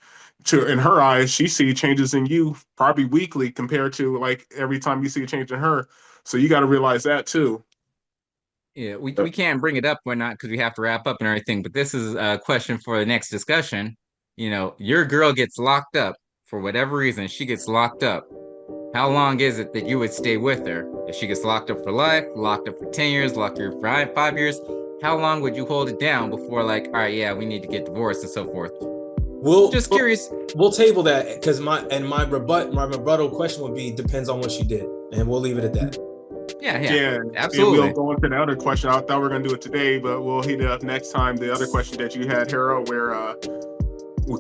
To in her eyes, she see changes in you probably weekly compared to like every time you see a change in her. So you got to realize that too. yeah, we can't bring it up or not because we have to wrap up and everything. But this is a question for the next discussion. Your girl gets locked up for whatever reason. She gets locked up. How long is it that you would stay with her? If she gets locked up for life, locked up for 10 years, locked up for 5 years, how long would you hold it down before like, all right, yeah, we need to get divorced and so forth? We'll Just curious. we'll table that because my rebuttal question would be depends on what she did, and we'll leave it at that. Yeah, yeah, Yeah, and we'll absolutely. go into the other question. I thought we were gonna do it today, but we'll hit it up next time. The other question that you had, Harold, where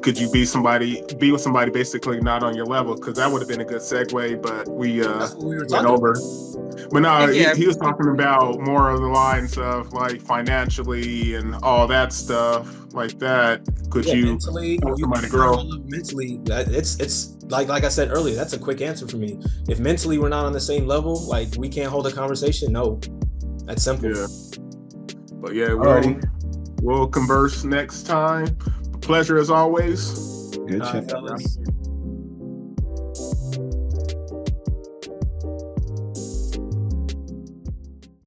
could you be with somebody basically not on your level? Because that would have been a good segue, but we That's what we were went talking over. about. But no, And yeah, he was talking about more of the lines of like financially and all that stuff like that. Could Yeah, you mentally, help you somebody not grow? on the mentally. It's like I said earlier. That's a quick answer for me. If mentally we're not on the same level, like we can't hold a conversation. No, that's simple. Yeah. But yeah, Alrighty, we'll converse next time. Pleasure as always. good All right, chat. fellas.